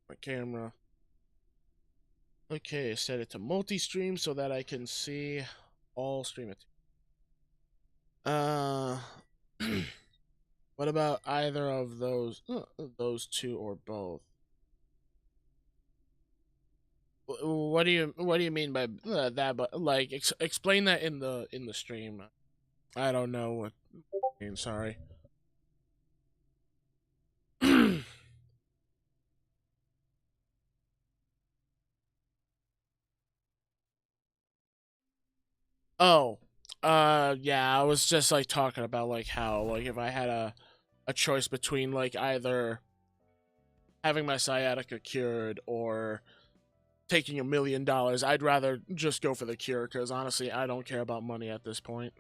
my camera. Okay, set it to multi-stream so that I can see all stream it. What about either of those two or both? What do you mean by that? But like, explain that in the stream. I don't know what. I mean, sorry. Oh, yeah. I was just like talking about like how like if I had a choice between like either having my sciatica cured or taking $1 million, I'd rather just go for the cure because honestly, I don't care about money at this point.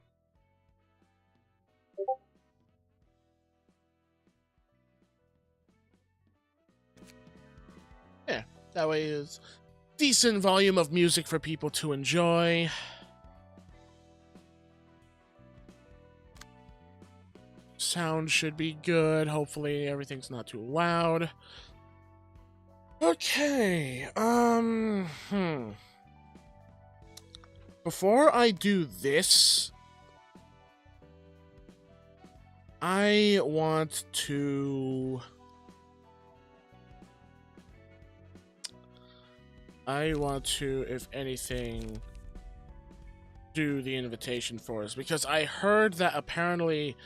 Yeah, that way is decent volume of music for people to enjoy. Sound should be good. Hopefully everything's not too loud. Okay. Before I do this, I want to if anything, do the invitation for us because I heard that apparently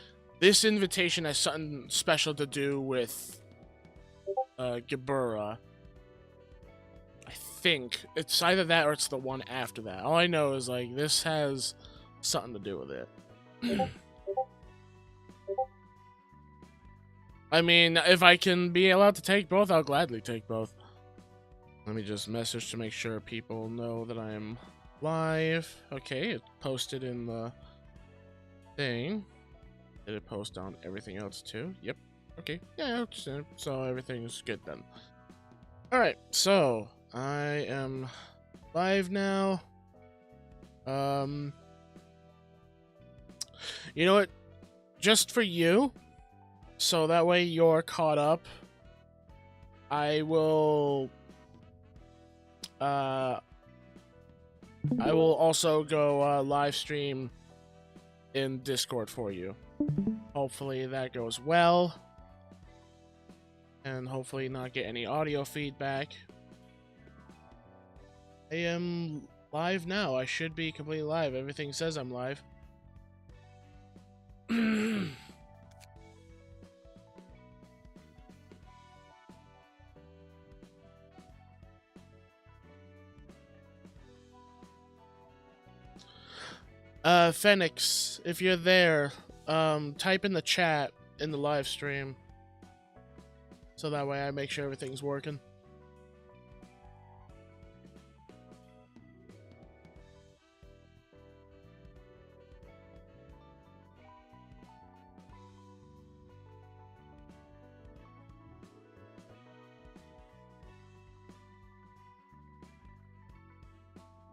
this invitation has something special to do with Gebura. I think it's either that or it's the one after that. All I know is like this has something to do with it. I mean, if I can be allowed to take both, I'll gladly take both. Let me just message to make sure people know that I'm live. Okay, it posted in the thing. Did it post on everything else too? Yep. Okay. Yeah, so everything's good then. Alright, so I am live now. You know what? Just for you, so that way you're caught up, I will also go live stream in Discord for you. Hopefully that goes well. And hopefully not get any audio feedback. I am live now. I should be completely live. Everything says I'm live. Phoenix, if you're there, type in the chat in the live stream. So that way I make sure everything's working.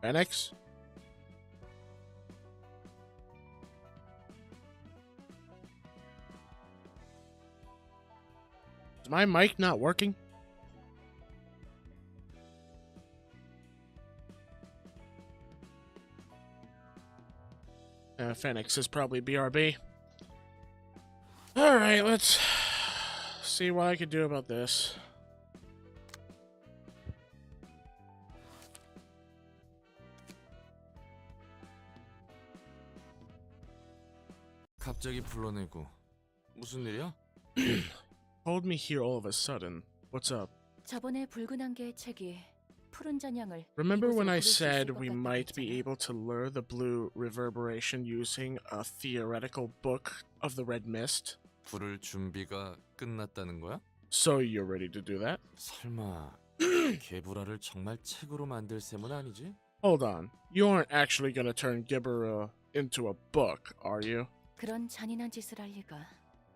Phoenix? Is my mic not working? Phoenix is probably BRB. Alright, let's see what I can do about this. 갑자기 불러내고 무슨 일이야? Hold me here all of a sudden. What's up? 저번에 붉은 안개의 책이 푸른 잔향을 Remember when 이곳으로 I 부를 수 said 있을 것 we 같다고 might be 했잖아. able to lure the blue reverberation using a theoretical book of the red mist? 부를 준비가 끝났다는 거야? So you're ready to do that? 설마 개불화를 정말 책으로 만들 셈은 아니지? Hold on. You aren't actually gonna turn Gibberah into a book, are you? 그런 잔인한 짓을 할 리가.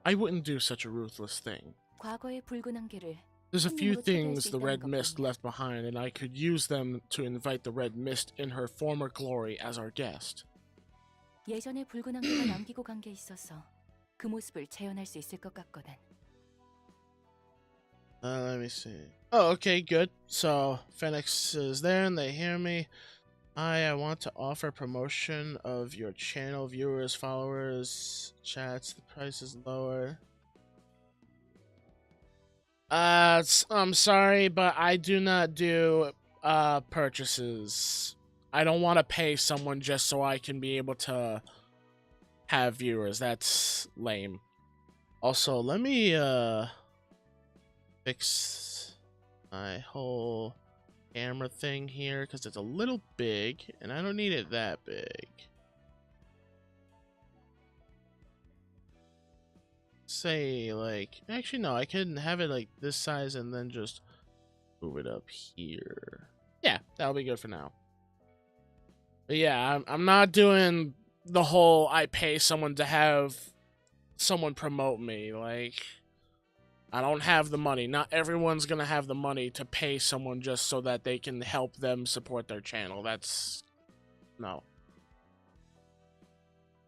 I wouldn't do such a ruthless thing. 과거의 붉은 안개를 There's a few 손님으로 초대할 things 수 the 있다는 Red Mist 것뿐이야. left behind, and I could use them to invite the Red Mist in her former glory as our guest. 예전에 붉은 안개가 남기고 간 게 있어서 그 모습을 재현할 수 있을 것 같거든. Let me see. Oh, okay, good. So Phoenix is there and they hear me. I want to offer promotion of your channel, viewers, followers, chats. The price is lower. I'm sorry, but I do not do purchases. I don't want to pay someone just so I can be able to have viewers. That's lame. Also, let me fix my whole camera thing here because it's a little big and I don't need it that big. Say like, actually no, I couldn't have it like this size and then just move it up here. Yeah, that'll be good for now. But yeah, I'm not doing the whole I pay someone to have someone promote me. Like, I don't have the money. Not everyone's gonna have the money to pay someone just so that they can help them support their channel. That's... no.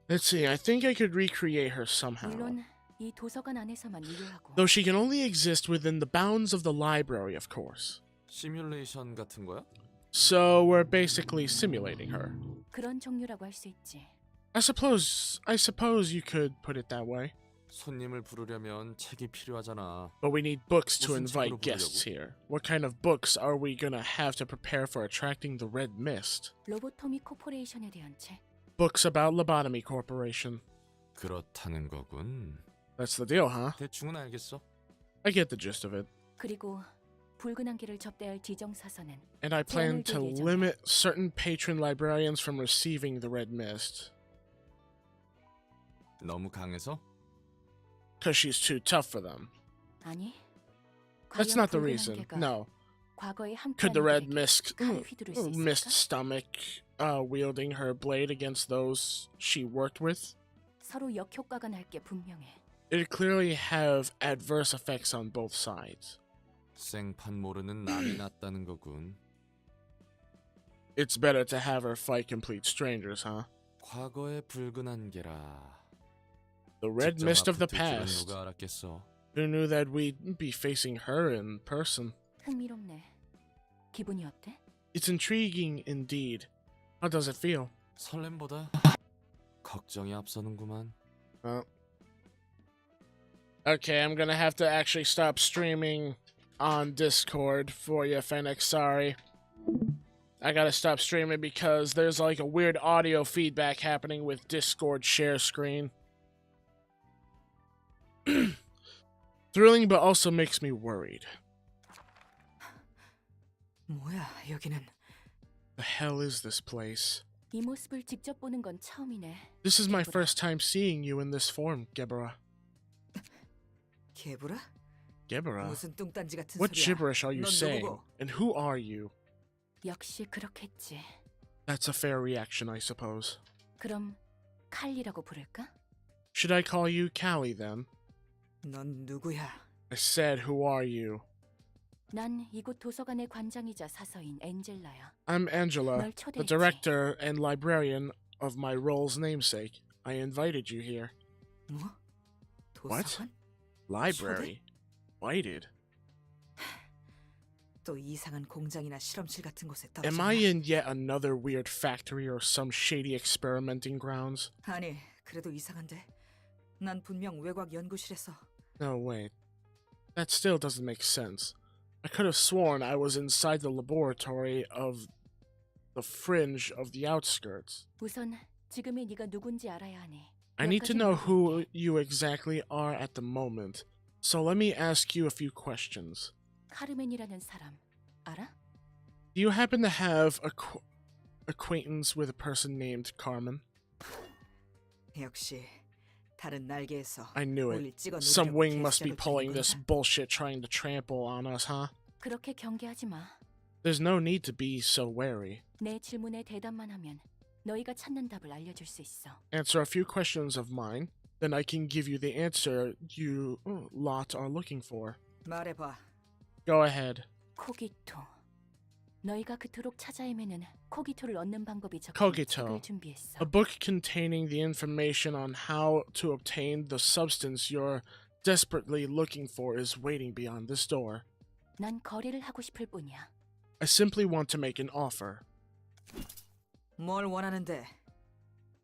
Let's see, I think I could recreate her somehow. 물론 이 도서관 안에서만 유효하고. Though she can only exist within the bounds of the library, of course. 시뮬레이션 같은 거야? So we're basically simulating her. 그런 종류라고 할 수 있지. I suppose you could put it that way. 손님을 부르려면 책이 필요하잖아. But we need books to 무슨 invite 책으로 guests 부르려고? here. What kind of books are we gonna have to prepare for attracting the Red Mist? 로보토미 코퍼레이션에 대한 책. Books about Lobotomy Corporation. 그렇다는 거군. That's the deal, huh? 대충은 알겠어. I get the gist of it. 그리고 붉은 안개를 접대할 지정 사서는 And I plan 제한을 to 두기 예정이야. limit certain patron librarians from receiving the Red Mist. 너무 강해서? Because she's too tough for them. 아니. That's 과연 not the 붉은 reason. 안개가 No. 과거에 함께한 Could the Red 이들에게 Mist, 칼을 휘두를 수 Mist 있을까? stomach wielding her blade against those she worked with? 서로 역효과가 날 게 분명해. It'd clearly have adverse effects on both sides. 생판 모르는 남이 낫다는 거군. It's better to have her fight complete strangers, huh? 과거의 붉은 안개라. The Red 직접 Mist of the 앞을 둘 줄은 past. 누가 알았겠어. Who knew that we'd be facing her in person? 흥미롭네. 기분이 어때? It's intriguing indeed. How does it feel? 설렘보다 걱정이 앞서는구만. Okay, I'm gonna have to actually stop streaming on Discord for you, Fennec. Sorry. I gotta stop streaming because there's like a weird audio feedback happening with Discord share screen. Thrilling, but also makes me worried. 뭐야, 여기는. The hell is this place? 이 모습을 직접 보는 건 처음이네. This is my first time seeing you in this form, Gebera. 개부라? Gebera? 무슨 뚱딴지 같은 What 소리야? gibberish are you 넌 saying? 누구고? And who are you? 역시 그렇겠지. That's a fair reaction, I suppose. 그럼 칼리라고 부를까? Should I call you Callie then? 넌 누구야? I said, who are you? 난 이곳 도서관의 관장이자 사서인 엔젤라야. I'm Angela, 널 the 초대했지. director and librarian of my role's namesake. I invited you here. 뭐? What? 도서관? Library? Invited? 또 이상한 공장이나 실험실 같은 곳에 Am I 떨어졌냐? in yet another weird factory or some shady experimenting grounds? 아니, 그래도 이상한데. 난 분명 외곽 연구실에서 No, wait. That still doesn't make sense. I could have sworn I was inside the laboratory of the fringe of the outskirts. 우선 지금의 네가 누군지 알아야 하니. I 몇 need to 가지 know 물어볼게. who you exactly are at the moment. So let me ask you a few questions. 카르멘이라는 사람 알아? Do you happen to have acquaintance with a person named Carmen? 역시 다른 날개에서 I knew it. 우릴 찍어 Some 누르려고 wing must be 개수작을 pulling 펴는 this 건가? bullshit trying to trample on us, huh? 그렇게 경계하지 마. There's no need to be so wary. 내 질문에 대답만 하면 너희가 찾는 답을 알려줄 수 있어. Answer a few questions of mine, then I can give you the answer you lot are looking for. 말해봐. Go ahead. 코기토. 너희가 그토록 찾아 헤매는 코기토를 얻는 방법이 적힌 Cogito. 책을 준비했어. A book containing the information on how to obtain the substance you're desperately looking for is waiting beyond this door. 난 거래를 하고 싶을 뿐이야. I simply want to make an offer. 뭘 원하는데?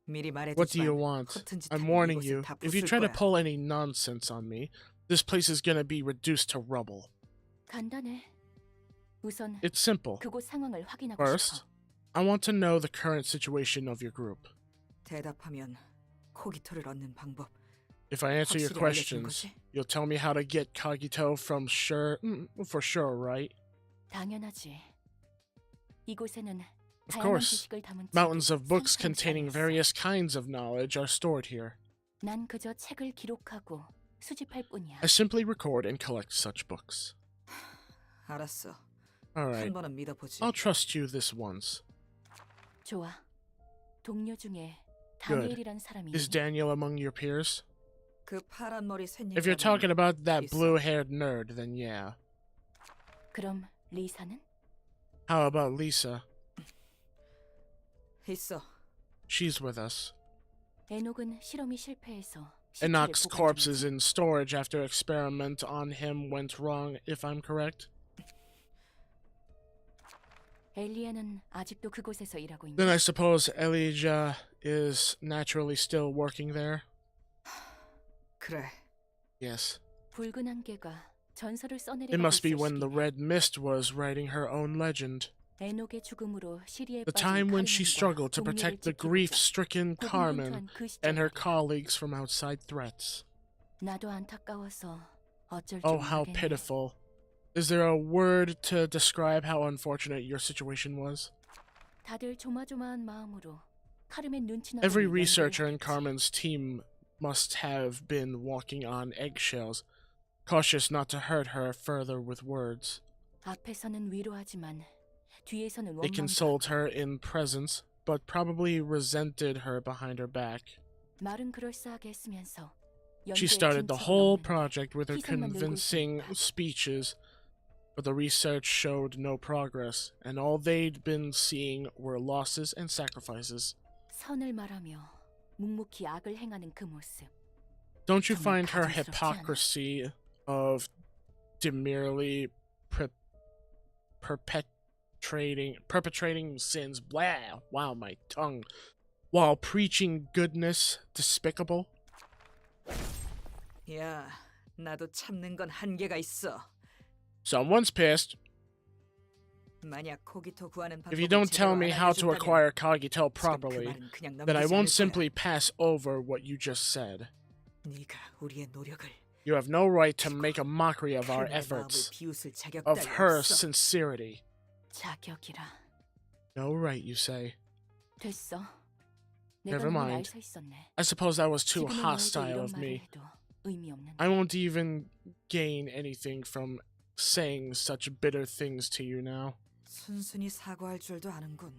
미리 What do you 말해두지만 want? 허튼 짓 I'm 하면 warning 이곳은 you. 다 If you 부술 try to 거야. pull any nonsense on me, this place is gonna be reduced to rubble. 간단해. 우선 It's simple. 그곳 상황을 확인하고 First, 싶어. I want to know the current situation of your group. 대답하면 코기토를 얻는 방법. If I answer your 확실히 알려준 questions, 거지? you'll tell me how to get Kagito from for sure, right? 당연하지. 이곳에는 Of 다양한 course. 지식을 담은 Mountains 책이 of books 상상치 containing 않았어. various kinds of knowledge are stored here. 난 그저 책을 기록하고 수집할 뿐이야. I simply record and collect such books. 알았어. Alright, 한 번은 믿어보지. I'll trust you this once. 좋아. 동료 중에 다니엘이란 사람이 Is Daniel among your peers? 그 파란 머리 샌 If you're 여자는 talking about that 있어. blue-haired nerd, then yeah. 그럼 리사는? How about Lisa? 있어. She's with us. 에녹은 실험이 실패해서 시체를 Enoch's 보관 corpse 중이지. is in storage after experiment on him went wrong, if I'm correct. 엘리야는 아직도 그곳에서 일하고 있는. Then I suppose Elijah is naturally still working there? 그래. Yes. 붉은 안개가 전설을 써내리고 It must be 있을 when the 시기네. Red Mist was writing her own legend. 에녹의 죽음으로 시리에 The 빠진 time when she 카르멘과 struggled to 동료를 protect the 지키고자 grief-stricken Carmen 고군분투한 그 and her 시절 colleagues from outside threats. 나도 안타까워서 어쩔 줄 Oh, how 모르겠네. pitiful. Is there a word to describe how unfortunate your situation was? 다들 조마조마한 마음으로 카르멘 눈치나 Every 보는 researcher in 연구를 했지. Carmen's team must have been walking on eggshells, cautious not to hurt her further with words. 앞에서는 위로하지만 뒤에서는 They 원망도 consoled 하고. her in presence, but probably resented her behind her back. 말은 그럴싸하게 했으면서 She 연구에 started the 진척이 whole 없는데 project with her 희생만 늘고 convincing 있으니까. speeches, but the research showed no progress, and all they'd been seeing were losses and sacrifices. 선을 말하며 묵묵히 악을 행하는 그 모습. Don't you 정말 find her 가증스럽지 않아? hypocrisy of demurely perpetrating sins, blah, wow, my tongue, while preaching goodness despicable? 야, 나도 참는 건 한계가 있어. Someone's pissed. 만약 코기토 구하는 If you 방법을 don't tell 제대로 me 안 how to 알려준다면 acquire Kagito 지금 그 properly, 말은 그냥 then I 넘기지 won't 않을 거야. simply pass over what you just said. 네가 우리의 노력을 You have no right to make a mockery of our 그녀의 마음을 efforts, 비웃을 자격 of 따위 her 없어. sincerity. 자격이라. No right, you say. 됐어. Never 내가 너무 mind. 날 서 있었네. I suppose that was too 지금의 너에게 hostile 이런 of 말을 me. 해도 의미 없는데. I won't even gain anything from saying such bitter things to you now. 순순히 사과할 줄도 아는군.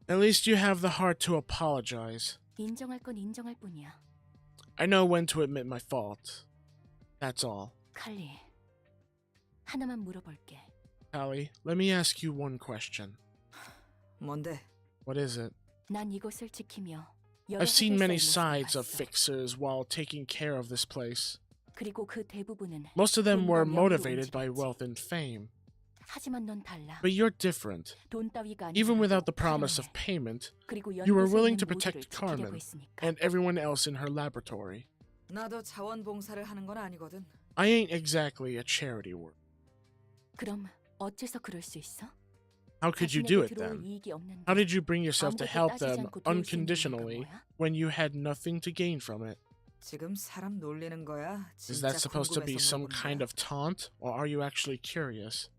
At least you have the heart to apologize. 인정할 건 인정할 뿐이야. I know when to admit my fault. That's all. 칼리, 하나만 물어볼게. Callie, let me ask you one question. 뭔데? What is it? 난 이곳을 지키며 여러 I've seen many 해결사의 모습을 sides of 봤어. fixers while taking care of this place. 그리고 그 대부분은 Most of them 돈과 were 명예로 motivated by 움직였지. wealth and fame. 하지만 넌 달라. But you're different. 돈 따위가 Even 아니더라도 without the promise of 카르멘을, payment, 그리고 you were 연구소에 willing 있는 to 모두를 protect 지키려고 Carmen 했으니까. and everyone else in her laboratory. 나도 자원봉사를 하는 건 아니거든. I ain't exactly a charity work. 그럼 어째서 그럴 수 있어? How could you do 자신에게 it 들어올 then? 이익이 없는데 How did you bring yourself to 아무것도 help 따지지 them 않고 도울 수 있는 이유가 unconditionally 뭐야? when you had nothing to gain from it? 지금 사람 놀리는 거야? Is 진짜 that supposed to be 궁금해서 some 물어보는 kind 거야? of taunt, or are you actually curious?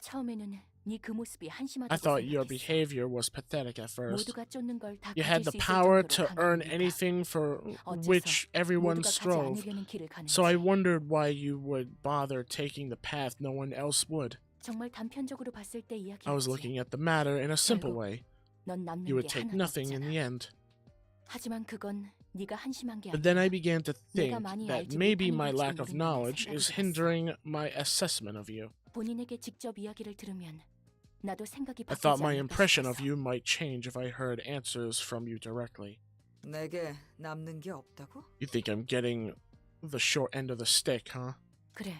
처음에는 네 그 모습이 한심하다고 I thought your 생각했어. behavior was pathetic at first. 모두가 쫓는 걸 다 You had 가질 the 수 있을 power 정도로 to 강한 earn 네가 anything for 어째서 which everyone 모두가 가지 strove. 않으려는 길을 가는지. So I wondered why you would bother taking the path no one else would. 정말 단편적으로 봤을 때 이야기였지. I was looking at the matter in a simple 결국 way. 넌 남는 You would 게 take 하나도 nothing in 없잖아. the end. 하지만 그건 네가 한심한 게 But then I 아니야. began to think 내가 많이 that 알지 maybe 못하는 my 걸지도 lack of 모른다는 knowledge 생각이 is 들었어. hindering my assessment of you. 본인에게 직접 이야기를 들으면 나도 생각이 I 바뀌지 thought my 않을까 impression of 싶어서. you might change if I heard answers from you directly. 내게 남는 게 없다고? You think I'm getting the short end of the stick, huh? 그래.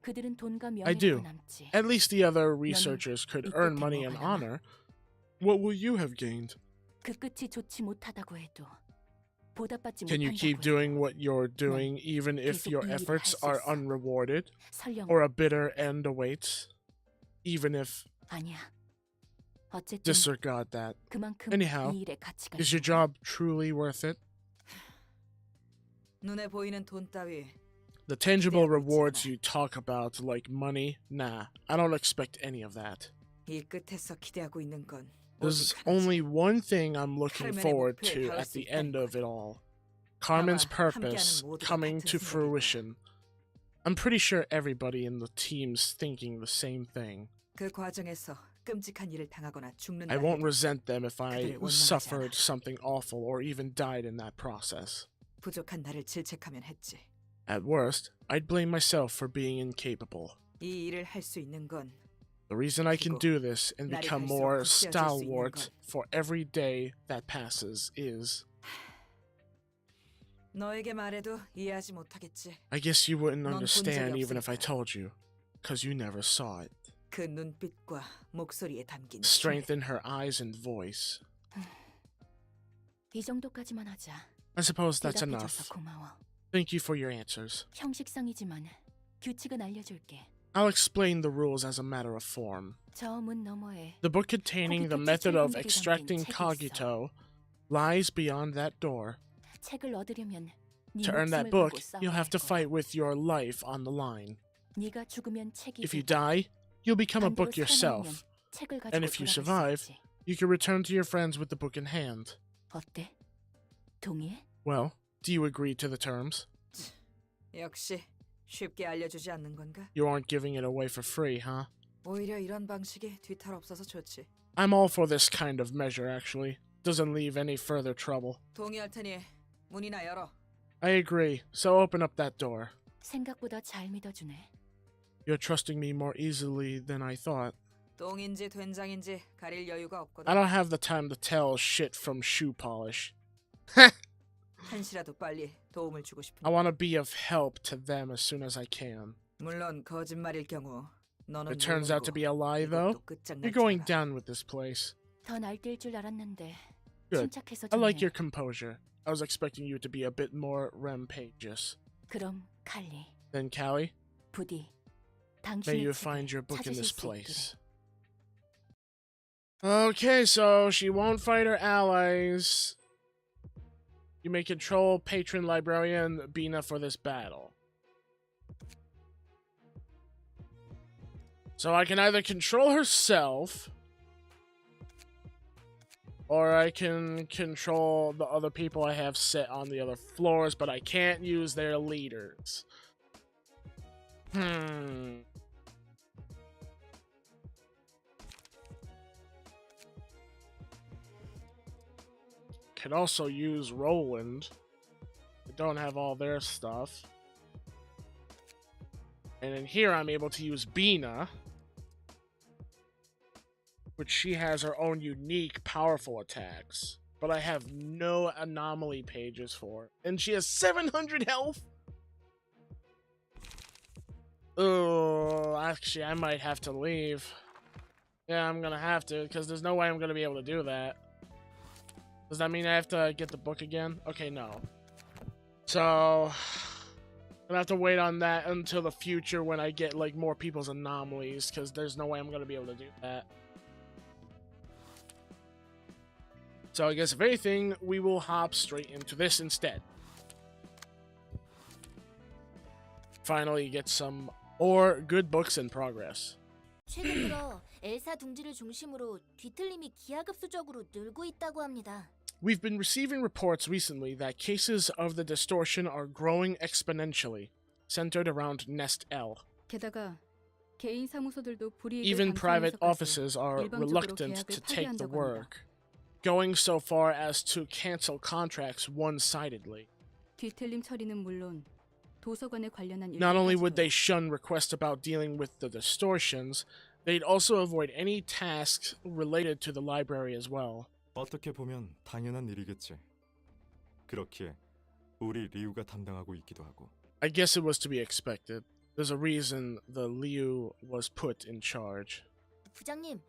그들은 돈과 I do. 명예로 남지. At least the other researchers could 이 earn 끝에 money 뭐가 and 남아? honor. What will you have gained? 그 끝이 좋지 못하다고 해도 보답받지 Can you 못한다고 keep 해도 doing what you're doing even if 계속 your 이 일을 efforts 할수 are 있어. unrewarded 설령 or a bitter end awaits? Even if 아니야. 어쨌든 disregard that. 그만큼 Anyhow, 이 일의 가치가 Is your 있는 거야. job truly worth it? 눈에 보이는 돈 따위 The tangible 기대하고 있지 rewards 않아. you talk about, like money, nah, I don't expect any of that. 이 끝에서 기대하고 있는 건 There's 오직 하나지. only one thing I'm looking Carmen의 forward 목표에 to 닿을 at 수 the 있다는 end of 것. it all. Carmen's 아마 purpose 함께하는 모두가 coming 같은 to 생각일 거야. fruition. I'm pretty sure everybody in the team's thinking the same thing. 그 과정에서 끔찍한 일을 당하거나 죽는다 I won't 해도 resent them if I 그들을 원망하지 suffered 않아. something awful or even died in that process. 부족한 나를 질책하면 했지. At worst, I'd blame myself for being incapable. 이 일을 할 수 있는 건 The reason I can 그리고 do this and 날이 become 갈수록 more 굳세어질 수 있는 stalwart 건 for every day that passes is, 너에게 말해도 이해하지 못하겠지. I guess you wouldn't 넌 본 understand 적이 even if I 없으니까. told you, because you never saw it. 그 눈빛과 목소리에 담긴 Strength in her eyes and voice. 이 정도까지만 하자. I suppose that's 대답해줘서 enough. 고마워. Thank you for your answers. 형식상이지만 규칙은 알려줄게. I'll explain the rules as a matter of form. 저 문 너머에 The book containing the Cogito method of 책임들이 extracting 담긴 책이 Cogito lies beyond that door. 책을 얻으려면 네 To earn that 목숨을 book, 걸고 you'll 싸워야 have to 할 거야. fight with your life on the line. 네가 죽으면 책이 If you 되고 die, you'll become a 반대로 book 살아남으면 yourself. 책을 가지고 And if you 돌아갈 수 survive, 있지. you can return to your friends with the book in hand. 어때? 동의해? Well, do you agree to the terms? 역시 쉽게 알려주지 않는 건가? You aren't giving it away for free, huh? 오히려 이런 방식이 뒤탈 없어서 좋지. I'm all for this kind of measure, actually. Doesn't leave any further trouble. 동의할 테니 문이나 열어. I agree, so open up that door. 생각보다 잘 믿어주네. You're trusting me more easily than I thought. 똥인지 된장인지 가릴 여유가 I 없거든. don't have the time to tell shit from shoe polish. 한시라도 빨리 도움을 주고 싶은. I want to be of help to them as soon as I can. 물론 거짓말일 경우 너는 It turns out to be a lie, though. 이것도 끝장날 You're 줄 going 알아. down with this place. 더 날뛸 줄 알았는데 Good. 침착해서 I like 좋네. your composure. I was expecting you to be a bit more rampageous. 그럼 칼리, Then, Callie, 부디 may 당신의 you 책을 find your book in 찾으실 this 수 있기를. place. Okay, so she won't fight her allies. You may control patron librarian Bina for this battle. So I can either control herself, or I can control the other people I have set on the other floors, but I can't use their leaders. Can also use Roland. I don't have all their stuff. And in here I'm able to use Bina, which she has her own unique, powerful attacks. But I have no anomaly pages for. And she has 700 health? Oh, actually, I might have to leave. Yeah, I'm gonna have to, because there's no way I'm gonna be able to do that. Does that mean I have to get the book again? Okay, no. So, I'm gonna have to wait on that until the future when I get, like, more people's anomalies, because there's no way I'm gonna be able to do that. So I guess if anything, we will hop straight into this instead. Finally get some more good books in progress. 최근 들어 엘사 둥지를 중심으로 뒤틀림이 기하급수적으로 늘고 있다고 합니다. We've been receiving reports recently that cases of the distortion are growing exponentially, centered around Nest L. 게다가 개인 사무소들도 불이익을 Even private 감수하면서까지 offices are 일방적으로 reluctant 계약을 to take the 파기한다고 합니다. work, going so far as to cancel contracts one-sidedly. 뒤틀림 처리는 물론 도서관에 관련한 Not only would 일까지도 they shun requests about dealing with the distortions, they'd also avoid any tasks related to the library as well. 어떻게 보면 당연한 일이겠지. 그렇기에 우리 리우가 담당하고 있기도 하고. I guess it was to be expected. There's a reason the Liu was put in charge. 부장님,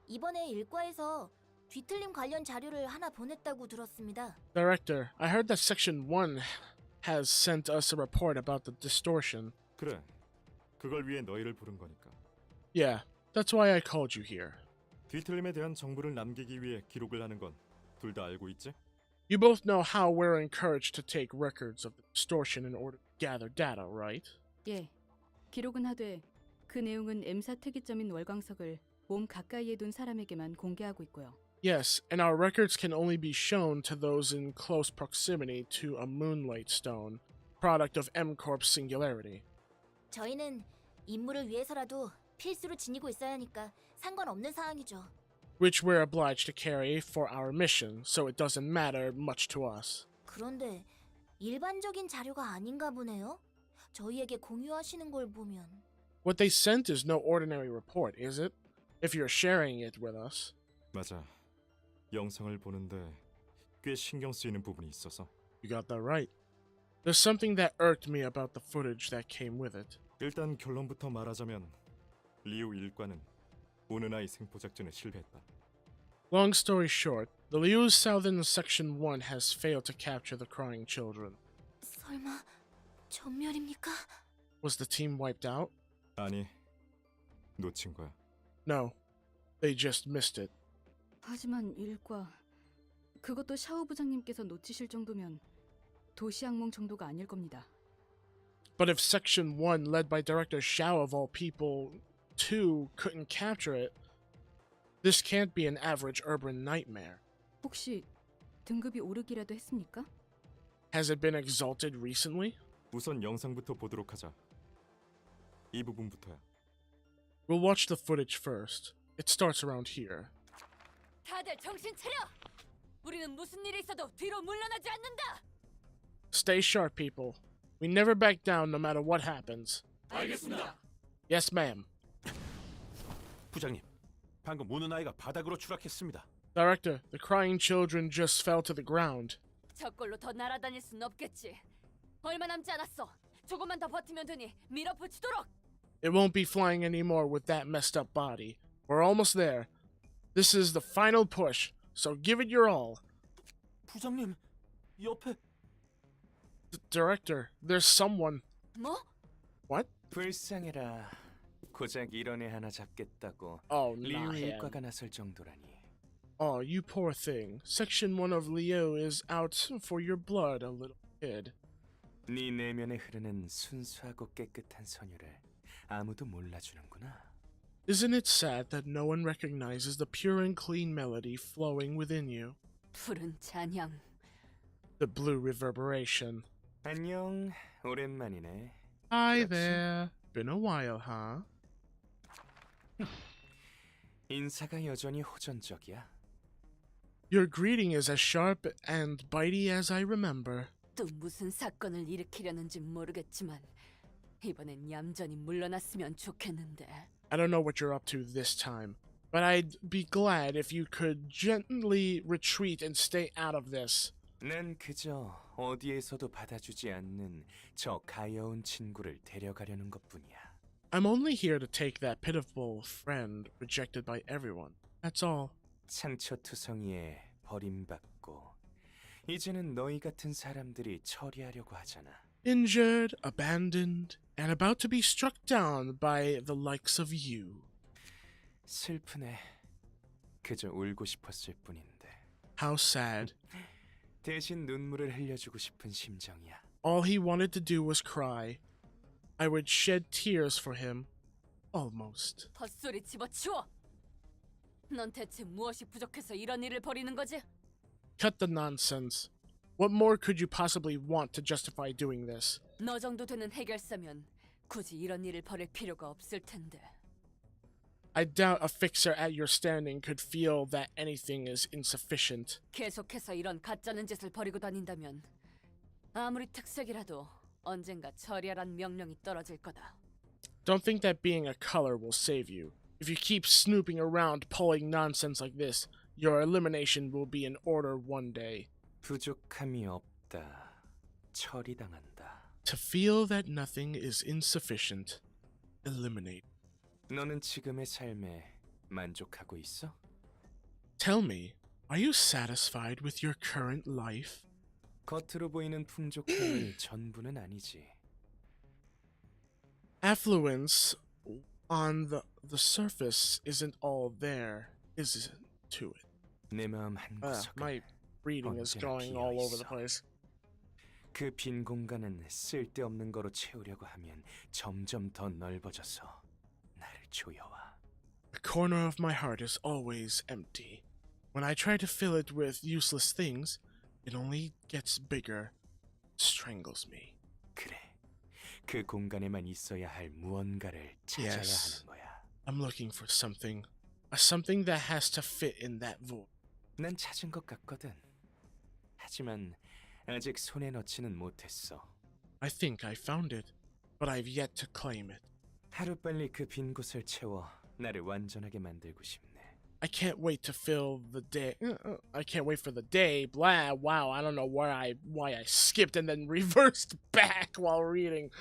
이번에 일과에서 뒤틀림 관련 자료를 하나 보냈다고 들었습니다. Director, I heard that Section 1 has sent us a report about the distortion. 그래. 그걸 위해 너희를 부른 거니까. Yeah, that's why I called you here. 뒤틀림에 대한 정보를 남기기 위해 기록을 하는 건 둘 다 알고 있지? You both know how we're encouraged to take records of the distortion in order to gather data, right? 예. 기록은 하되 그 내용은 M사 특이점인 월광석을 몸 가까이에 둔 사람에게만 공개하고 있고요. Yes, and our records can only be shown to those in close proximity to a moonlight stone, product of M-Corp's singularity. 저희는 임무를 위해서라도 필수로 지니고 있어야 하니까 상관없는 사항이죠. Which we're obliged to carry for our mission, so it doesn't matter much to us. 그런데 일반적인 자료가 아닌가 보네요. 저희에게 공유하시는 걸 보면. What they sent is no ordinary report, is it? If you're sharing it with us. 맞아. 영상을 보는데 꽤 신경 쓰이는 부분이 있어서. You got that right. There's something that irked me about the footage that came with it. 일단 결론부터 말하자면 리우 일과는 오는 아이 생포 작전에 실패했다. Long story short, the Liu's Southern Section 1 has failed to capture the crying children. 설마 전멸입니까? Was the team wiped out? 아니, 놓친 거야. No, they just missed it. 하지만 일과 그것도 샤오 부장님께서 놓치실 정도면 도시 악몽 정도가 아닐 겁니다. But if Section 1, led by Director Xiao of all people, 2 couldn't capture it, this can't be an average urban nightmare. 혹시 등급이 오르기라도 했습니까? Has it been exalted recently? 우선 영상부터 보도록 하자. 이 부분부터야. We'll watch the footage first. It starts around here. 다들 정신 차려! 우리는 무슨 일이 있어도 뒤로 물러나지 않는다! Stay sharp, people. We never back down no matter what happens. 알겠습니다. Yes, ma'am. 부장님, 방금 우는 아이가 바닥으로 추락했습니다. Director, the crying children just fell to the ground. 저걸로 더 날아다닐 순 없겠지. 얼마 남지 않았어. 조금만 더 버티면 되니 밀어붙이도록! It won't be flying anymore with that messed up body. We're almost there. This is the final push, so give it your all. 부장님, 옆에 Director, there's someone. 뭐? What? 불쌍해라. 고작 이런 애 하나 잡겠다고 Oh, 리우 not him. 일과가 나설 정도라니. Oh, you poor thing. Section 1 of Liu is out for your blood, a little kid. 네 내면에 흐르는 순수하고 깨끗한 선율을 아무도 몰라주는구나. Isn't it sad that no one recognizes the pure and clean melody flowing within you? 푸른 찬양. The blue reverberation. 안녕, 오랜만이네. Hi 그렇지. there. Been a while, huh? 인사가 여전히 호전적이야. Your greeting is as sharp and bitey as I remember. 또 무슨 사건을 일으키려는지 모르겠지만 이번엔 얌전히 물러났으면 좋겠는데. I don't know what you're up to this time, but I'd be glad if you could gently retreat and stay out of this. 난 그저 어디에서도 받아주지 않는 저 가여운 친구를 데려가려는 것뿐이야. I'm only here to take that pitiful friend rejected by everyone. That's all. 상처투성이에 버림받고 이제는 너희 같은 사람들이 처리하려고 하잖아. Injured, abandoned, and about to be struck down by the likes of you. 슬프네. 그저 울고 싶었을 뿐인데. How sad. 대신 눈물을 흘려주고 싶은 심정이야. All he wanted to do was cry. I would shed tears for him. Almost. 헛소리 집어치워! 넌 대체 무엇이 부족해서 이런 일을 벌이는 거지? Cut the nonsense. What more could you possibly want to justify doing this? 너 정도 되는 해결사면 굳이 이런 일을 벌일 필요가 없을 텐데. I doubt a fixer at your standing could feel that anything is insufficient. 계속해서 이런 가짜는 짓을 벌이고 다닌다면 아무리 특색이라도 언젠가 처리하란 명령이 떨어질 거다. Don't think that being a color will save you. If you keep snooping around pulling nonsense like this, your elimination will be in order one day. 부족함이 없다. 처리당한다. To feel that nothing is insufficient. Eliminate. 너는 지금의 삶에 만족하고 있어? Tell me, are you satisfied with your current life? 겉으로 보이는 풍족함이 전부는 아니지. Affluence on the surface isn't all there, is it, to it? 내 마음 My 한구석은 reading is going all over the place. 그 빈 공간은 쓸데없는 거로 채우려고 하면 점점 더 넓어져서 나를 조여와. The corner of my heart is always empty. When I try to fill it with useless things, it only gets bigger, strangles me. 그래, 그 공간에만 있어야 할 무언가를 찾아야 Yes. 하는 거야. I'm looking for something. Something that has to fit in that void. 난 찾은 것 같거든. 하지만 아직 손에 넣지는 못했어. I think I found it, but I've yet to claim it. 하루빨리 그 빈 곳을 채워 나를 완전하게 만들고 싶네. I can't wait to fill the day. I can't wait for the day. Blah. Wow. I don't know why I skipped and then reversed back while reading.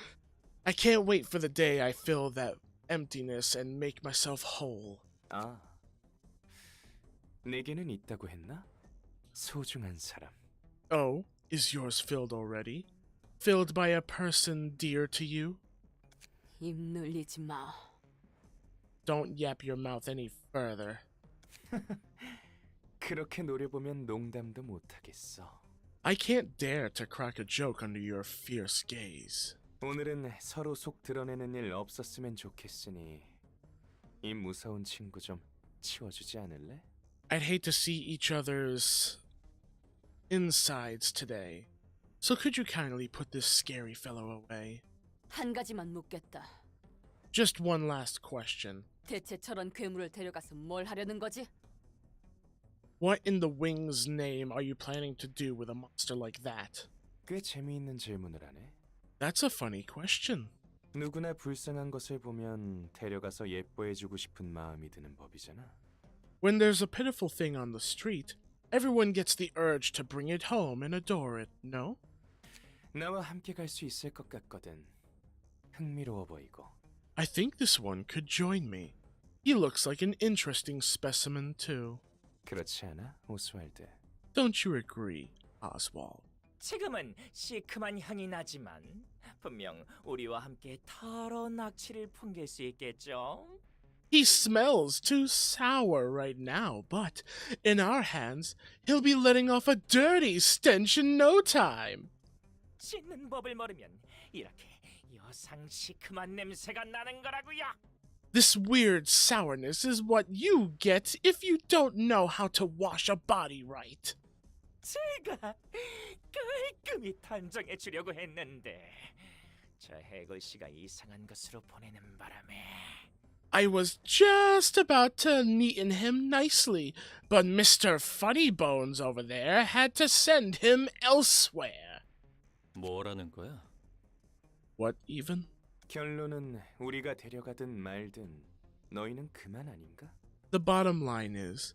I can't wait for the day I fill that emptiness and make myself whole. 아, 내게는 있다고 했나? 소중한 사람. Oh, is yours filled already? Filled by a person dear to you? 입 늘리지 마. Don't yap your mouth any further. 그렇게 노려보면 농담도 못하겠어. I can't dare to crack a joke under your fierce gaze. 오늘은 서로 속 드러내는 일 없었으면 좋겠으니 이 무서운 친구 좀 치워주지 않을래? I'd hate to see each other's insides today. So could you kindly put this scary fellow away? 한 가지만 묻겠다. Just one last question. 대체 저런 괴물을 데려가서 뭘 하려는 거지? What in the wing's name are you planning to do with a monster like that? 꽤 재미있는 질문을 하네. That's a funny question. 누구나 불쌍한 것을 보면 데려가서 예뻐해주고 싶은 마음이 드는 법이잖아. When there's a pitiful thing on the street, everyone gets the urge to bring it home and adore it, no? 나와 함께 갈 수 있을 것 같거든. 흥미로워 보이고. I think this one could join me. He looks like an interesting specimen, too. 그렇지 않아, 오스왈드? Don't you agree, Oswald? 지금은 시큼한 향이 나지만 분명 우리와 함께 더러운 악취를 풍길 수 있겠죠? He smells too sour right now, but in our hands, he'll be letting off a dirty stench in no time. 씻는 법을 모르면 이렇게 여상 시큼한 냄새가 나는 거라고요. This weird sourness is what you get if you don't know how to wash a body right. 제가 깔끔히 단정해 주려고 했는데 저 해골 씨가 이상한 것으로 보내는 바람에 I was just about to neaten him nicely, but Mr. Funnybones over there had to send him elsewhere. 뭐라는 거야? What even? 결론은 우리가 데려가든 말든 너희는 그만 아닌가? The bottom line is,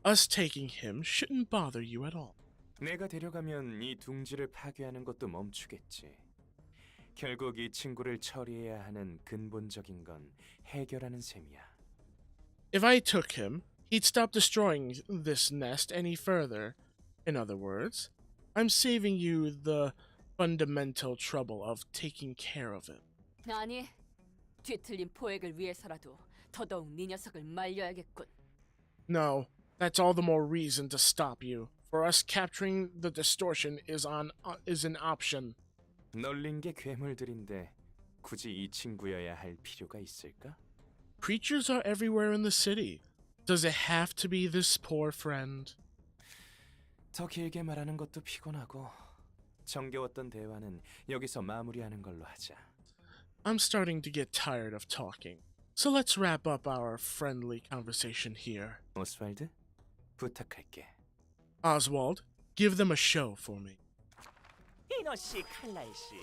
us taking him shouldn't bother you at all. 내가 데려가면 이 둥지를 파괴하는 것도 멈추겠지. 결국 이 친구를 처리해야 하는 근본적인 건 해결하는 셈이야. If I took him, he'd stop destroying this nest any further. In other words, I'm saving you the fundamental trouble of taking care of him. 아니, 뒤틀린 포획을 위해서라도 더더욱 네 녀석을 말려야겠군. No, that's all the more reason to stop you. For us capturing the distortion is an option. 널린 게 괴물들인데 굳이 이 친구여야 할 필요가 있을까? Creatures are everywhere in the city. Does it have to be this poor friend? 더 길게 말하는 것도 피곤하고 정겨웠던 대화는 여기서 마무리하는 걸로 하자. I'm starting to get tired of talking. So let's wrap up our friendly conversation here. 오스왈드, 부탁할게. Oswald, give them a show for me. 이너 씨, 칼날 씨,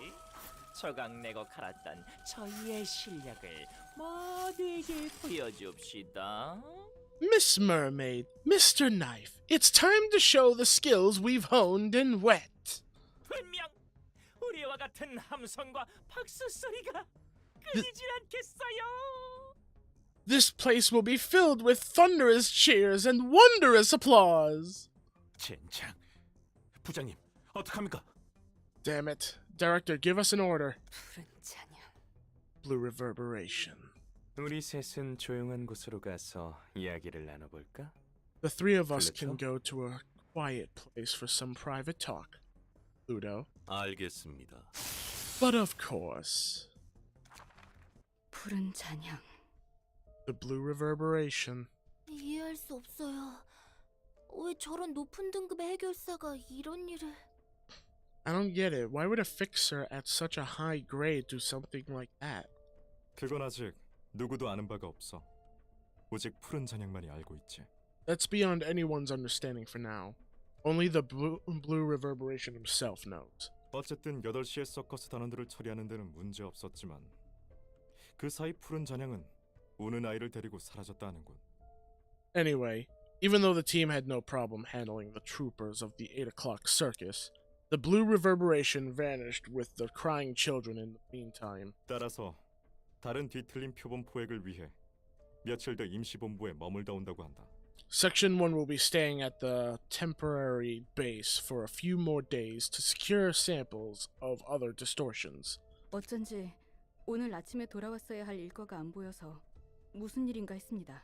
조각내고 갈았던 저희의 실력을 모두에게 보여줍시다. Miss Mermaid, Mr. Knife, it's time to show the skills we've honed in wet. 분명 우리와 같은 함성과 박수 소리가 끊이질 않겠어요. This place will be filled with thunderous cheers and wondrous applause. 젠장. 부장님, 어떡합니까? Damn it. Director, give us an order. 푸른 찬양. Blue reverberation. 우리 셋은 조용한 곳으로 가서 이야기를 나눠볼까? The three of us can Pluto? go to a quiet place for some private talk. Pluto. 알겠습니다. But of course, 푸른 잔향. the blue reverberation. 이해할 수 없어요. 왜 저런 높은 등급의 해결사가 이런 일을... I don't get it. Why would a fixer at such a high grade do something like that? 그건 아직 누구도 아는 바가 없어. 오직 푸른 잔향만이 알고 있지. That's beyond anyone's understanding for now. Only the blue reverberation himself knows. 어쨌든 8시에 서커스 단원들을 처리하는 데는 문제 없었지만 그 사이 푸른 잔향은 우는 아이를 데리고 사라졌다는군. Anyway, even though the team had no problem handling the troopers of the 8 o'clock circus, the blue reverberation vanished with the crying children in the meantime. 따라서 다른 뒤틀린 표본 포획을 위해 며칠 더 임시본부에 머물다 온다고 한다. Section 1 will be staying at the temporary base for a few more days to secure samples of other distortions. 어쩐지 오늘 아침에 돌아왔어야 할 일과가 안 보여서 무슨 일인가 했습니다.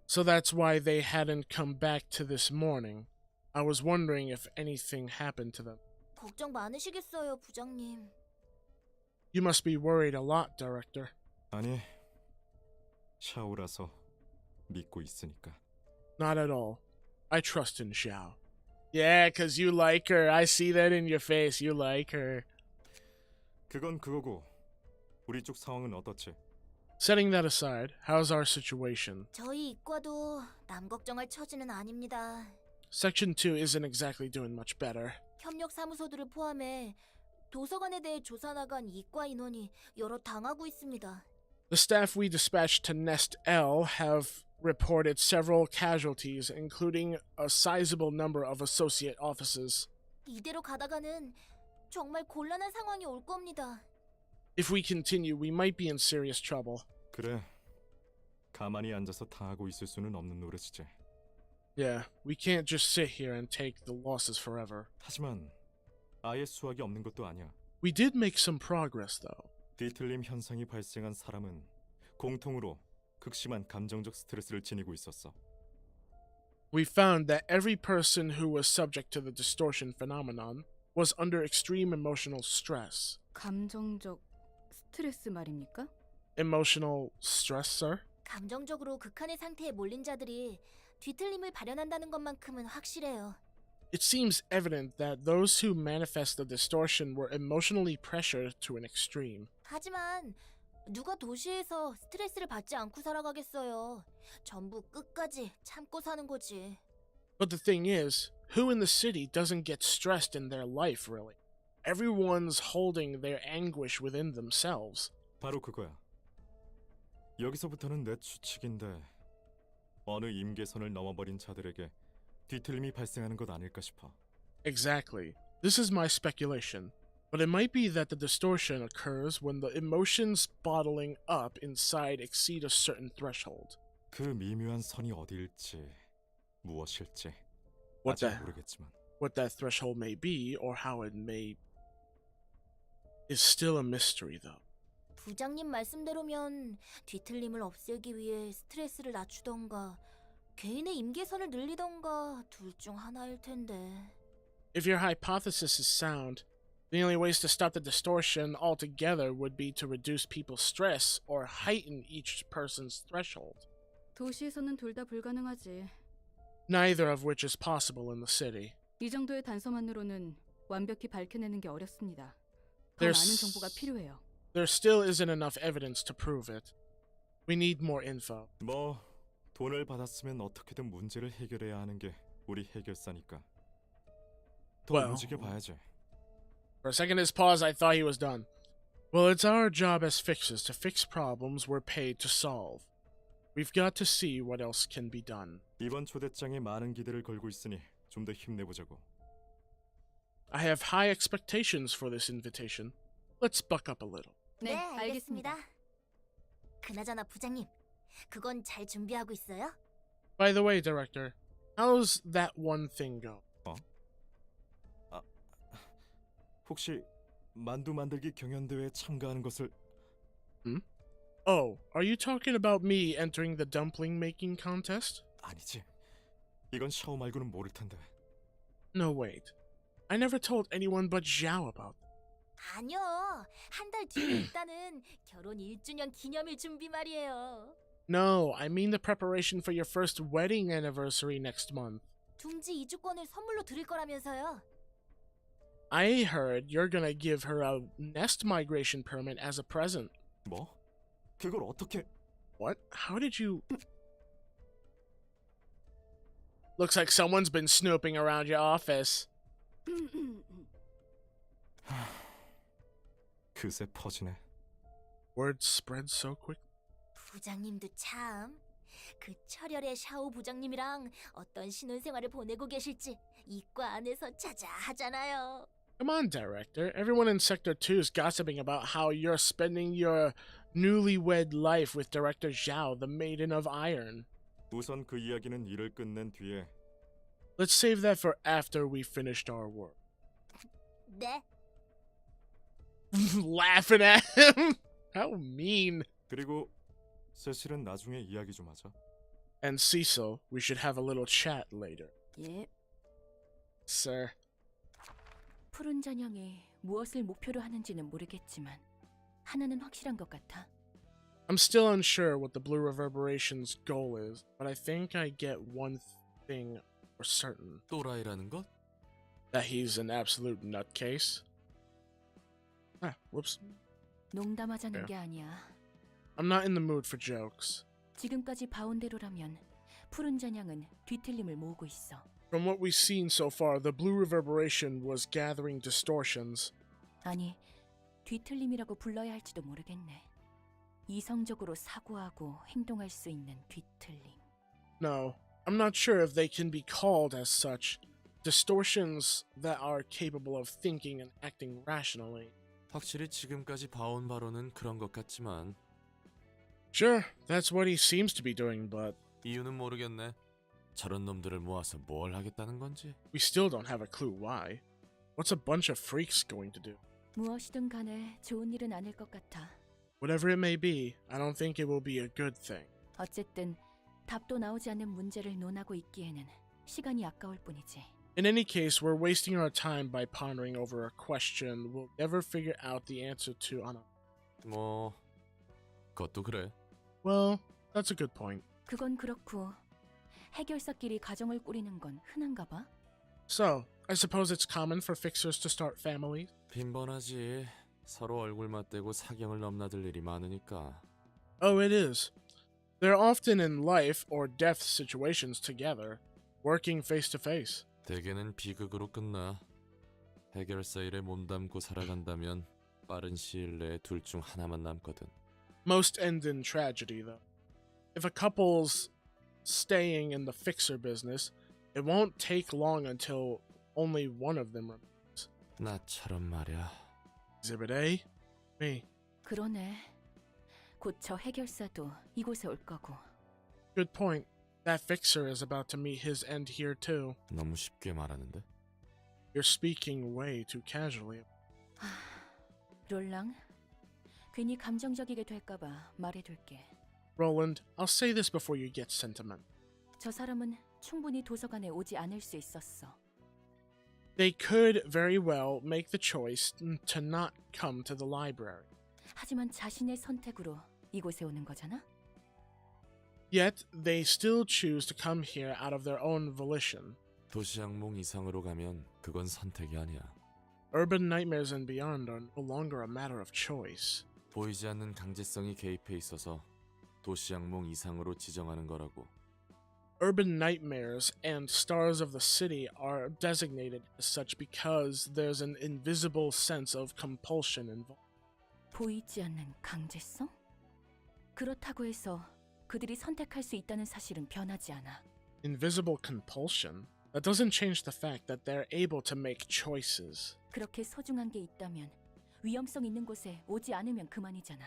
So that's why they hadn't come back to this morning. I was wondering if anything happened to them. 걱정 많으시겠어요, 부장님. You must be worried a lot, Director. 아니, 샤오라서 믿고 있으니까. Not at all. I trust in Xiao. Yeah, 'cause you like her. I see that in your face. You like her. 그건 그거고 우리 쪽 상황은 어떻지? Setting that aside, how's our situation? 저희 이과도 남 걱정할 처지는 아닙니다. Section 2 isn't exactly doing much better. 협력 사무소들을 포함해 도서관에 대해 조사 나간 이과 인원이 여러 당하고 있습니다. The staff we dispatched to Nest L have reported several casualties, including a sizable number of associate officers. 이대로 가다가는 정말 곤란한 상황이 올 겁니다. If we continue, we might be in serious trouble. 그래, 가만히 앉아서 당하고 있을 수는 없는 노릇이지. Yeah, we can't just sit here and take the losses forever. 하지만 아예 수학이 없는 것도 아니야. We did make some progress, though. 뒤틀림 현상이 발생한 사람은 공통으로 극심한 감정적 스트레스를 지니고 있었어. We found that every person who was subject to the distortion phenomenon was under extreme emotional stress. 감정적 스트레스 말입니까? Emotional stress, sir? 감정적으로 극한의 상태에 몰린 자들이 뒤틀림을 발현한다는 것만큼은 확실해요. It seems evident that those who manifest the distortion were emotionally pressured to an extreme. 하지만 누가 도시에서 스트레스를 받지 않고 살아가겠어요. 전부 끝까지 참고 사는 거지. But the thing is, who in the city doesn't get stressed in their life, really? Everyone's holding their anguish within themselves. 바로 그거야. 여기서부터는 내 추측인데 어느 임계선을 넘어버린 자들에게 뒤틀림이 발생하는 것 아닐까 싶어. Exactly. This is my speculation. But it might be that the distortion occurs when the emotions bottling up inside exceed a certain threshold. 그 미묘한 선이 어디일지 무엇일지 What 아직 that, 모르겠지만 what that threshold may be or how it may is still a mystery, though. 부장님 말씀대로면 뒤틀림을 없애기 위해 스트레스를 낮추던가 개인의 임계선을 늘리던가 둘 중 하나일 텐데. If your hypothesis is sound, the only ways to stop the distortion altogether would be to reduce people's stress or heighten each person's threshold, 도시에서는 둘 다 불가능하지. neither of which is possible in the city. 이 정도의 단서만으로는 완벽히 밝혀내는 게 어렵습니다. 더 There's- 많은 정보가 필요해요. There still isn't enough evidence to prove it. We need more info. 뭐 돈을 받았으면 어떻게든 문제를 해결해야 하는 게 우리 해결사니까 더 Well- 움직여 봐야지. For a second his pause, I thought he was done. Well, it's our job as fixers to fix problems we're paid to solve. We've got to see what else can be done. 이번 초대장에 많은 기대를 걸고 있으니 좀 더 힘내보자고. I have high expectations for this invitation. Let's buck up a little. 네, 알겠습니다. 그나저나 부장님, 그건 잘 준비하고 있어요? By the way, director, how's that one thing go? 혹시 만두 만들기 경연대회에 참가하는 것을 Oh, are you talking about me entering the dumpling making contest? 아니지. 이건 샤오 말고는 모를 텐데. No, wait. I never told anyone but Zhao about it. 아니요. 한 달 뒤에 있다는 결혼 1주년 기념일 준비 말이에요. No, I mean the preparation for your first wedding anniversary next month. 둥지 이주권을 선물로 드릴 거라면서요. I heard you're gonna give her a nest migration permit as a present. 뭐? 그걸 어떻게? What? How did you... Looks like someone's been snooping around your office. 그새 퍼지네. Word spread so quick. 부장님도 참. 그 철혈의 샤오 부장님이랑 어떤 신혼생활을 보내고 계실지 이과 안에서 자자하잖아요. Come on, director. Everyone in Sector 2 is gossiping about how you're spending your newlywed life with Director Zhao, the Maiden of Iron. 우선 그 이야기는 일을 끝낸 뒤에. Let's save that for after we finished our work. 네. Laughing at him. How mean. 그리고 세실은 나중에 이야기 좀 하자. And Cecil, we should have a little chat later. 예. Sir. 푸른 전형이 무엇을 목표로 하는지는 모르겠지만 하나는 확실한 것 같아. I'm still unsure what the Blue Reverberation's goal is, but I think I get one thing for certain. 또라이라는 것? That he's an absolute nutcase. Ah, whoops. 농담하자는 네. 게 아니야. I'm not in the mood for jokes. 지금까지 봐온 대로라면 푸른 전형은 뒤틀림을 모으고 있어. From what we've seen so far, the Blue Reverberation was gathering distortions. 아니, 뒤틀림이라고 불러야 할지도 모르겠네. 이성적으로 사고하고 행동할 수 있는 뒤틀림. No, I'm not sure if they can be called as such. Distortions that are capable of thinking and acting rationally. 확실히 지금까지 봐온 바로는 그런 것 같지만 Sure, that's what he seems to be doing, but 이유는 모르겠네. 저런 놈들을 모아서 뭘 하겠다는 건지. we still don't have a clue why. What's a bunch of freaks going to do? 무엇이든 간에 좋은 일은 아닐 것 같아. Whatever it may be, I don't think it will be a good thing. 어쨌든 답도 나오지 않는 문제를 논하고 있기에는 시간이 아까울 뿐이지. In any case, we're wasting our time by pondering over a question we'll never figure out the answer to on our... 뭐 그것도 그래. Well, that's a good point. 그건 그렇고 해결사끼리 가정을 꾸리는 건 흔한가 봐. So, I suppose it's common for fixers to start families? 빈번하지. 서로 얼굴 맞대고 사경을 넘나들 일이 많으니까. Oh, it is. They're often in life or death situations together, working face to face. 대개는 비극으로 끝나. 해결사 일에 몸담고 살아간다면 빠른 시일 내에 둘 중 하나만 남거든. Most end in tragedy, though. If a couple's staying in the fixer business, it won't take long until only one of them remains. 나처럼 말이야. Exhibit A? Me. 그러네. 곧 저 해결사도 이곳에 올 거고. Good point. That fixer is about to meet his end here, too. 너무 쉽게 말하는데. You're speaking way too casually. 롤랑, 괜히 감정적이게 될까봐 말해둘게. Roland, I'll say this before you get sentimental. 저 사람은 충분히 도서관에 오지 않을 수 있었어. They could very well make the choice to not come to the library. 하지만 자신의 선택으로 이곳에 오는 거잖아? Yet, they still choose to come here out of their own volition. 도시 악몽 이상으로 가면 그건 선택이 아니야. Urban nightmares and beyond are no longer a matter of choice. 보이지 않는 강제성이 개입해 있어서 도시 악몽 이상으로 지정하는 거라고. Urban nightmares and stars of the city are designated as such because there's an invisible sense of compulsion involved. 보이지 않는 강제성? 그렇다고 해서 그들이 선택할 수 있다는 사실은 변하지 않아. Invisible compulsion? That doesn't change the fact that they're able to make choices. 그렇게 소중한 게 있다면 위험성 있는 곳에 오지 않으면 그만이잖아.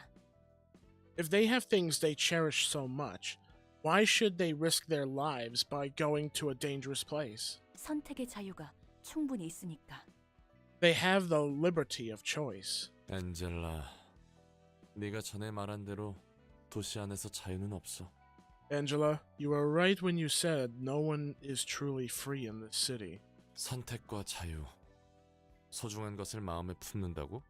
If they have things they cherish so much, why should they risk their lives by going to a dangerous place? 선택의 자유가 충분히 있으니까. They have the liberty of choice. 엔젤라, 네가 전에 말한 대로 도시 안에서 자유는 없어. Angela, you were right when you said no one is truly free in this city. 선택과 자유, 소중한 것을 마음에 품는다고?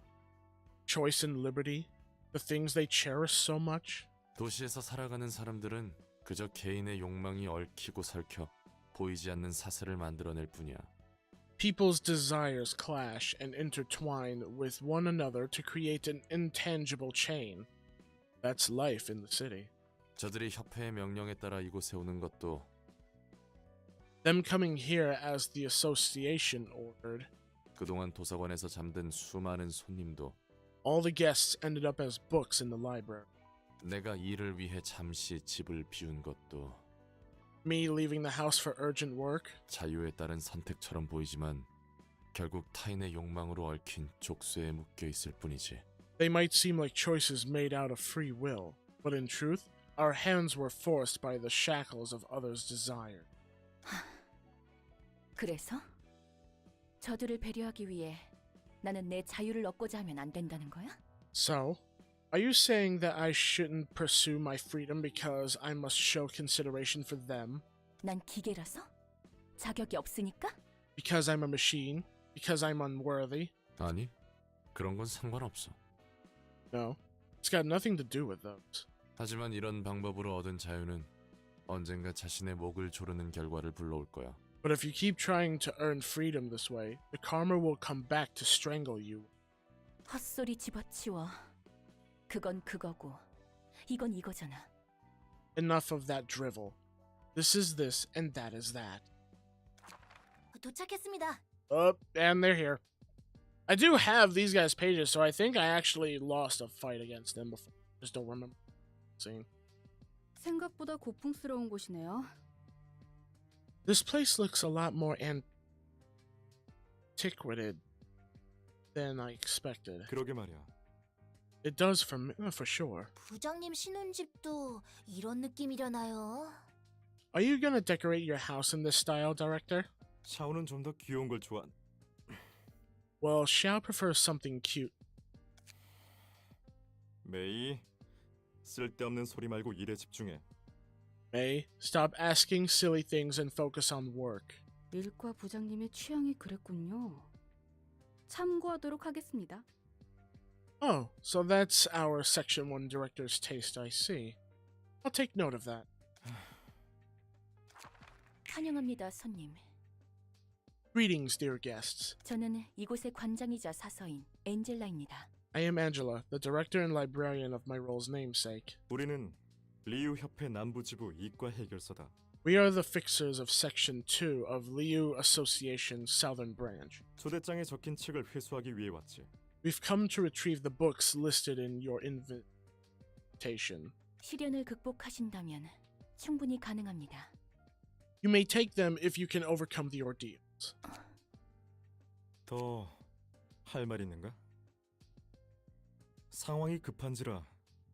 Choice and liberty, the things they cherish so much. 도시에서 살아가는 사람들은 그저 개인의 욕망이 얽히고 설켜 보이지 않는 사슬을 만들어낼 뿐이야. People's desires clash and intertwine with one another to create an intangible chain. That's life in the city. 저들이 협회의 명령에 따라 이곳에 오는 것도 Them coming here as the association ordered, 그동안 도서관에서 잠든 수많은 손님도 all the guests ended up as books in the library. 내가 일을 위해 잠시 집을 비운 것도 Me leaving the house for urgent work, 자유에 따른 선택처럼 보이지만 결국 타인의 욕망으로 얽힌 족쇄에 묶여 있을 뿐이지. they might seem like choices made out of free will, but in truth, our hands were forced by the shackles of others' desire. 그래서 저들을 배려하기 위해 나는 내 자유를 얻고자 하면 안 된다는 거야? So, are you saying that I shouldn't pursue my freedom because I must show consideration for them? 난 기계라서? 자격이 없으니까? Because I'm a machine? Because I'm unworthy? 아니, 그런 건 상관없어. No, it's got nothing to do with those. 하지만 이런 방법으로 얻은 자유는 언젠가 자신의 목을 조르는 결과를 불러올 거야. But if you keep trying to earn freedom this way, the karma will come back to strangle you. 헛소리 집어치워. 그건 그거고 이건 이거잖아. Enough of that drivel. This is this and that is that. 도착했습니다. Oh, and they're here. I do have these guys' pages, so I think I actually lost a fight against them before. Just don't remember seeing. 생각보다 고풍스러운 곳이네요. This place looks a lot more antiquated than I expected. 그러게 말이야. It does for sure. 부장님 신혼집도 이런 느낌이려나요? Are you gonna decorate your house in this style, director? 샤오는 좀 더 귀여운 걸 좋아. Well, Xiao prefers something cute. 메이, 쓸데없는 소리 말고 일에 집중해. May, stop asking silly things and focus on work. 일과 부장님의 취향이 그랬군요. 참고하도록 하겠습니다. Oh, so that's our Section 1 director's taste, I see. I'll take note of that. 환영합니다, 손님. Greetings, dear guests. 저는 이곳의 관장이자 사서인 엔젤라입니다. I am Angela, the director and librarian of my role's namesake. 우리는 리우 협회 남부지부 이과 해결서다. We are the fixers of Section 2 of Liu Association's Southern Branch. 초대장에 적힌 책을 회수하기 위해 왔지. We've come to retrieve the books listed in your invitation. 시련을 극복하신다면 충분히 가능합니다. You may take them if you can overcome the ordeals. 더 할 말 있는가? 상황이 급한지라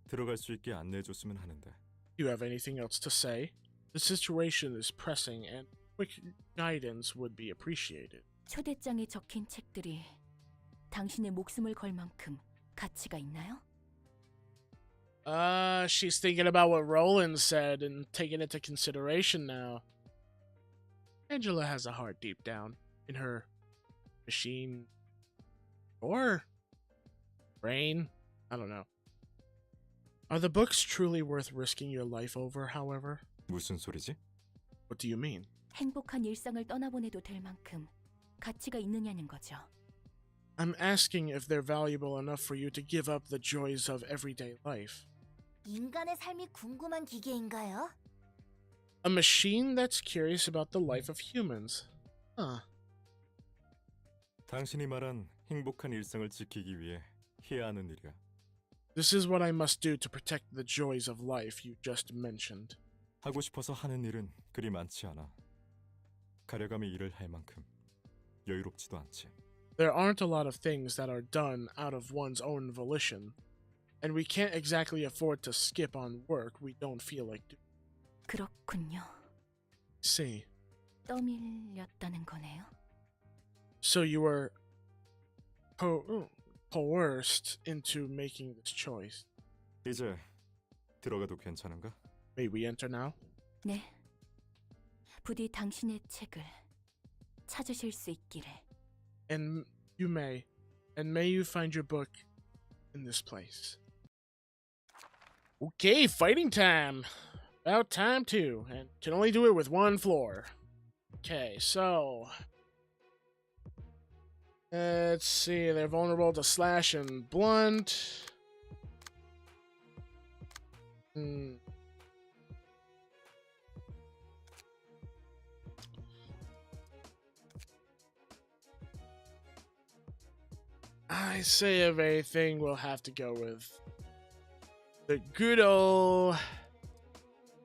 들어갈 수 있게 안내해줬으면 하는데. Do you have anything else to say? The situation is pressing and quick guidance would be appreciated. 초대장에 적힌 책들이 당신의 목숨을 걸 만큼 가치가 있나요? She's thinking about what Roland said and taking it into consideration now. Angela has a heart deep down in her machine or brain. I don't know. Are the books truly worth risking your life over, however? 무슨 소리지? What do you mean? 행복한 일상을 떠나보내도 될 만큼 가치가 있느냐는 거죠. I'm asking if they're valuable enough for you to give up the joys of everyday life. 인간의 삶이 궁금한 기계인가요? A machine that's curious about the life of humans. Huh. 당신이 말한 행복한 일상을 지키기 위해 해야 하는 일이야. This is what I must do to protect the joys of life you just mentioned. 하고 싶어서 하는 일은 그리 많지 않아. 가려감이 일을 할 만큼 여유롭지도 않지. There aren't a lot of things that are done out of one's own volition, and we can't exactly afford to skip on work we don't feel like doing. 그렇군요. See, 떠밀렸다는 거네요. so you were coerced into making this choice. 이제 들어가도 괜찮은가? May we enter now? 네. 부디 당신의 책을 찾으실 수 있기를. And you may, and may you find your book in this place. Okay, fighting time. About time too, and can only do it with one floor. Okay, so let's see. They're vulnerable to slash and blunt. I say of anything, we'll have to go with the good old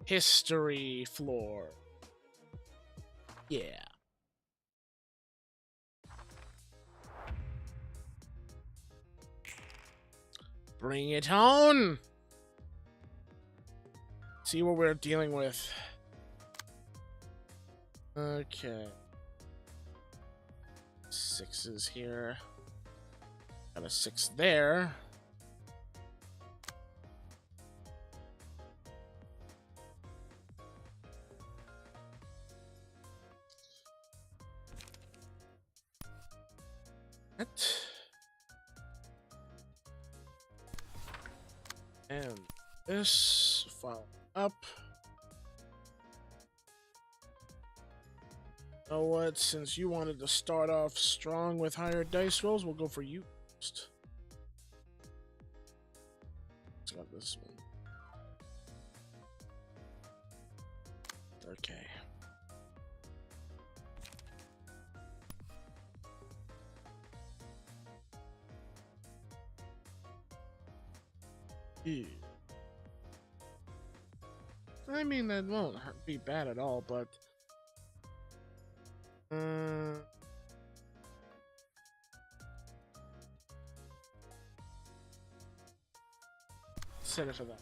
history floor. Yeah. Bring it on! See what we're dealing with. Okay. Sixes here. Got a 6 there. What? And this file up. You know what? Since you wanted to start off strong with higher dice rolls, we'll go for you first. Let's got this one. Okay. Ew. I mean, that won't be bad at all, but set it for that.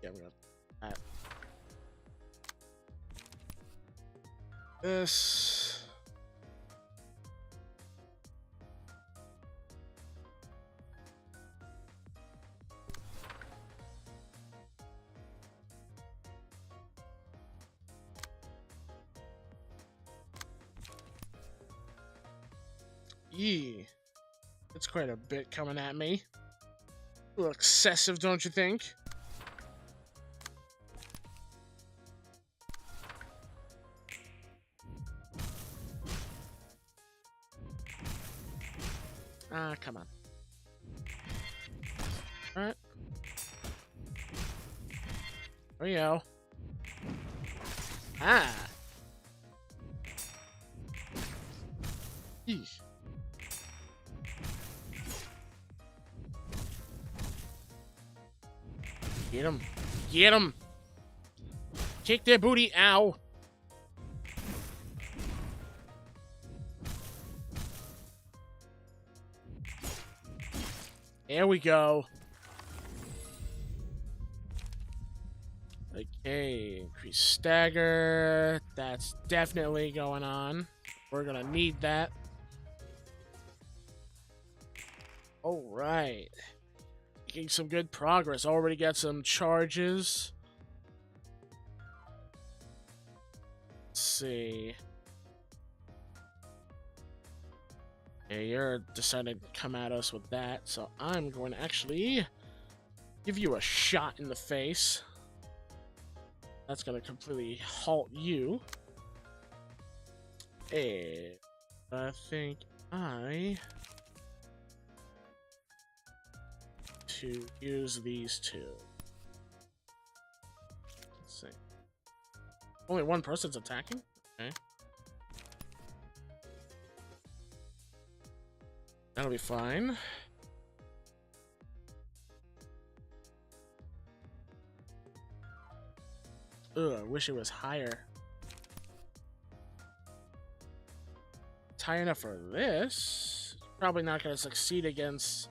Yeah, we got that. This. Yee. That's quite a bit coming at me. A little excessive, don't you think? Ah, come on. Alright. There we go. Ah! Eesh. Get him. Get him! Kick their booty. Ow! There we go. Okay, increase stagger. That's definitely going on. We're gonna need that. Alright. Making some good progress. Already got some charges. Let's see. Okay, you're decided to come at us with that, so I'm going to actually give you a shot in the face. That's going to completely halt you. And I think to use these two. Let's see. Only one person's attacking? Okay. That'll be fine. Ugh, I wish it was higher. It's high enough for this. Probably not going to succeed against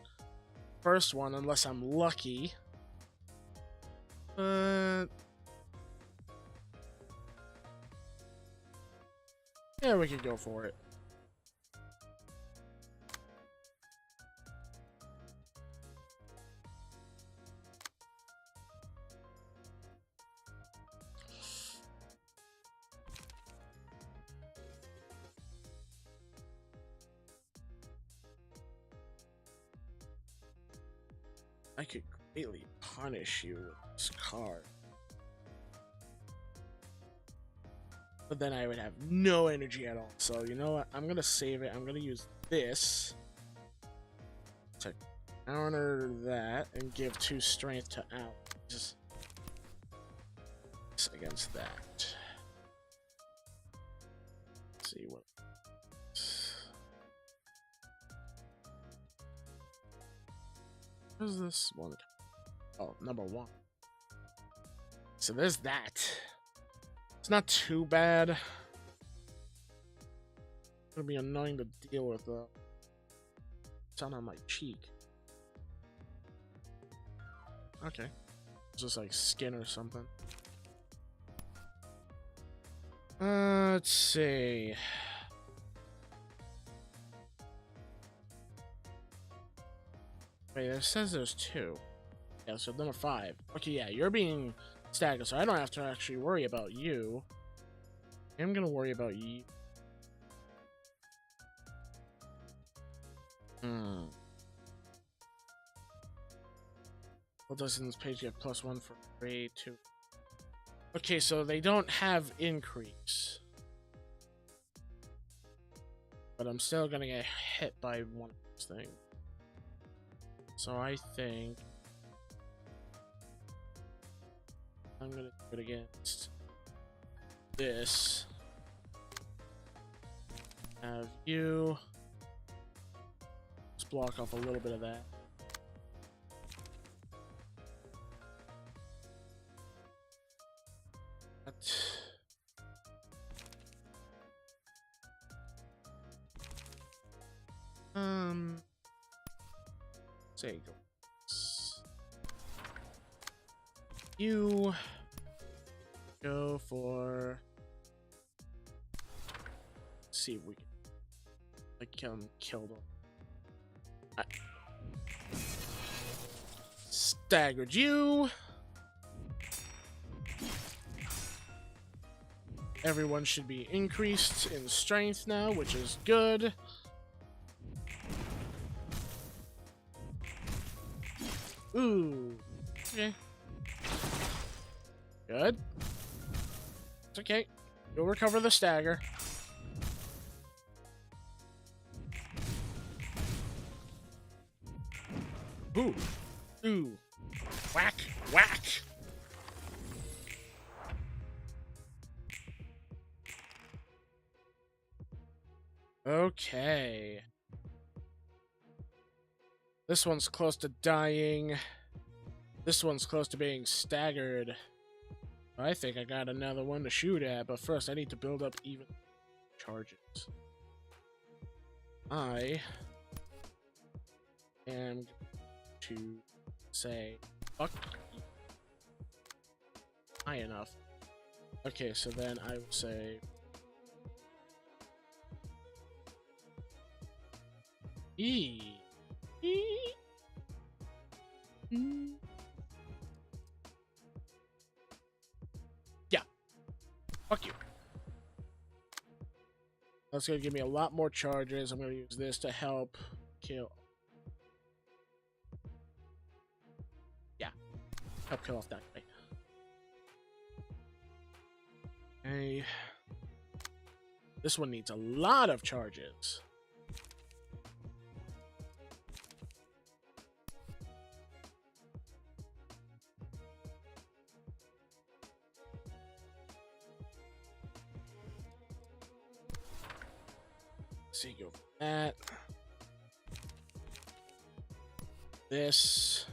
first one unless I'm lucky. Yeah, we could go for it. I could greatly punish you with this card. But then I would have no energy at all. So you know what? I'm gonna save it. I'm gonna use this to counter that and give 2 strength to out. Just against that. Let's see what. Where's this one? Oh, number 1. So there's that. It's not too bad. It's gonna be annoying to deal with though. It's on my cheek. Okay. It's just like skin or something. Let's see. Wait, it says there's 2. Yeah, so number 5. Okay, yeah, you're being staggered, so I don't have to actually worry about you. I'm gonna worry about you. What does in this page get +1 for grade 2? Okay, so they don't have increase. But I'm still gonna get hit by one of those things. So I think I'm gonna do it against this. Have you just block off a little bit of that. There you go. You go for. Let's see if we can kill them. Staggered you. Everyone should be increased in strength now, which is good. Ooh. Okay. Good. It's okay. You'll recover the stagger. Ooh. Ooh. Whack. Whack. Okay. This one's close to dying. This one's close to being staggered. I think I got another one to shoot at, but first I need to build up even charges. I am to say fuck you. High enough. Okay, so then I would say E. Yeah. Fuck you. That's gonna give me a lot more charges. I'm gonna use this to help kill. Yeah. Help kill off that guy. Okay. This one needs a lot of charges. See, go for that. This.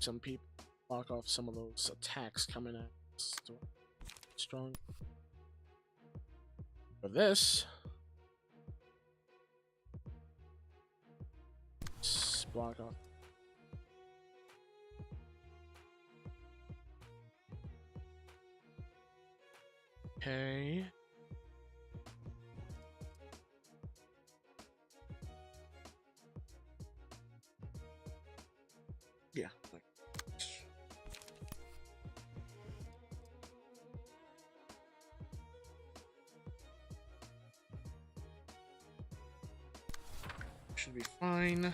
Some people block off some of those attacks coming at us. Strong. For this. Block off. Okay. Yeah. Should be fine.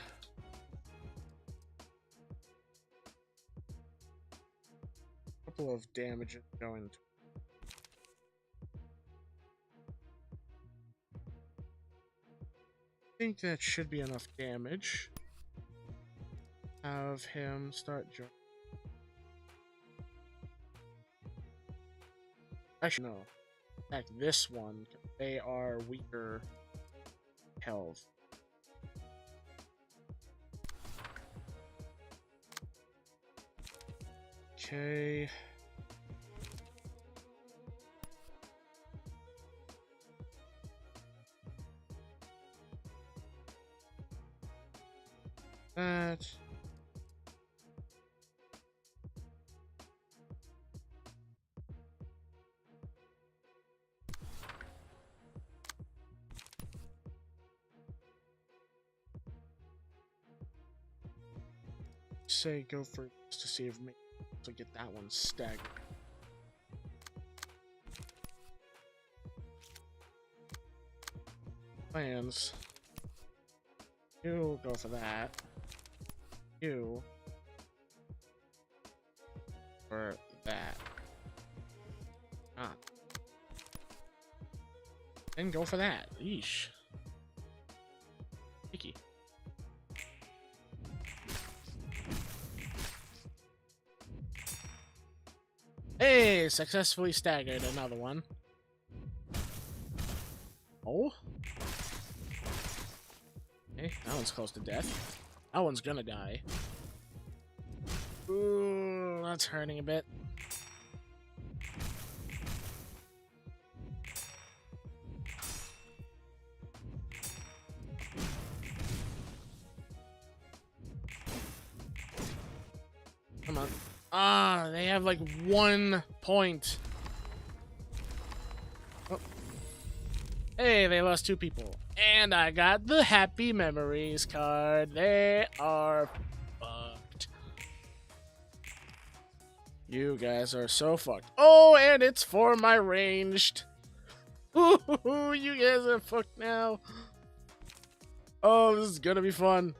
Couple of damages going to. I think that should be enough damage. Have him start jumping. Actually, no. Attack this one. They are weaker health. Okay. That. Say go for it just to see if me to get that one staggered. Plans. You go for that. You for that. Ah. Then go for that. Yeesh. Picky. Hey, successfully staggered another one. Oh. Okay, that one's close to death. That one's gonna die. Ooh, that's hurting a bit. Come on. Ah, they have like 1 point. Oh. Hey, they lost 2 people. And I got the Happy Memories card. They are fucked. You guys are so fucked. Oh, and it's for my ranged. Ooh, you guys are fucked now. Oh, this is gonna be fun.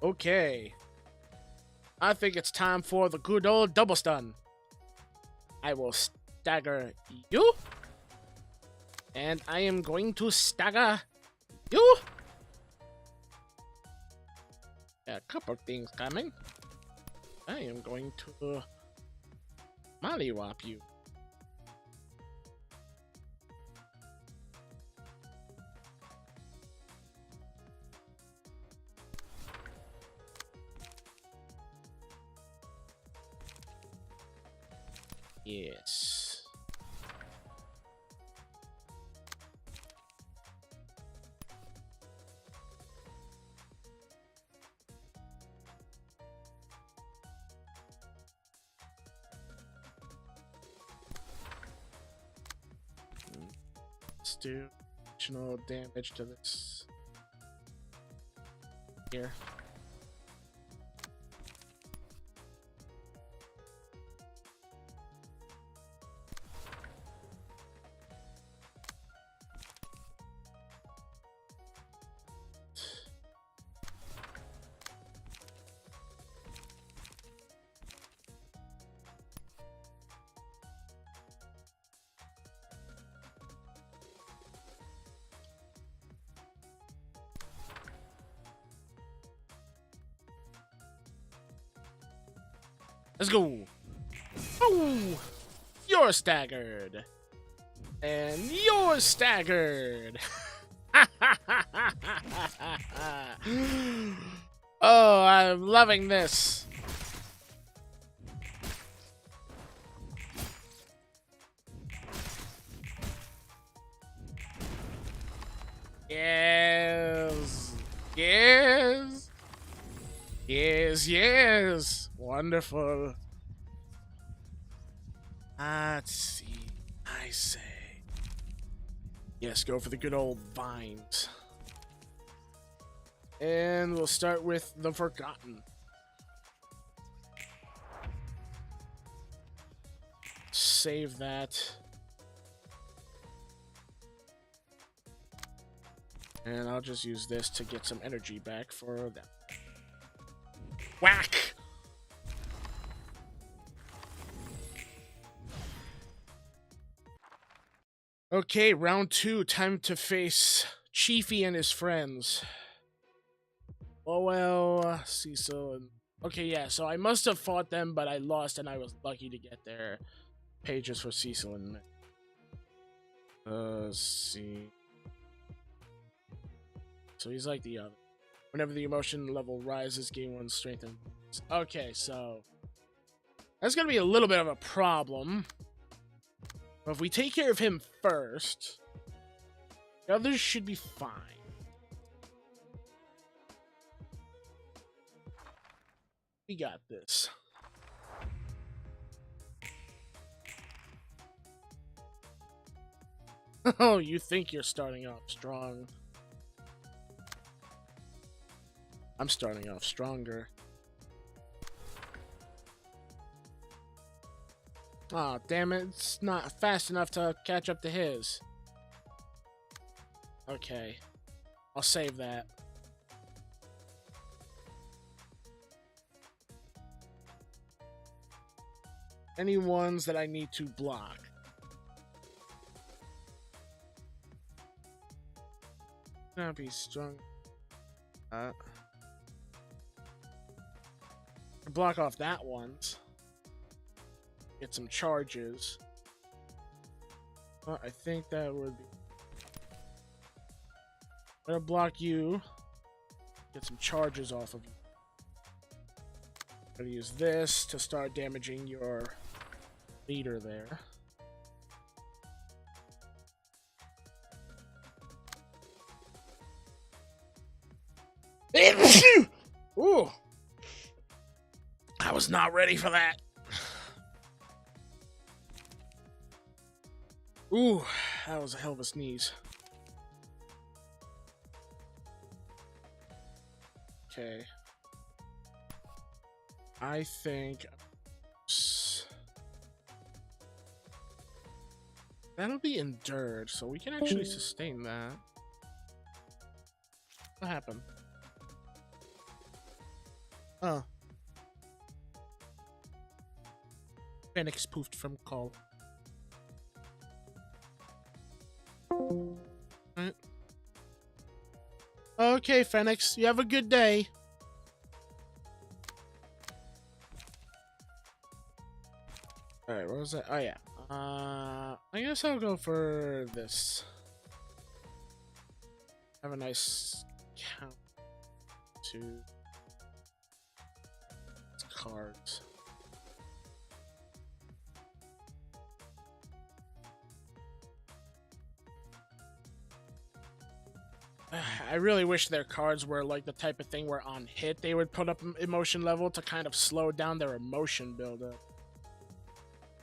Okay. I think it's time for the good old double stun. I will stagger you. And I am going to stagger you. A couple things coming. I am going to mollywop you. Yes. Let's do additional damage to this here. Let's go. Oh, you're staggered. And you're staggered. Oh, I'm loving this. Yes. Yes. Yes, yes. Wonderful. Let's see. I say. Yes, go for the good old vines. And we'll start with the Forgotten. Save that. And I'll just use this to get some energy back for them. Whack! Okay, round 2. Time to face Chiefy and his friends. Lowell, Cecil, and... Okay, yeah, so I must have fought them, but I lost, and I was lucky to get their pages for Cecil and... Let's see... So he's like the other. Whenever the emotion level rises, gain 1 strength and... Okay, so... That's gonna be a little bit of a problem. But if we take care of him first, the others should be fine. We got this. Oh, you think you're starting off strong. I'm starting off stronger. Aw, oh, damn it, it's not fast enough to catch up to his. Okay. I'll save that. Any ones that I need to block. Gonna be strong. Block off that one. Get some charges. I think that would be... I'm gonna block you. Get some charges off of you. I'm gonna use this to start damaging your leader there. Ooh! I was not ready for that. Ooh, that was a hell of a sneeze. Okay. I think... That'll be endured, so we can actually sustain that. What happened? Oh. Phoenix poofed from call. Right. Okay, Phoenix, you have a good day. Alright, what was that? Oh, yeah. I guess I'll go for this. Have a nice count to cards. I really wish their cards were like the type of thing where on hit they would put up emotion level to kind of slow down their emotion buildup.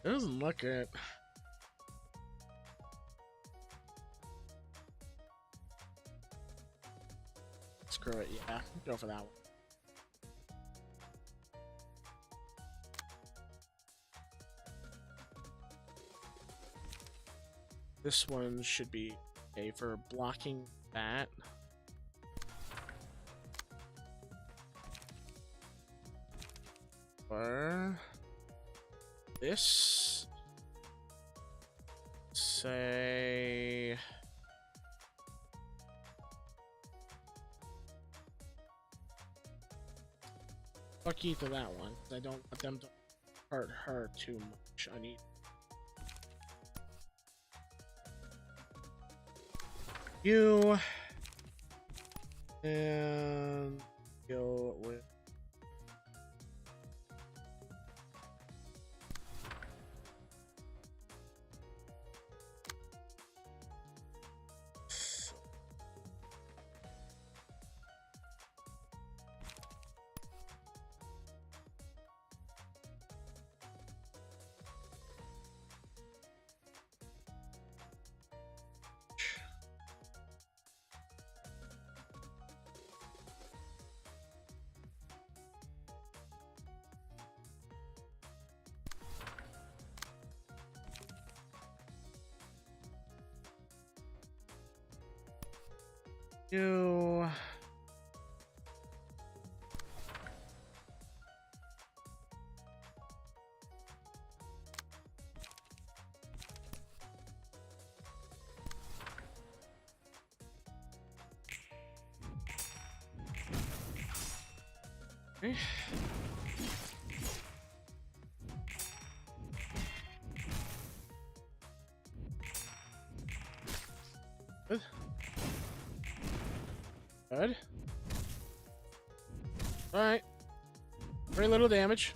It doesn't look it. Screw it, yeah. Go for that one. This one should be okay for blocking that. Or this. Say fuck you to that one. I don't want them to hurt her too much. I need you and go with you. Okay. Good. Good. Alright. Very little damage.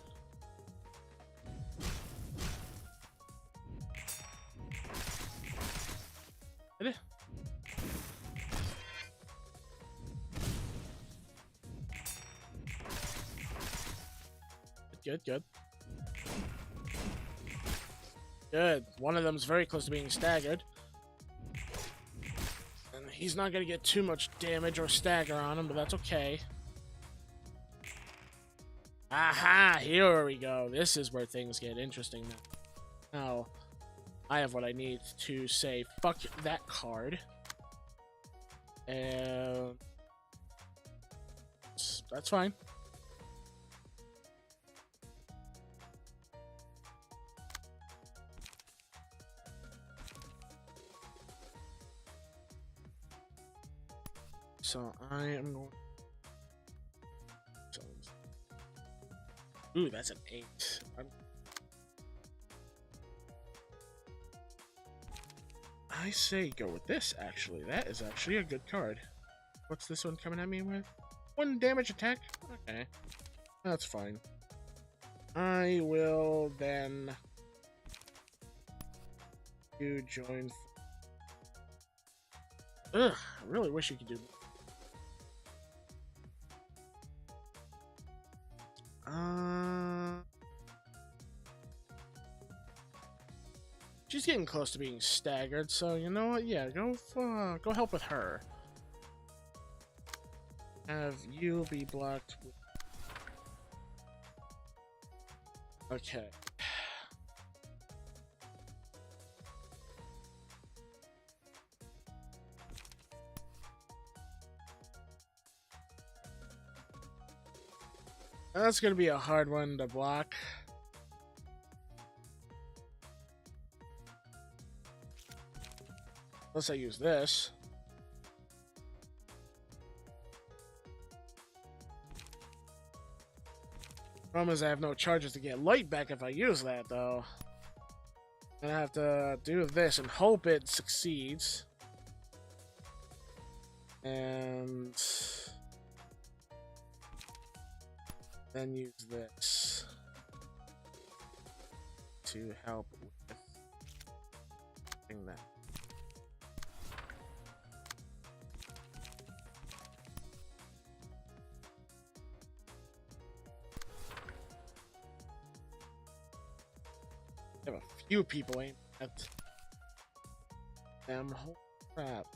Good. Good. Good. One of them's very close to being staggered. And he's not gonna get too much damage or stagger on him, but that's okay. Aha! Here we go. This is where things get interesting now. Now, I have what I need to say fuck that card. And that's fine. So I am going. Ooh, that's an 8. I say go with this, actually. That is actually a good card. What's this one coming at me with? 1 damage attack? Okay. That's fine. I will then... You join... Ugh, I really wish you could do... She's getting close to being staggered, so you know what? Yeah, go help with her. Have you be blocked with... Okay. That's gonna be a hard one to block. Unless I use this. Problem is I have no charges to get light back if I use that, though. And I have to do this and hope it succeeds. And... then use this to help with doing that. I have a few people aimed at them. Holy crap.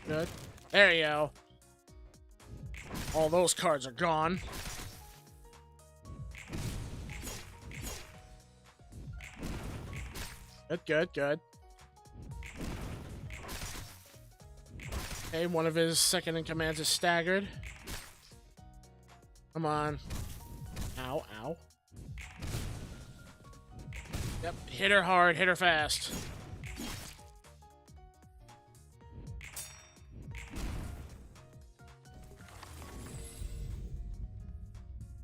Good. There you go. All those cards are gone. Good, good, good. Okay, one of his second in commands is staggered. Come on. Ow, ow. Yep, hit her hard, hit her fast.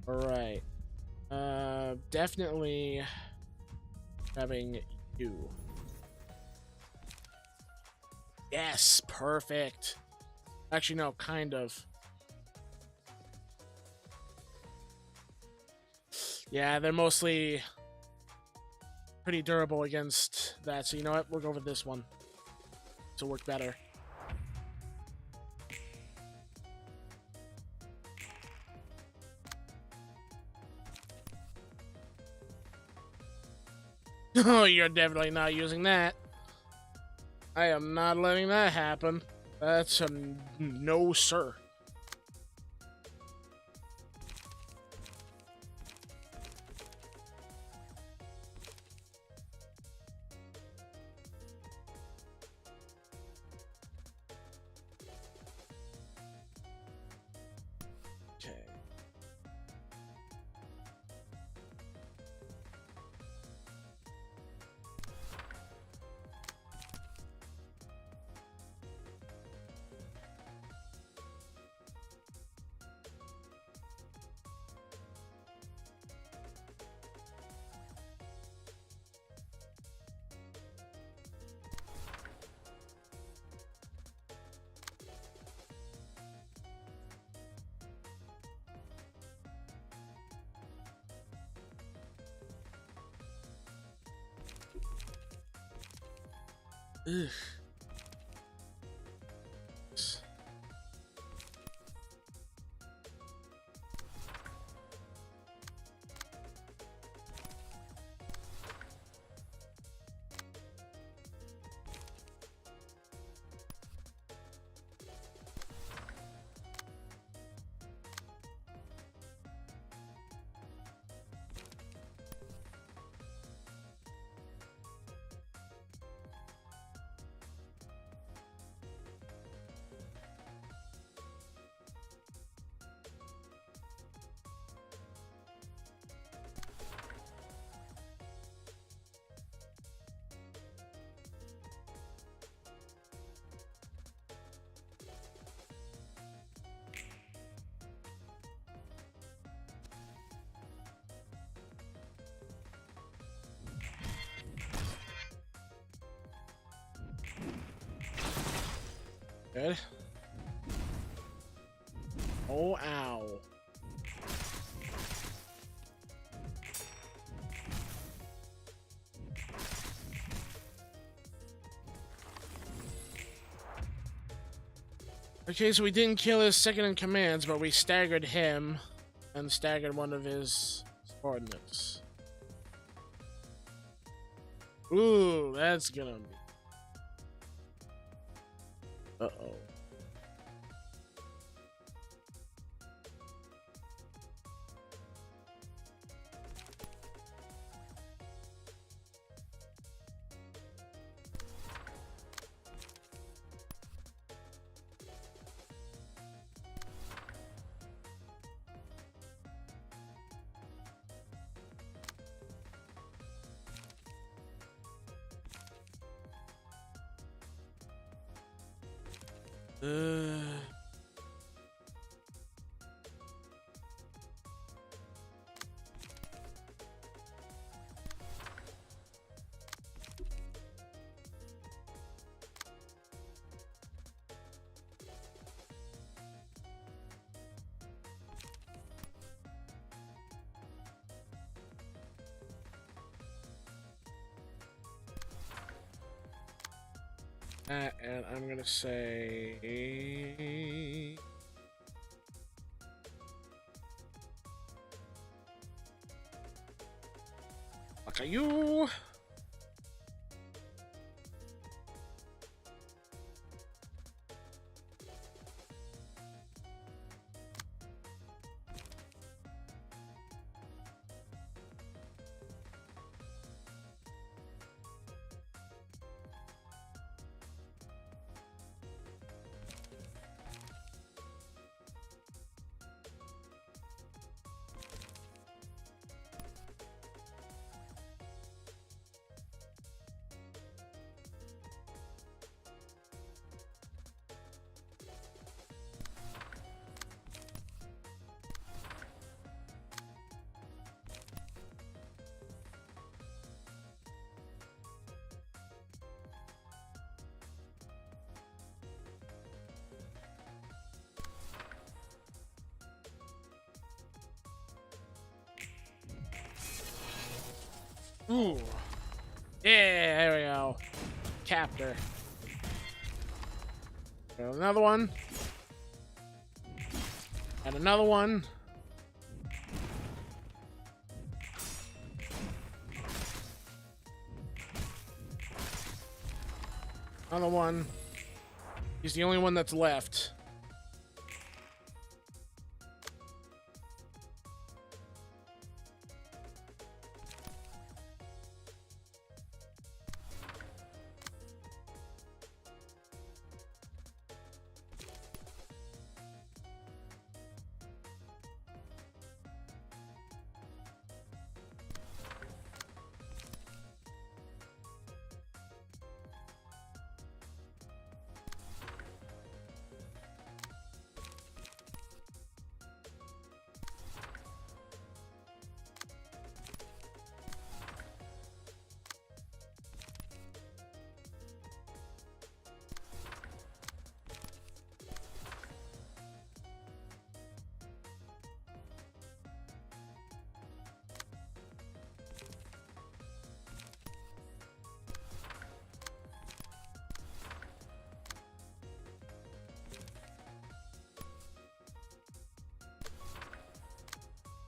Alright. Definitely having you. Yes, perfect. Actually, no, kind of. Yeah, they're mostly pretty durable against that, so you know what? We'll go with this one to work better. Oh, you're definitely not using that. I am not letting that happen. That's a no, sir. Okay. Ugh. Good. Oh, ow. Okay, so we didn't kill his second in commands, but we staggered him and staggered one of his subordinates. Ooh, that's gonna be... Uh-oh. And I'm gonna say... Okay, you. Ooh. Yeah, there we go. Captor. Another one. And another one. Another one. He's the only one that's left.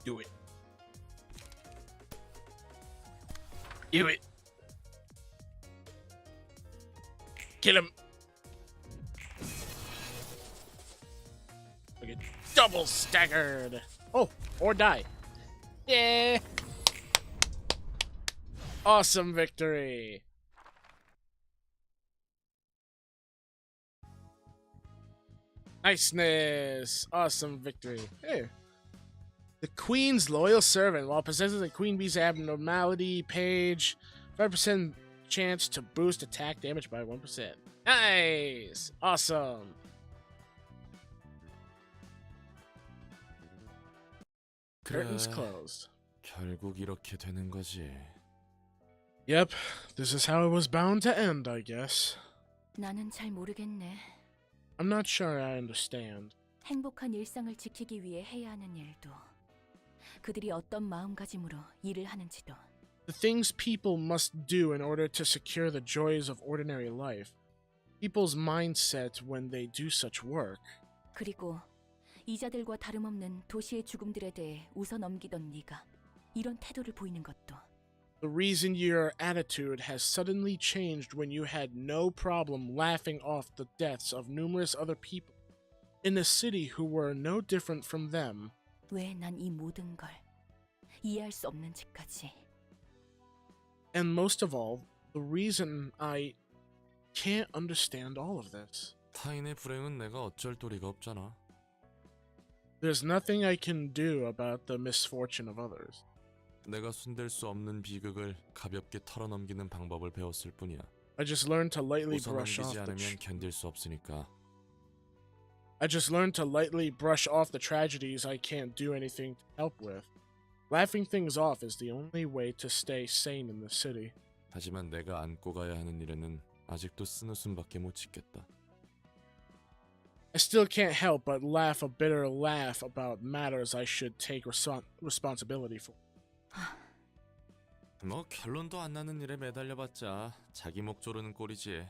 Do it. Do it. Kill him. Okay, double staggered. Oh, or die. Yeah. Awesome victory. Niceness. Awesome victory. Hey. The Queen's loyal servant. While possessing the Queen Bee's abnormality page, 5% chance to boost attack damage by 1%. Nice! Awesome! Curtains closed. 결국 이렇게 되는 거지. Yep, this is how it was bound to end, I guess. 나는 잘 모르겠네. I'm not sure I understand. 행복한 일상을 지키기 위해 해야 하는 일도, 그들이 어떤 마음가짐으로 일을 하는지도. The things people must do in order to secure the joys of ordinary life. People's mindset when they do such work. 그리고 이자들과 다름없는 도시의 죽음들에 대해 웃어 넘기던 네가 이런 태도를 보이는 것도. The reason your attitude has suddenly changed when you had no problem laughing off the deaths of numerous other people in a city who were no different from them. 왜 난 이 모든 걸 이해할 수 없는지까지. And most of all, the reason I can't understand all of this. 타인의 불행은 내가 어쩔 도리가 없잖아. There's nothing I can do about the misfortune of others. 내가 손댈 수 없는 비극을 가볍게 털어넘기는 방법을 배웠을 뿐이야. I just learned to lightly brush off 웃어넘기지 the 않으면 견딜 수 없으니까. I just learned to lightly brush off the tragedies I can't do anything to help with. Laughing things off is the only way to stay sane in the city. 하지만 내가 안고 가야 하는 일에는 아직도 쓴웃음밖에 못 짓겠다. I still can't help but laugh a bitter laugh about matters I should take responsibility for. 뭐 결론도 안 나는 일에 매달려봤자 자기 목 조르는 꼴이지.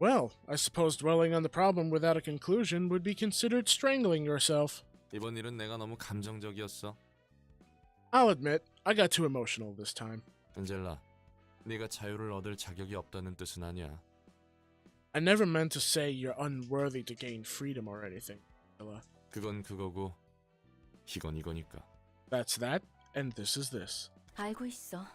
Well, I suppose dwelling on the problem without a conclusion would be considered strangling yourself. 이번 일은 내가 너무 감정적이었어. I'll admit, I got too emotional this time. 엔젤라, 네가 자유를 얻을 자격이 없다는 뜻은 아니야. I never meant to say you're unworthy to gain freedom or anything, Ella. 그건 그거고, 이건 이거니까. That's that, and this is this. 알고 있어.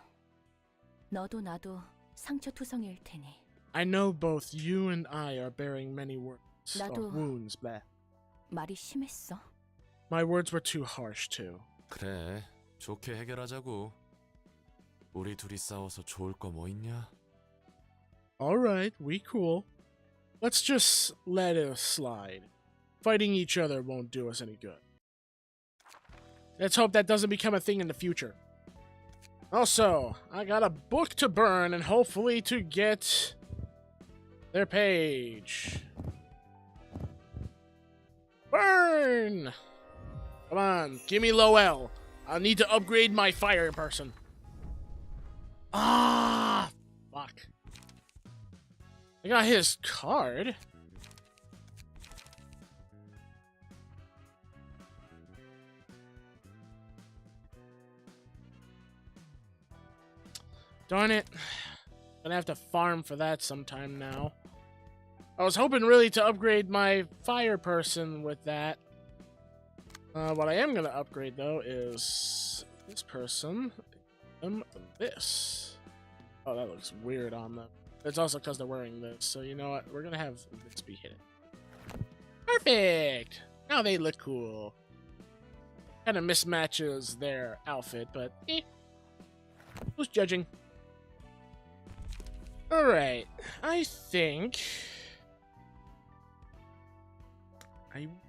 너도 나도 상처투성이일 테니. I know both you and I are bearing many 나도 wounds, blah. 말이 심했어. My words were too harsh, too. 그래, 좋게 해결하자고. 우리 둘이 싸워서 좋을 거 뭐 있냐? Alright, we cool. Let's just let it slide. Fighting each other won't do us any good. Let's hope that doesn't become a thing in the future. Also, I got a book to burn and hopefully to get their page. Burn! Come on, give me low L. I need to upgrade my fire person. Ah, fuck. I got his card. Darn it. Gonna have to farm for that sometime now. I was hoping really to upgrade my fire person with that. What I am gonna upgrade though is this person. This. Oh, that looks weird on them. It's also because they're wearing this. So you know what? We're gonna have this be hidden. Perfect! Now they look cool. Kind of mismatches their outfit, but who's judging? Alright, I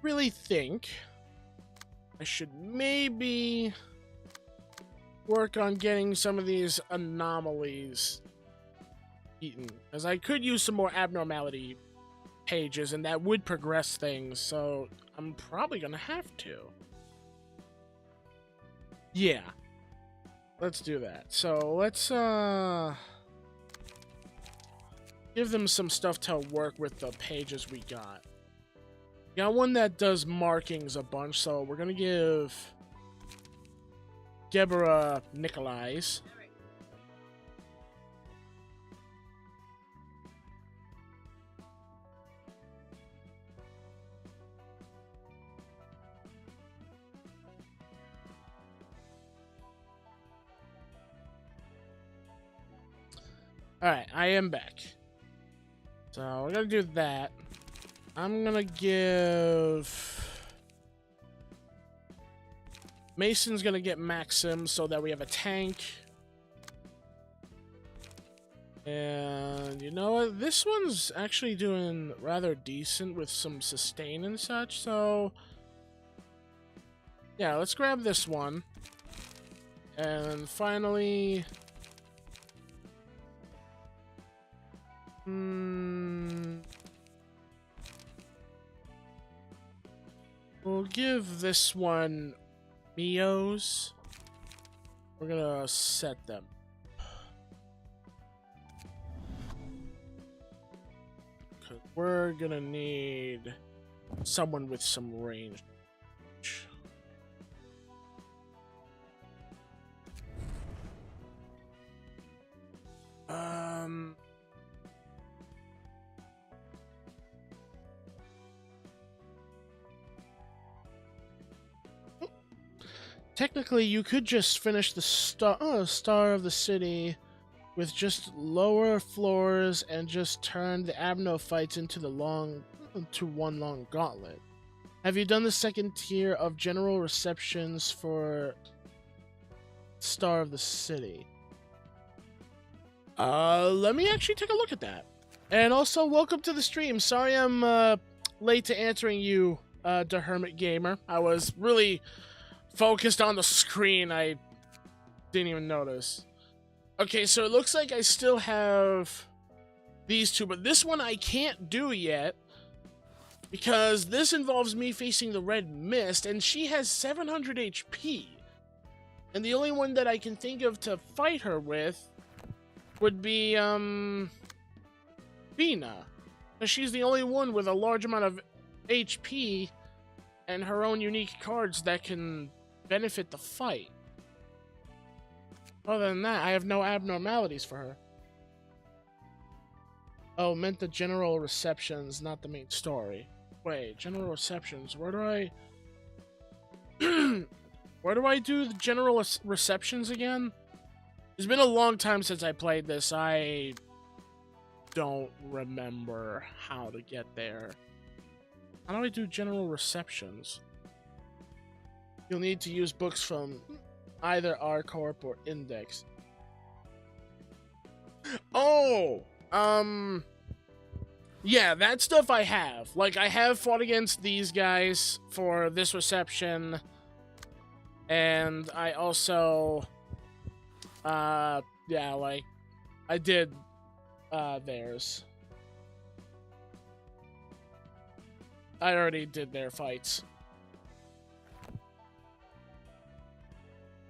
really think I should maybe work on getting some of these anomalies eaten. Because I could use some more abnormality pages and that would progress things, so I'm probably gonna have to. Yeah. Let's do that. So let's give them some stuff to work with the pages we got. Got one that does markings a bunch, so we're gonna give Deborah Nikolai's. Alright, I am back. So we're gonna do that. I'm gonna give Mason's gonna get Maxim so that we have a tank. And you know what? This one's actually doing rather decent with some sustain and such, so yeah, let's grab this one. And finally we'll give this one Mios. We're gonna set them. Cause we're gonna need someone with some range. Technically, you could just finish the Star of the City with just lower floors and just turn the Abno fights into one long gauntlet. Have you done the second tier of general receptions for Star of the City? Let me actually take a look at that. And also, welcome to the stream. Sorry I'm late to answering you, the Hermit Gamer. I was really focused on the screen. I didn't even notice. Okay, so it looks like I still have these two, but this one I can't do yet because this involves me facing the Red Mist, and she has 700 HP. And the only one that I can think of to fight her with would be, Vina. Because she's the only one with a large amount of HP and her own unique cards that can benefit the fight. Other than that, I have no abnormalities for her. Oh, meant the general receptions, not the main story. Wait, general receptions, where do I... where do I do the general receptions again? It's been a long time since I played this. I don't remember how to get there. How do I do general receptions? You'll need to use books from either R-Corp or Index. Oh! Yeah, that stuff I have. Like, I have fought against these guys for this reception. And I also... yeah, like, I did, theirs. I already did their fights.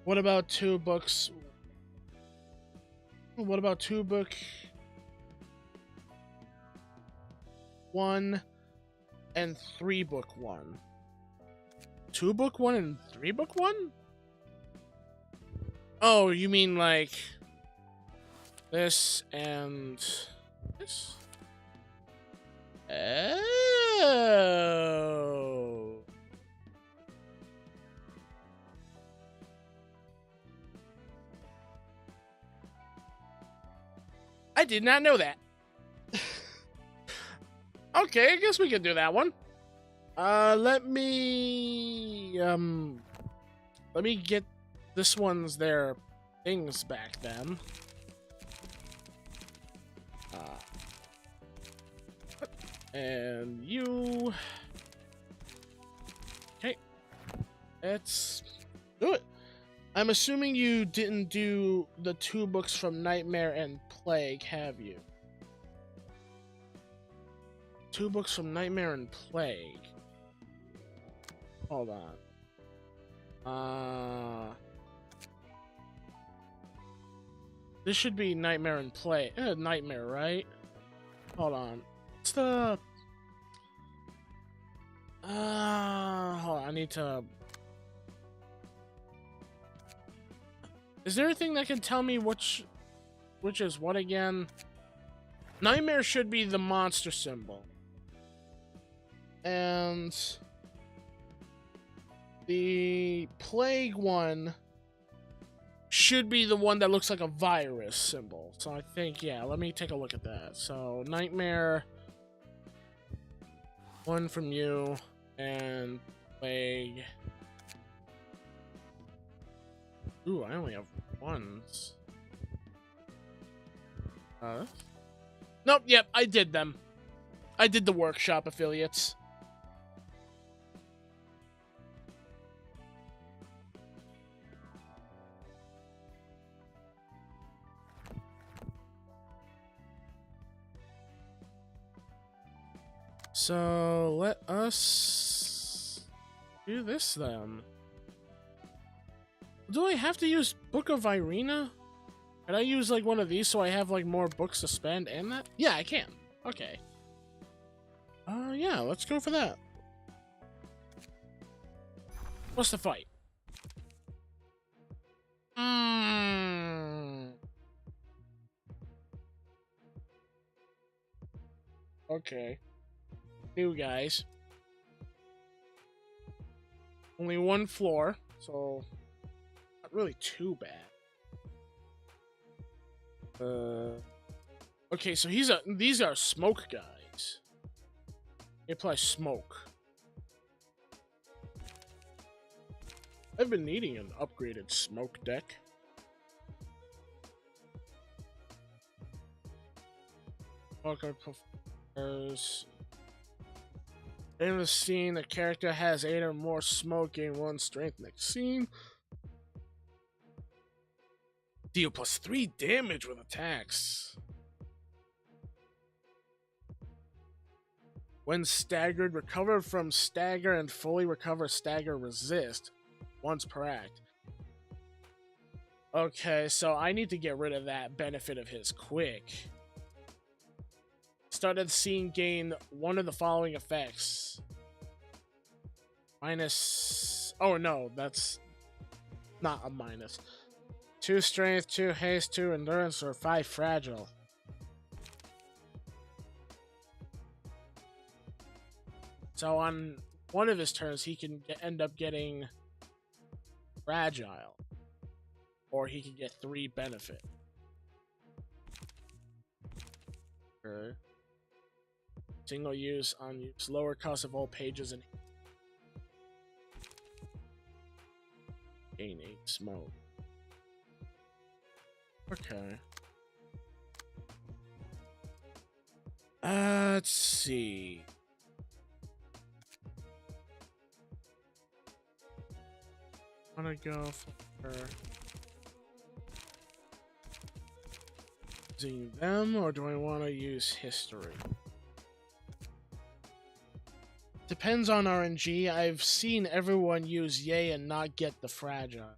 What about 2 books? What about 2-book 1 and 3-book 1? 2-book 1 and 3-book 1? Oh, you mean like this and this? Oh. I did not know that. Okay, I guess we can do that one. Let me get this one's their things back then. And you. Okay, let's do it. I'm assuming you didn't do the 2 books from Nightmare and Plague, have you? 2 books from Nightmare and Plague. Hold on. This should be Nightmare and Plague. Nightmare, right? Hold on. What's the... hold on, I need to... Is there a thing that can tell me which is what again? Nightmare should be the monster symbol. And the Plague one should be the one that looks like a virus symbol. So I think, yeah, let me take a look at that. So Nightmare, 1 from you, and Plague. Ooh, I only have ones. Nope, yep, I did them. I did the workshop affiliates. So let us do this then. Do I have to use Book of Irina? Can I use like one of these so I have like more books to spend and that? Yeah, I can. Okay. Yeah, let's go for that. What's the fight? Okay. New guys. Only 1 floor, so not really too bad. Okay, so these are smoke guys. They apply smoke. I've been needing an upgraded smoke deck. Okay, prefers. In the scene, the character has 8 or more smoke, gain 1 strength next scene. Deal +3 damage with attacks. When staggered, recover from stagger and fully recover stagger resist once per act. Okay, so I need to get rid of that benefit of his quick. Started scene gain 1 of the following effects. Minus... Oh no, that's not a minus. 2 strength, 2 haste, 2 endurance, or 5 fragile. So on one of his turns, he can end up getting fragile. Or he can get 3 benefit. Okay. Single use, on use, lower cost of all pages, and gain 8 smoke. Okay. Let's see. Wanna go for using them, or do I want to use history? Depends on RNG. I've seen everyone use Yay and not get the fragile.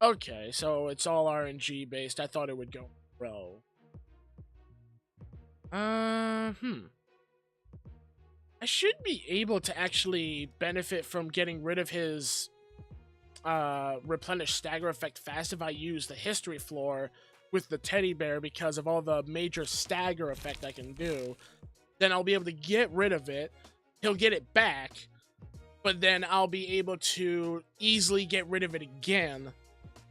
Okay, so it's all RNG based. I thought it would go row. I should be able to actually benefit from getting rid of his replenish stagger effect fast if I use the history floor with the teddy bear because of all the major stagger effect I can do. Then I'll be able to get rid of it. He'll get it back, but then I'll be able to easily get rid of it again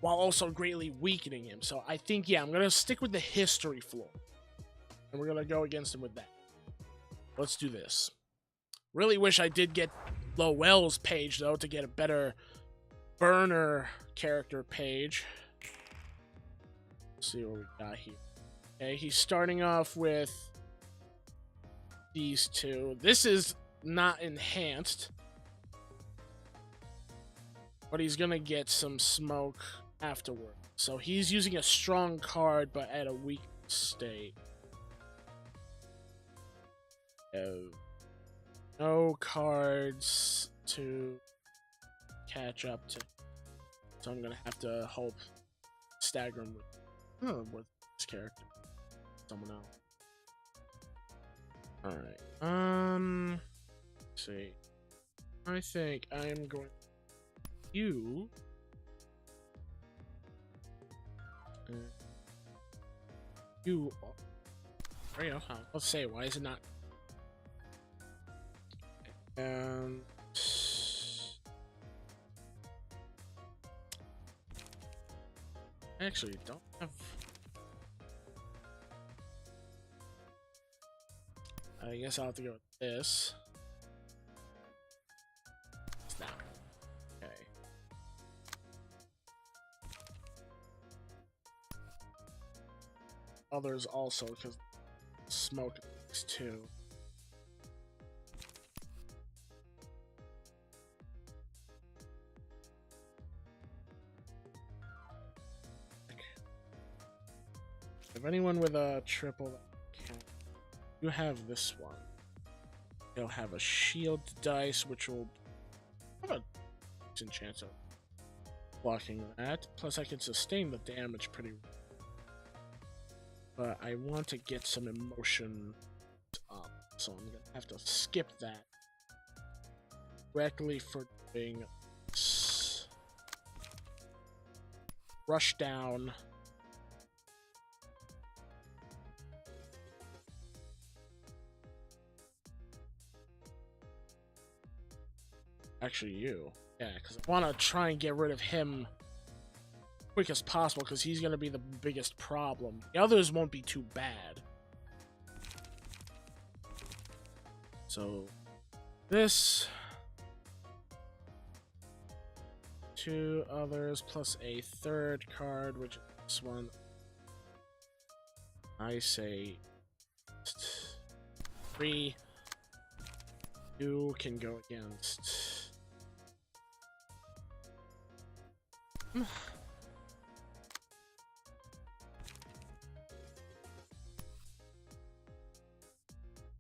while also greatly weakening him. So I think, yeah, I'm going to stick with the history floor. And we're going to go against him with that. Let's do this. Really wish I did get Lowell's page, though, to get a better burner character page. Let's see what we got here. Okay, he's starting off with these two. This is not enhanced, but he's gonna get some smoke afterward. So he's using a strong card, but at a weak state. No cards to catch up to, so I'm gonna have to hope stagger him with this character, someone else. All right. Let's see. I think I'm going. You. You. There you go. Let's say, why is it not? I actually don't have. I guess I'll have to go with this. What's that? Okay. Others also, because smoke is too. If anyone with a triple, you have this one. You'll have a shield dice, which will have a decent chance of blocking that. Plus, I can sustain the damage pretty well. But I want to get some emotion up, so I'm gonna have to skip that. Directly for doing rush down. Actually, you. Yeah, because I want to try and get rid of him quick as possible, because he's going to be the biggest problem. The others won't be too bad. So, this. 2 others, plus a third card, which is this one. I say 3. You can go against.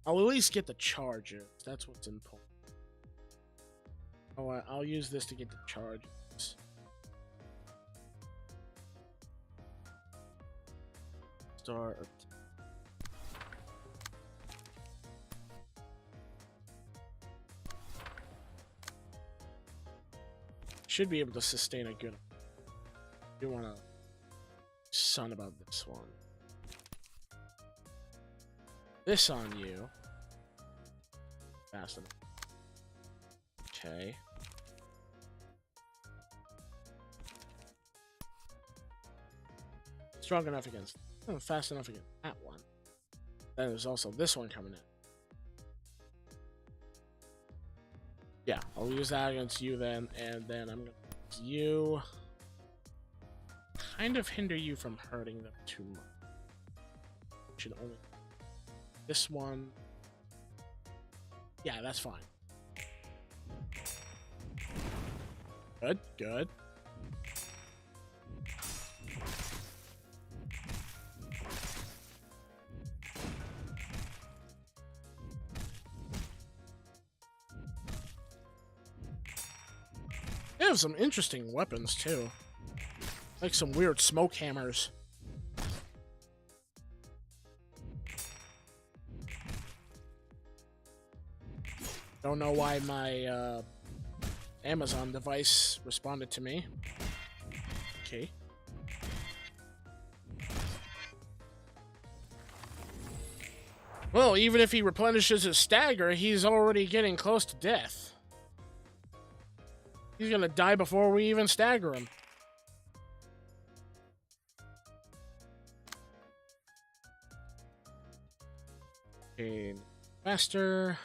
I'll at least get the charger. That's what's important. Oh, I'll use this to get the charges. Star of should be able to sustain a good. You want to son about this one. This on you. Fast enough. Okay. Strong enough against. Oh, fast enough against that one. Then there's also this one coming in. Yeah, I'll use that against you then, and then I'm gonna use you. Kind of hinder you from hurting them too much. Should only this one. Yeah, that's fine. Good, good. They have some interesting weapons too. Like some weird smoke hammers. Don't know why my Amazon device responded to me. Okay. Well, even if he replenishes his stagger, he's already getting close to death. He's gonna die before we even stagger him. Okay, faster.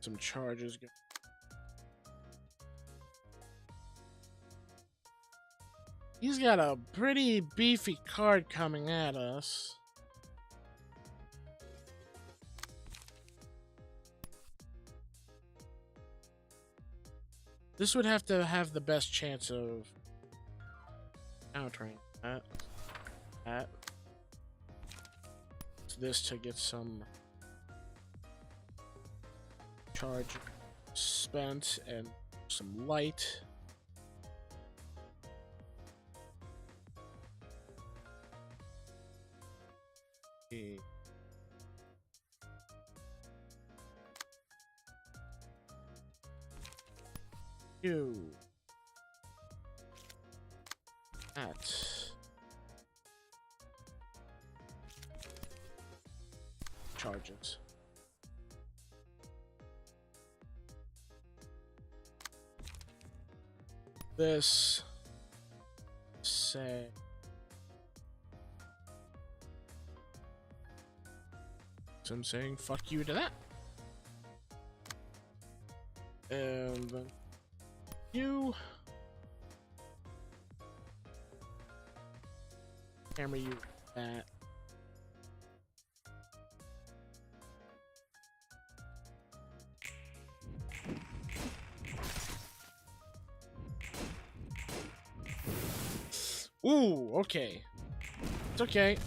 Some charges. He's got a pretty beefy card coming at us. This would have to have the best chance of countering that. This to get some charge spent and some light. Okay. You. That. Charges. This. Say. So I'm saying fuck you to that. And then you. Hammer you that. Ooh, okay. It's okay.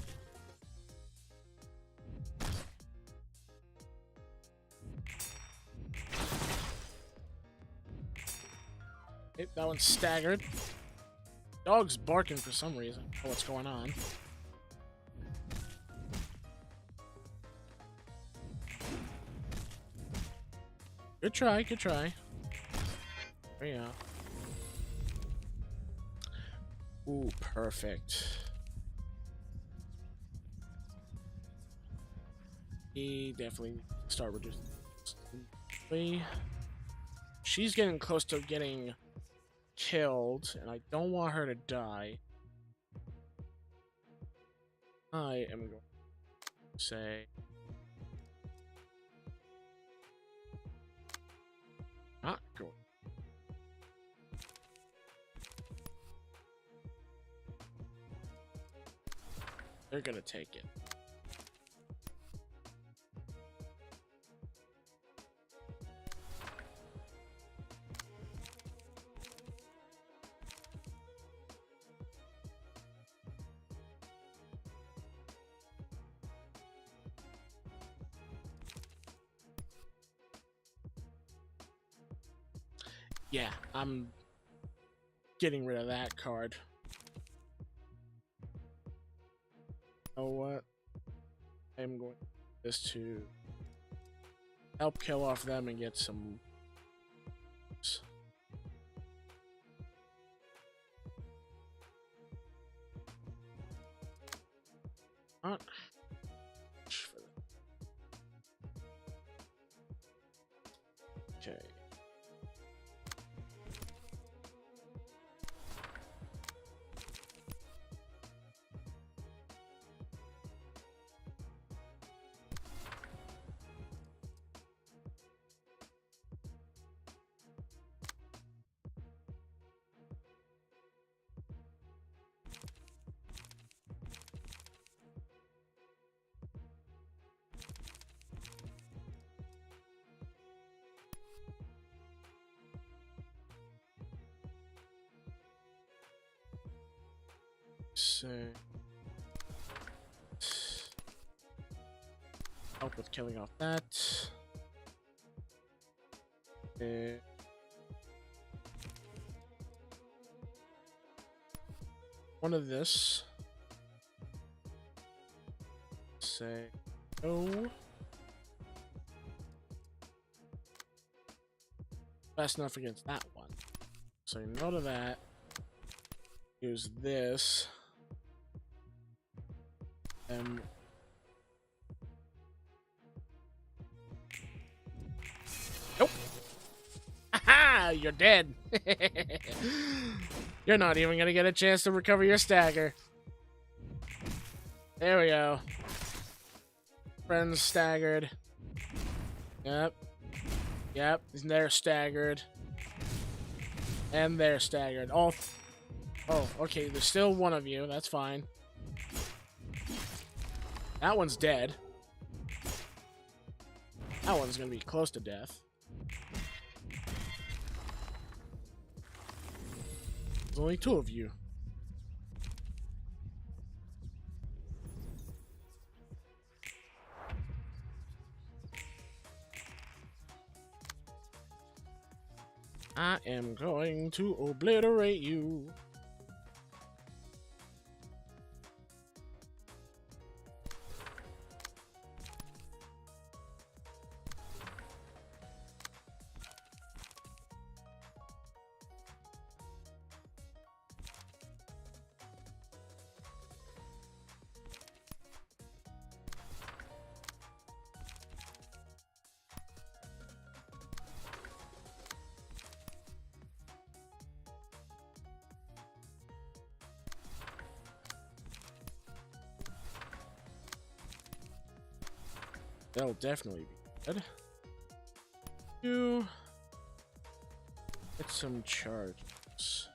Yep, that one's staggered. Dog's barking for some reason. Oh, what's going on? Good try, good try. There you go. Ooh, perfect. He definitely start reducing. She's getting close to getting killed, and I don't want her to die. I am going to say not going. They're gonna take it. Yeah, I'm getting rid of that card. You know what? I'm going this to help kill off them and get some. Not. Okay. say. Help with killing off that. One of this. Say no. Fast enough against that one. So no to that. Use this. Nope. Haha, you're dead. You're not even gonna get a chance to recover your stagger. There we go. Friends staggered. Yep. Yep, they're staggered. And they're staggered. Oh, okay, there's still one of you. That's fine. That one's dead. That one's gonna be close to death. There's only two of you. I am going to obliterate you. That'll definitely be good. You get some charges.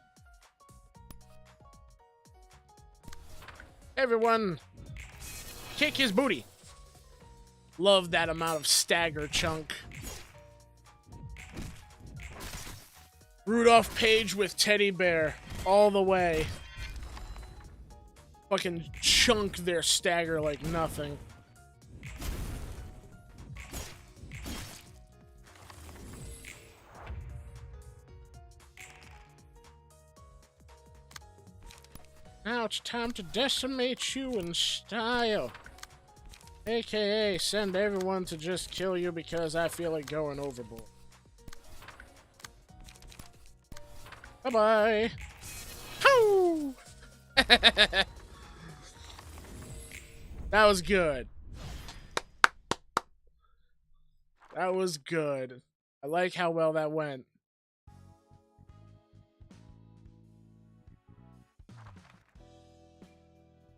Everyone, kick his booty. Love that amount of stagger chunk. Rudolph Page with teddy bear all the way. Fucking chunk their stagger like nothing. Now it's time to decimate you in style. AKA send everyone to just kill you because I feel like going overboard. Bye-bye. Hoo! That was good. That was good. I like how well that went.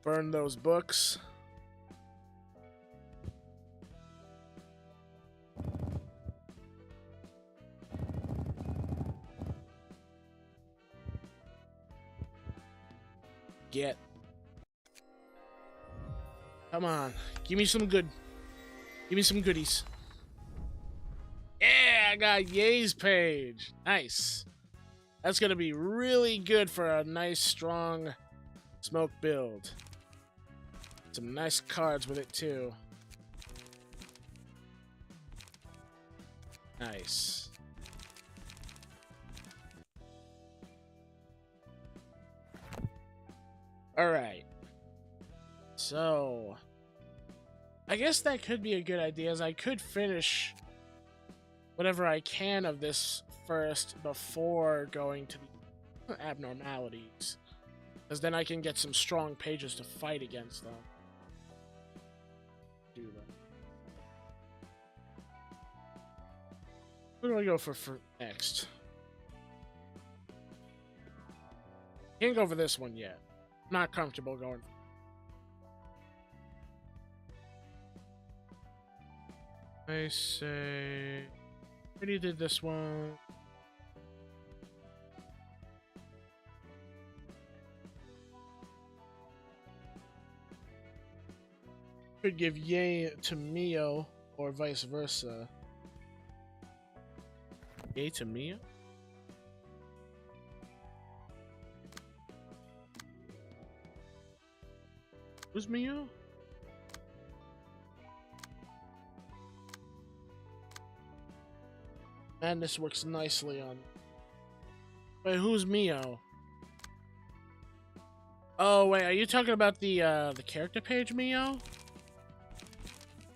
Burn those books. Get. Come on. Give me some good. Give me some goodies. Yeah, I got Ye's page. Nice. That's gonna be really good for a nice, strong smoke build. Some nice cards with it too. Nice. All right. So, I guess that could be a good idea, as I could finish whatever I can of this first before going to the abnormalities. Because then I can get some strong pages to fight against them. Do that. What do I go for next? Can't go for this one yet. Not comfortable going. I say... Already did this one. Could give Ye to Mio, or vice versa. Ye to Mio? Who's Mio? Madness works nicely on. Wait, who's Mio? Oh wait, are you talking about the character page Mio?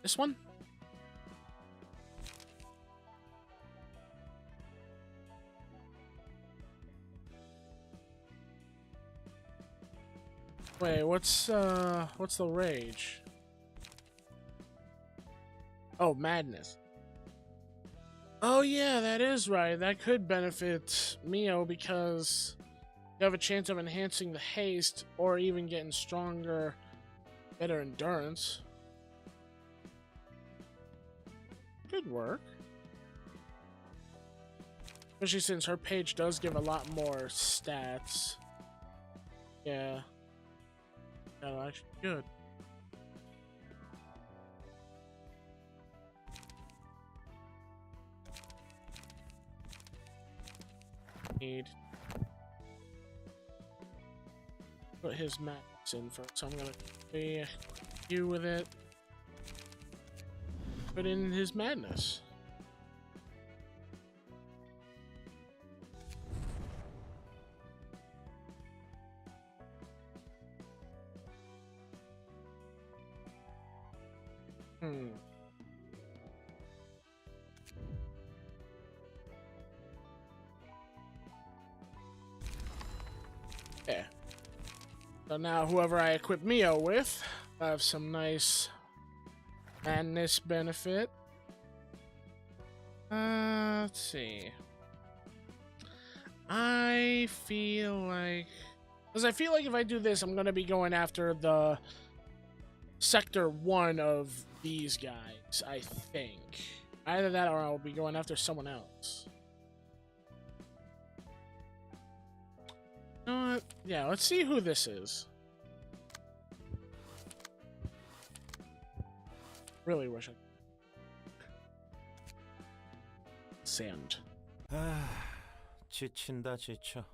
This one? Wait, what's the rage? Oh, Madness. Oh yeah, that is right. That could benefit Mio because you have a chance of enhancing the haste or even getting stronger, better endurance. Could work. Especially since her page does give a lot more stats. Yeah. That'll actually be good. Need put his max in first, so I'm gonna be you with it. Put in his madness. Yeah. So now whoever I equip Mio with, I have some nice madness benefit. Let's see. I feel like... Because I feel like if I do this, I'm going to be going after the Sector 1 of these guys, I think. Either that or I'll be going after someone else. You know what? Yeah, let's see who this is. Really wish I... Sand. 지친다 지쳐.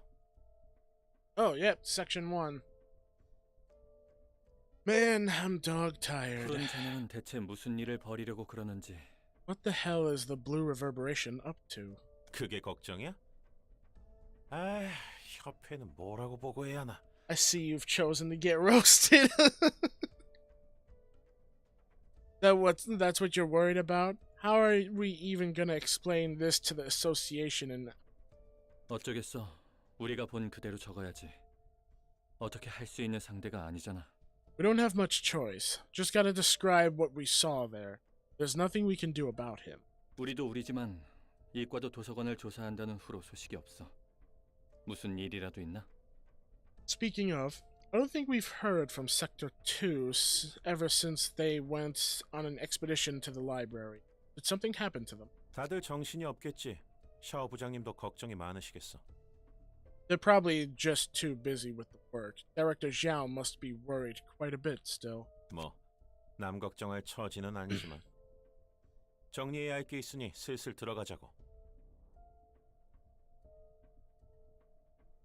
Oh, yep, Section 1. Man, I'm dog tired. 푸른 잔향은 대체 무슨 일을 벌이려고 그러는지. What the hell is the blue reverberation up to? 그게 걱정이야? 아, 협회는 뭐라고 보고해야 하나? I see you've chosen to get roasted. That's what you're worried about? How are we even gonna explain this to the association and... 어쩌겠어. 우리가 본 그대로 적어야지. 어떻게 할 수 있는 상대가 아니잖아. We don't have much choice. Just gotta describe what we saw there. There's nothing we can do about him. 우리도 우리지만 이과도 도서관을 조사한다는 후로 소식이 없어. 무슨 일이라도 있나? Speaking of, I don't think we've heard from Sector 2 ever since they went on an expedition to the library. Did something happen to them? 다들 정신이 없겠지. 샤오 부장님도 걱정이 많으시겠어. They're probably just too busy with the work. Director Zhao must be worried quite a bit still. 뭐, 남 걱정할 처지는 아니지만 정리해야 할 게 있으니 슬슬 들어가자고.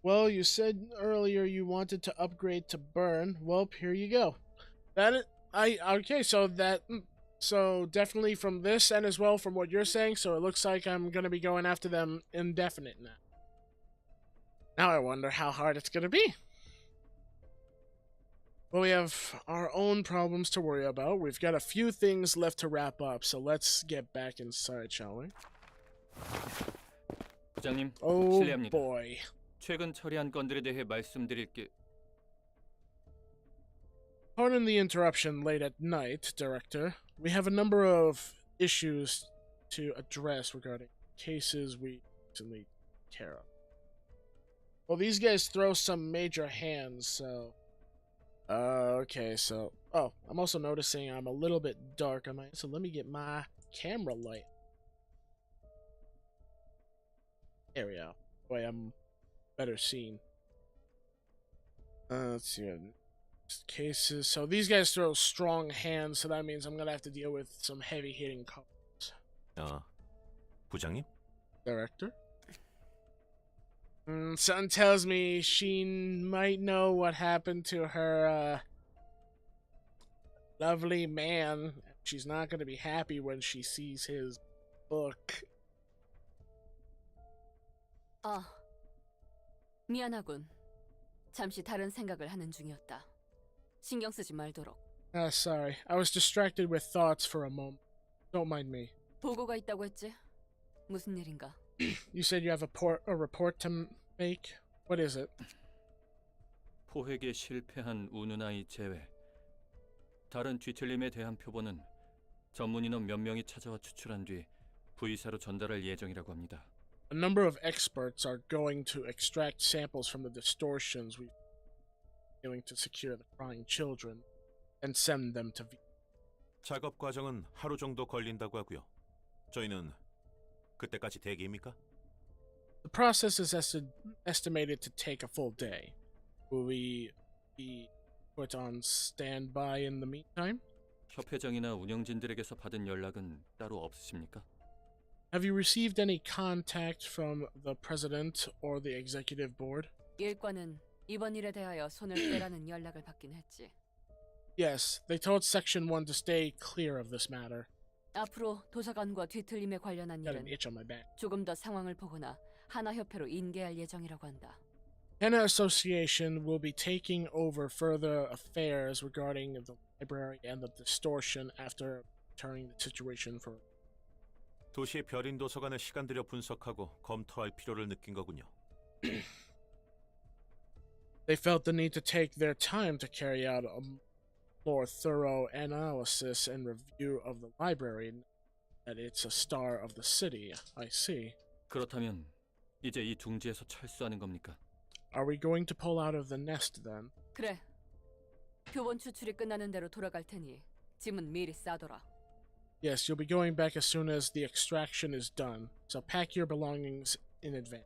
Well, you said earlier you wanted to upgrade to burn. Well, here you go. So definitely from this and as well from what you're saying, so it looks like I'm going to be going after them indefinite now. Now I wonder how hard it's going to be. Well, we have our own problems to worry about. We've got a few things left to wrap up, so let's get back inside, shall we? 부장님, Oh 실례합니다. boy. 최근 처리한 건들에 대해 말씀드릴 게 Pardon the interruption late at night, Director. We have a number of issues to address regarding cases we recently took care of. Well, these guys throw some major hands, so... okay, so... Oh, I'm also noticing I'm a little bit dark on my... So let me get my camera light. There we go. Boy, I'm better seen. Let's see... Cases. So these guys throw strong hands, so that means I'm gonna have to deal with some heavy hitting cards. 부장님? Director? Something tells me she might know what happened to her lovely man. She's not going to be happy when she sees his book. 미안하군. 잠시 다른 생각을 하는 중이었다. 신경 쓰지 말도록. Sorry. I was distracted with thoughts for a moment. Don't mind me. 보고가 있다고 했지? 무슨 일인가? You said you have a report to make? What is it? 포획에 실패한 우누나이 제외. 다른 뒤틀림에 대한 표본은 전문 인원 몇 명이 찾아와 추출한 뒤 V사로 전달할 예정이라고 합니다. A number of experts are going to extract samples from the distortions we're doing to secure the crying children and send them to V. 작업 과정은 하루 정도 걸린다고 하고요. 저희는 그때까지 대기입니까? The process is estimated to take a full day. Will we be put on standby in the meantime? 협회장이나 운영진들에게서 받은 연락은 따로 없으십니까? Have you received any contact from the president or the executive board? 일과는 이번 일에 대하여 손을 떼라는 연락을 받긴 했지. Yes, they told Section 1 to stay clear of this matter. 앞으로 도서관과 뒤틀림에 관련한 Got an 일은 itch on my back. 조금 더 상황을 보거나 하나협회로 인계할 예정이라고 한다. Hannah Association will be taking over further affairs regarding the library and the distortion after turning the situation for. 도시의 별인 도서관을 시간 들여 분석하고 검토할 필요를 느낀 거군요. They felt the need to take their time to carry out a more thorough analysis and review of the library. That it's a star of the city. I see. 그렇다면 이제 이 둥지에서 철수하는 겁니까? Are we going to pull out of the nest then? 그래. 표본 추출이 끝나는 대로 돌아갈 테니 짐은 미리 싸둬라. Yes, you'll be going back as soon as the extraction is done, so pack your belongings in advance.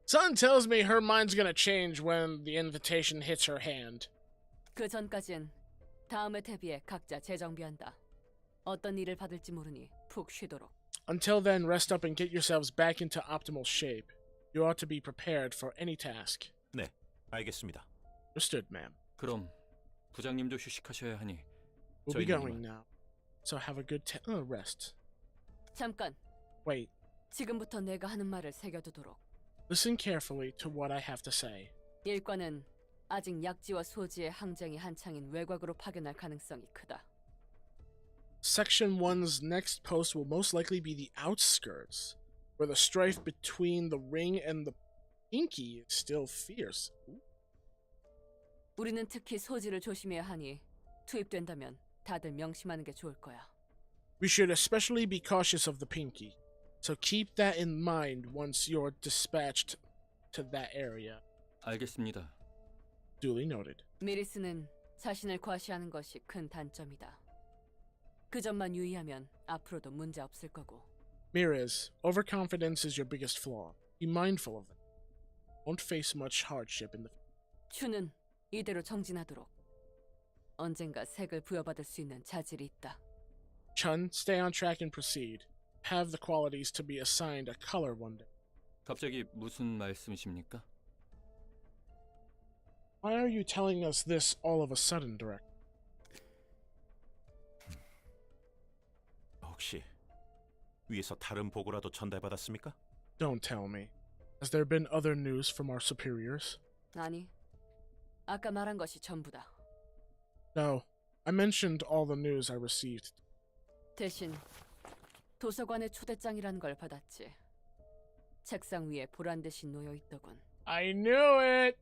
Son tells me her mind's gonna change when the invitation hits her hand. 그 전까진 다음에 대비해 각자 재정비한다. 어떤 일을 받을지 모르니 푹 쉬도록. Until then, rest up and get yourselves back into optimal shape. You ought to be prepared for any task. 네, 알겠습니다. Understood, ma'am. 그럼 부장님도 휴식하셔야 하니 We'll be 저희는 going 이만. now. So have a good rest. 잠깐. Wait. 지금부터 내가 하는 말을 새겨두도록. Listen carefully to what I have to say. 일과는 아직 약지와 소지의 항쟁이 한창인 외곽으로 파견할 가능성이 크다. Section 1's next post will most likely be the outskirts, where the strife between the ring and the pinky is still fierce. 우리는 특히 소지를 조심해야 하니 투입된다면 다들 명심하는 게 좋을 거야. We should especially be cautious of the pinky, so keep that in mind once you're dispatched to that area. 알겠습니다. Duly noted. 미리스는 자신을 과시하는 것이 큰 단점이다. 그 점만 유의하면 앞으로도 문제 없을 거고. Miriz, overconfidence is your biggest flaw. Be mindful of it. Won't face much hardship in the 추는 이대로 정진하도록. 언젠가 색을 부여받을 수 있는 자질이 있다. Chun, stay on track and proceed. Have the qualities to be assigned a color one day. 갑자기 무슨 말씀이십니까? Why are you telling us this all of a sudden, Director? 혹시 위에서 다른 보고라도 전달받았습니까? Don't tell me. Has there been other news from our superiors? 아니, 아까 말한 것이 전부다. No. I mentioned all the news I received. 대신 도서관의 초대장이라는 걸 받았지. 책상 위에 보란 듯이 놓여 있더군. I knew it!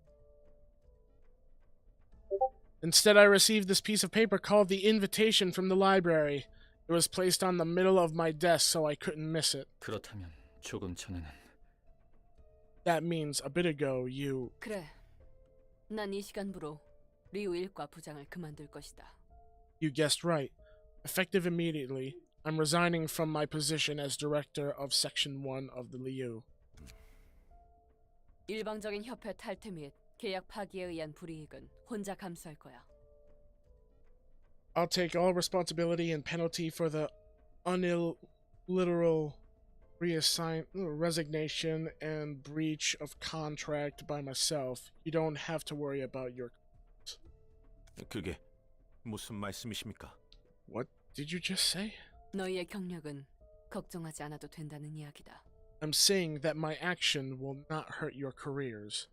Instead, I received this piece of paper called the invitation from the library. It was placed on the middle of my desk so I couldn't miss it. 그렇다면 조금 전에는 That means a bit ago you... 그래. 난 이 시간부로 리우 일과 부장을 그만둘 것이다. You guessed right. Effective immediately, I'm resigning from my position as director of Section 1 of the Liu. 일방적인 협회 탈퇴 및 계약 파기에 의한 불이익은 혼자 감수할 거야. I'll take all responsibility and penalty for the unilateral resignation and breach of contract by myself. You don't have to worry about your... 그게 무슨 말씀이십니까? What did you just say? 너희의 경력은 걱정하지 않아도 된다는 이야기다. I'm saying that my action will not hurt your careers.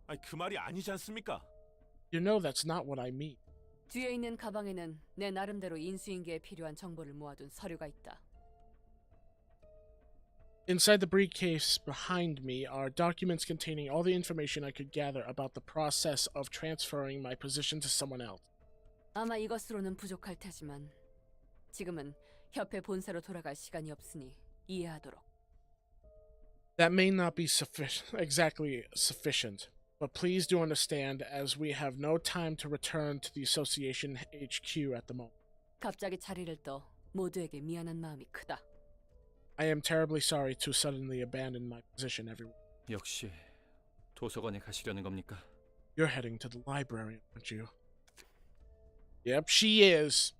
아니, 그 말이 아니지 않습니까? You know that's not what I mean. 뒤에 있는 가방에는 내 나름대로 인수인계에 필요한 정보를 모아둔 서류가 있다. Inside the briefcase behind me are documents containing all the information I could gather about the process of transferring my position to someone else. 아마 이것으로는 부족할 테지만 지금은 협회 본사로 돌아갈 시간이 없으니 이해하도록. That may not be exactly sufficient, but please do understand as we have no time to return to the association HQ at the moment. 갑자기 자리를 떠 모두에게 미안한 마음이 크다. I am terribly sorry to suddenly abandon my position, everyone. 역시 도서관에 가시려는 겁니까? You're heading to the library, aren't you? Yep, she is.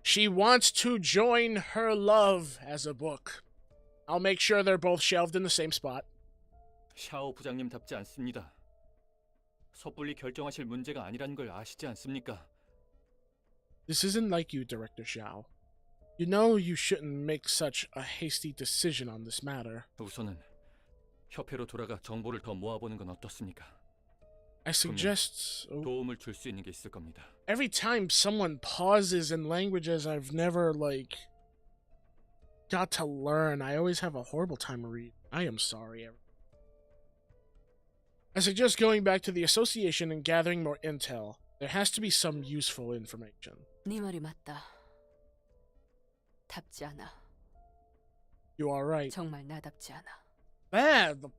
She wants to join her love as a book. I'll make sure they're both shelved in the same spot. 샤오 부장님답지 않습니다. 섣불리 결정하실 문제가 아니란 걸 아시지 않습니까? This isn't like you, Director Xiao. You know you shouldn't make such a hasty decision on this matter. 우선은 협회로 돌아가 정보를 더 모아보는 건 어떻습니까? I suggest... 도움을 줄 수 있는 게 있을 겁니다. Every time someone pauses in languages I've never, got to learn, I always have a horrible time reading. I am sorry. I suggest going back to the association and gathering more intel. There has to be some useful information. 네 말이 맞다. 답지 않아. You are right. 정말 나답지 않아. The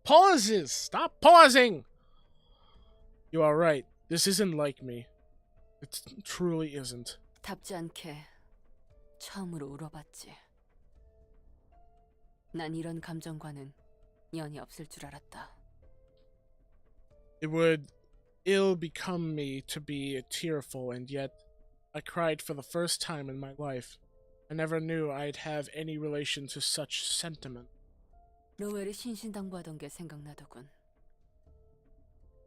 pauses! Stop pausing! You are right. This isn't like me. It truly isn't. 답지 않게 처음으로 울어봤지. 난 이런 감정과는 연이 없을 줄 알았다. It would ill become me to be tearful, and yet I cried for the first time in my life. I never knew I'd have any relation to such sentiment. 로웰이 신신당부하던 게 생각나더군.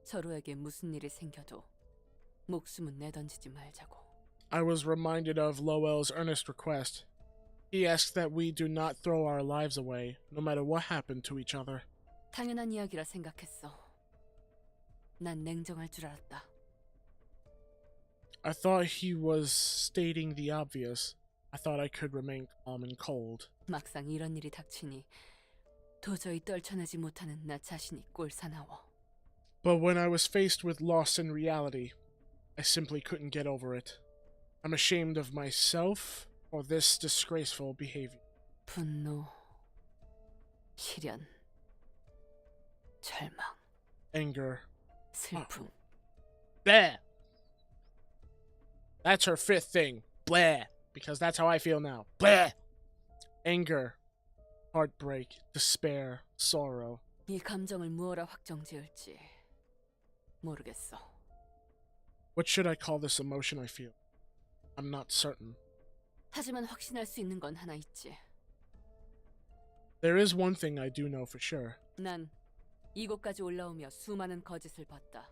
서로에게 무슨 일이 생겨도 목숨은 내던지지 말자고. I was reminded of Lowell's earnest request. He asked that we do not throw our lives away, no matter what happened to each other. 당연한 이야기라 생각했어. 난 냉정할 줄 알았다. I thought he was stating the obvious. I thought I could remain calm and cold. 막상 이런 일이 닥치니 도저히 떨쳐내지 못하는 나 자신이 꼴사나워. But when I was faced with loss in reality, I simply couldn't get over it. I'm ashamed of myself for this disgraceful behavior. 분노, 시련, 절망, Anger. 슬픔. Blah! That's her fifth thing. Blah! Because that's how I feel now. Blah! Anger. Heartbreak. Despair. Sorrow. 이 감정을 무엇라 확정지을지 모르겠어. What should I call this emotion I feel? I'm not certain. 하지만 확신할 수 있는 건 하나 있지. There is one thing I do know for sure. 난 이곳까지 올라오며 수많은 거짓을 봤다.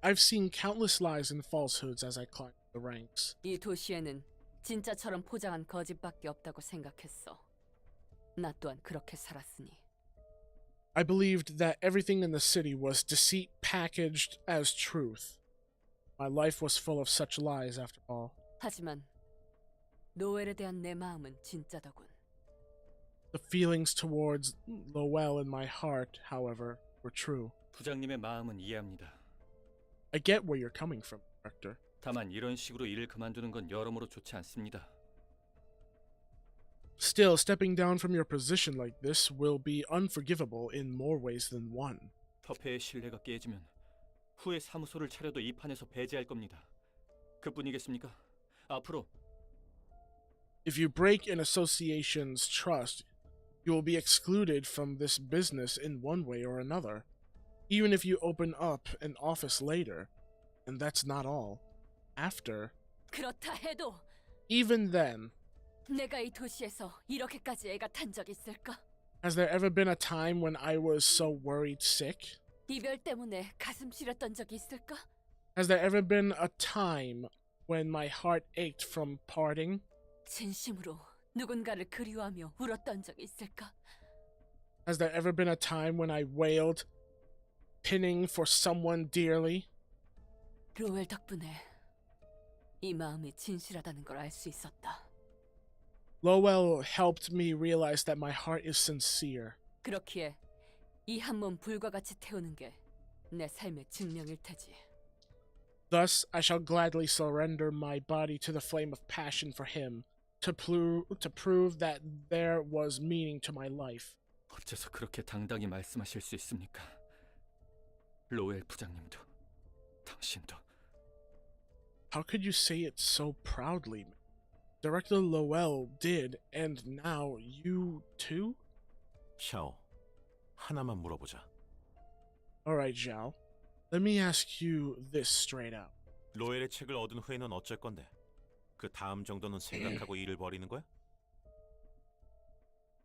I've seen countless lies and falsehoods as I climbed the ranks. 이 도시에는 진짜처럼 포장한 거짓밖에 없다고 생각했어. 나 또한 그렇게 살았으니. I believed that everything in the city was deceit packaged as truth. My life was full of such lies after all. 하지만 노엘에 대한 내 마음은 진짜더군. The feelings towards Lowell in my heart, however, were true. 부장님의 마음은 이해합니다. I get where you're coming from, Director. 다만 이런 식으로 일을 그만두는 건 여러모로 좋지 않습니다. Still, stepping down from your position like this will be unforgivable in more ways than one. 협회의 신뢰가 깨지면 후에 사무소를 차려도 이 판에서 배제할 겁니다. 그뿐이겠습니까? 앞으로 If you break an association's trust, you will be excluded from this business in one way or another. Even if you open up an office later, and that's not all. After, 그렇다 해도 even then, 내가 이 도시에서 이렇게까지 애가 탄 적 있을까? has there ever been a time when I was so worried sick? 이별 때문에 가슴 시렸던 적이 있을까? Has there ever been a time when my heart ached from parting? 진심으로 누군가를 그리워하며 울었던 적이 있을까? Has there ever been a time when I wailed, pinning for someone dearly? 로엘 덕분에 이 마음이 진실하다는 걸 알 수 있었다. Lowell helped me realize that my heart is sincere. 그렇기에 이 한 몸 불과 같이 태우는 게 내 삶의 증명일 테지. Thus, I shall gladly surrender my body to the flame of passion for him, to prove that there was meaning to my life. 어째서 그렇게 당당히 말씀하실 수 있습니까? 로엘 부장님도 당신도. How could you say it so proudly? Director Lowell did, and now you too? 샤오, 하나만 물어보자. Alright, Zhao. Let me ask you this straight out. 로엘의 책을 얻은 후에는 어쩔 건데? 그 다음 정도는 생각하고 일을 벌이는 거야?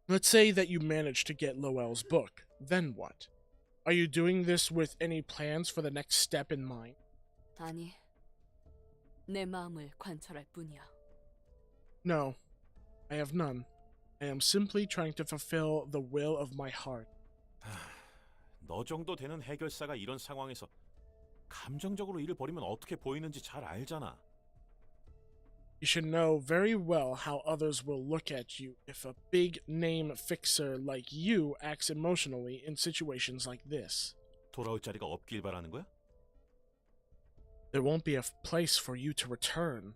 Let's say that you managed to get Lowell's book. Then what? Are you doing this with any plans for the next step in mind? 아니, 내 마음을 관철할 뿐이야. No, I have none. I am simply trying to fulfill the will of my heart. 너 정도 되는 해결사가 이런 상황에서 감정적으로 일을 벌이면 어떻게 보이는지 잘 알잖아. You should know very well how others will look at you if a big name fixer like you acts emotionally in situations like this. 돌아올 자리가 없길 바라는 거야? There won't be a place for you to return.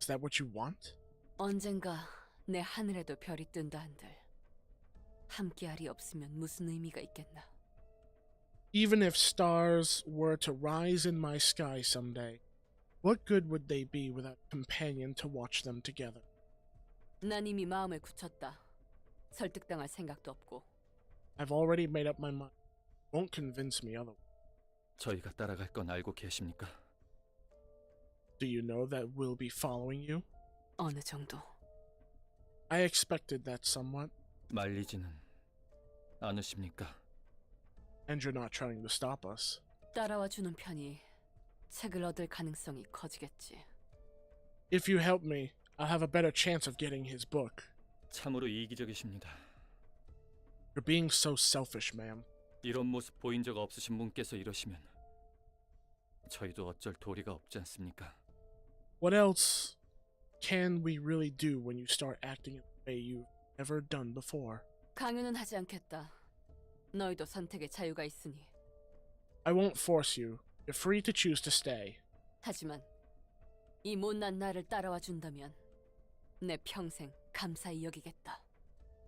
Is that what you want? 언젠가 내 하늘에도 별이 뜬다 한들 함께할이 없으면 무슨 의미가 있겠나? Even if stars were to rise in my sky someday, what good would they be without a companion to watch them together? 난 이미 마음을 굳혔다. 설득당할 생각도 없고. I've already made up my mind. Won't convince me otherwise. 저희가 따라갈 건 알고 계십니까? Do you know that we'll be following you? 어느 정도. I expected that somewhat. 말리지는 않으십니까? And you're not trying to stop us. 따라와 주는 편이 책을 얻을 가능성이 커지겠지. If you help me, I'll have a better chance of getting his book. 참으로 이기적이십니다. You're being so selfish, ma'am. 이런 모습 보인 적 없으신 분께서 이러시면 저희도 어쩔 도리가 없지 않습니까? What else can we really do when you start acting in a way you've never done before? 강요는 하지 않겠다. 너희도 선택의 자유가 있으니. I won't force you. You're free to choose to stay. 하지만 이 못난 나를 따라와 준다면 내 평생 감사히 여기겠다.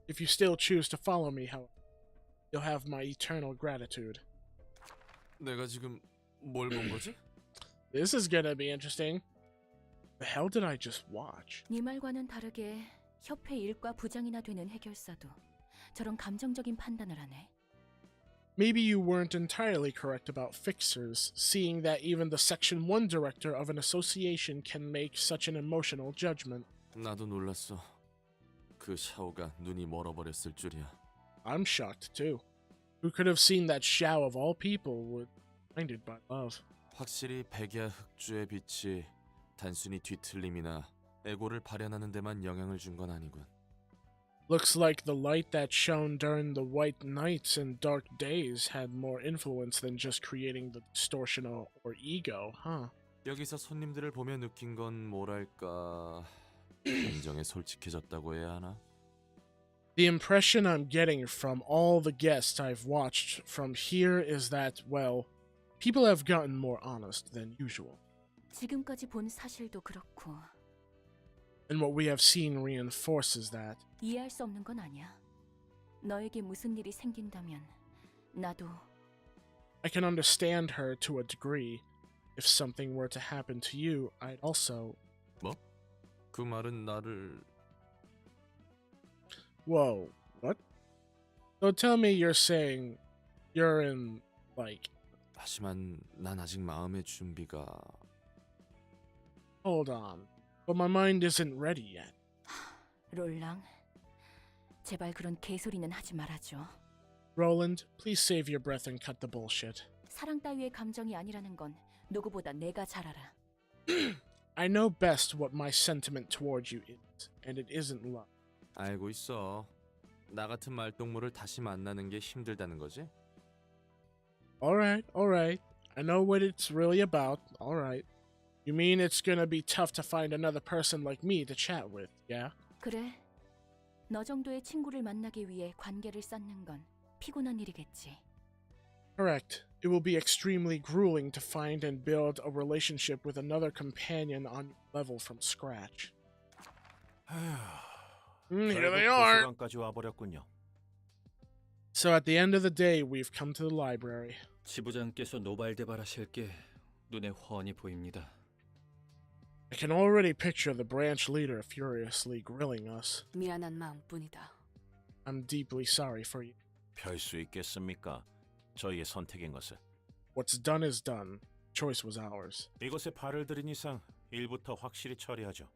If you still choose to follow me, however, you'll have my eternal gratitude. 내가 지금 뭘 본 거지? This is gonna be interesting. The hell did I just watch? 네 말과는 다르게 협회 일과 부장이나 되는 해결사도 저런 감정적인 판단을 하네. Maybe you weren't entirely correct about fixers, seeing that even the Section 1 director of an association can make such an emotional judgment. 나도 놀랐어. 그 샤오가 눈이 멀어버렸을 줄이야. I'm shocked too. Who could have seen that Xiao of all people would be blinded by love? 확실히 백야 흑주의 빛이 단순히 뒤틀림이나 에고를 발현하는 데만 영향을 준 건 아니군. Looks like the light that shone during the white nights and dark days had more influence than just creating the distortion or ego, huh? 여기서 손님들을 보며 느낀 건 뭐랄까 감정에 솔직해졌다고 해야 하나? The impression I'm getting from all the guests I've watched from here is that, well, people have gotten more honest than usual. 지금까지 본 사실도 그렇고 And what we have seen reinforces that. 이해할 수 없는 건 아니야. 너에게 무슨 일이 생긴다면 나도 I can understand her to a degree. If something were to happen to you, I'd also... 뭐? 그 말은 나를... Whoa, what? So tell me you're saying you're in, like... 하지만 난 아직 마음의 준비가... Hold on. But my mind isn't ready yet. 롤랑 제발 그런 개소리는 하지 말아줘. Roland, please save your breath and cut the bullshit. 사랑 따위의 감정이 아니라는 건 누구보다 내가 잘 알아. I know best what my sentiment towards you is, and it isn't love. 알고 있어. 나 같은 말동무를 다시 만나는 게 힘들다는 거지? Alright, alright. I know what it's really about. Alright. You mean it's gonna be tough to find another person like me to chat with, yeah? 그래. 너 정도의 친구를 만나기 위해 관계를 쌓는 건 피곤한 일이겠지. Correct. It will be extremely grueling to find and build a relationship with another companion on your level from scratch. Here they are. 도서관까지 와버렸군요. So at the end of the day, we've come to the library. 지부장께서 노발대발하실 게 눈에 훤히 보입니다. I can already picture the branch leader furiously grilling us. 미안한 마음뿐이다. I'm deeply sorry for you. 별 수 있겠습니까? 저희의 선택인 것을. What's done is done. Choice was ours. 이곳에 발을 들인 이상 일부터 확실히 처리하죠.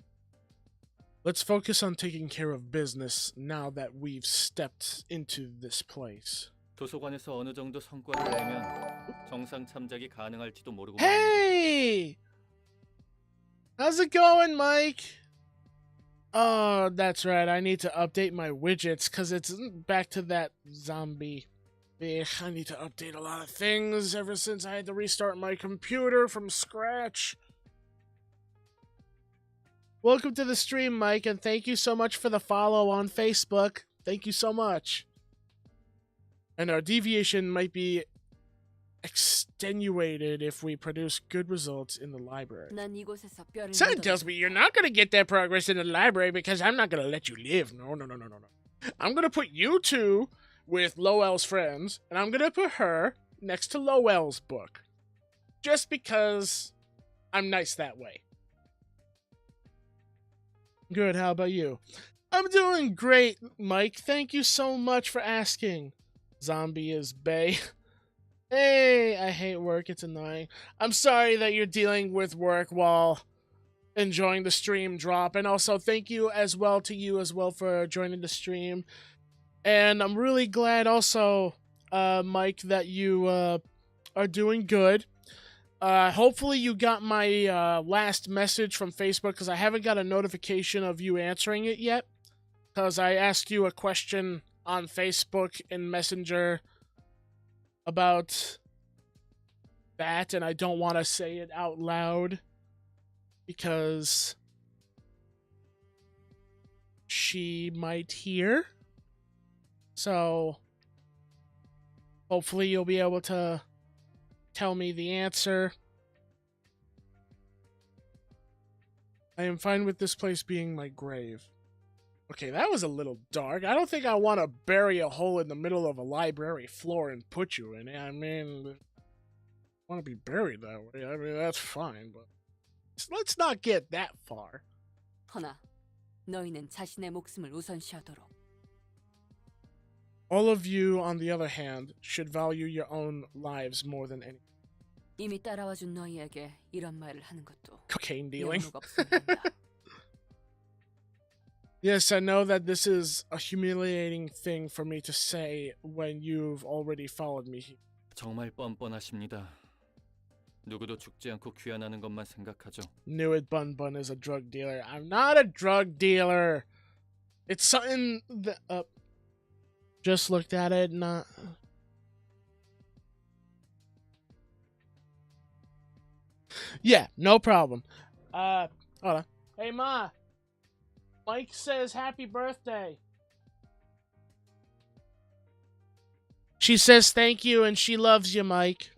Let's focus on taking care of business now that we've stepped into this place. 도서관에서 어느 정도 성과를 내면 정상 참작이 가능할지도 모르고 Hey! How's it going, Mike? Oh, that's right. I need to update my widgets because it's back to that zombie. I need to update a lot of things ever since I had to restart my computer from scratch. Welcome to the stream, Mike, and thank you so much for the follow on Facebook. Thank you so much. And our deviation might be extenuated if we produce good results in the library. 난 이곳에서 뼈를 Something 묻어도 tells me you're not going to get that progress in the library because I'm not going to let you live. No. I'm going to put you two with Lowell's friends, and I'm going to put her next to Lowell's book. Just because I'm nice that way. Good, how about you? I'm doing great, Mike. Thank you so much for asking. Zombie is Bay. Hey, I hate work. It's annoying. I'm sorry that you're dealing with work while enjoying the stream drop. And also, thank you as well to you as well for joining the stream. And I'm really glad also, Mike, that you are doing good. Hopefully you got my last message from Facebook because I haven't got a notification of you answering it yet. Because I asked you a question on Facebook and Messenger about that, and I don't want to say it out loud because she might hear. So hopefully you'll be able to tell me the answer. I am fine with this place being my grave. Okay, that was a little dark. I don't think I want to bury a hole in the middle of a library floor and put you in it. I mean, I want to be buried that way. I mean, that's fine, but let's not get that far. 허나, 너희는 자신의 목숨을 우선시하도록. All of you, on the other hand, should value your own lives more than anything. 이미 따라와준 너희에게 이런 말을 하는 것도 Cocaine dealing. 영무가 없으면 한다. Yes, I know that this is a humiliating thing for me to say when you've already followed me here. 정말 뻔뻔하십니다. 누구도 죽지 않고 귀환하는 것만 생각하죠. Knew it, Bun Bun is a drug dealer. I'm not a drug dealer. It's something that just looked at it, not. Yeah, no problem. Hold on. Hey, Ma. Mike says happy birthday. She says thank you and she loves you, Mike.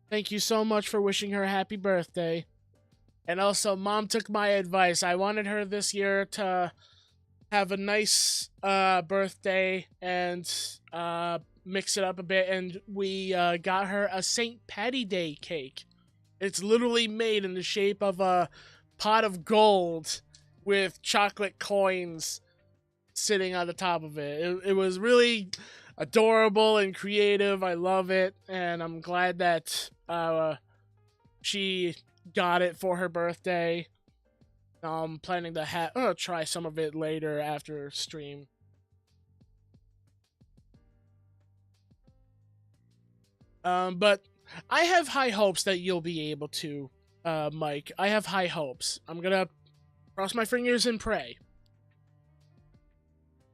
Thank you so much for wishing her a happy birthday. And also, Mom took my advice. I wanted her this year to have a nice birthday and mix it up a bit. And we got her a St. Patty Day cake. It's literally made in the shape of a pot of gold with chocolate coins sitting on the top of it. It was really adorable and creative. I love it, and I'm glad that she got it for her birthday. I'm planning to try some of it later after stream. But I have high hopes that you'll be able to, Mike. I have high hopes. I'm gonna cross my fingers and pray.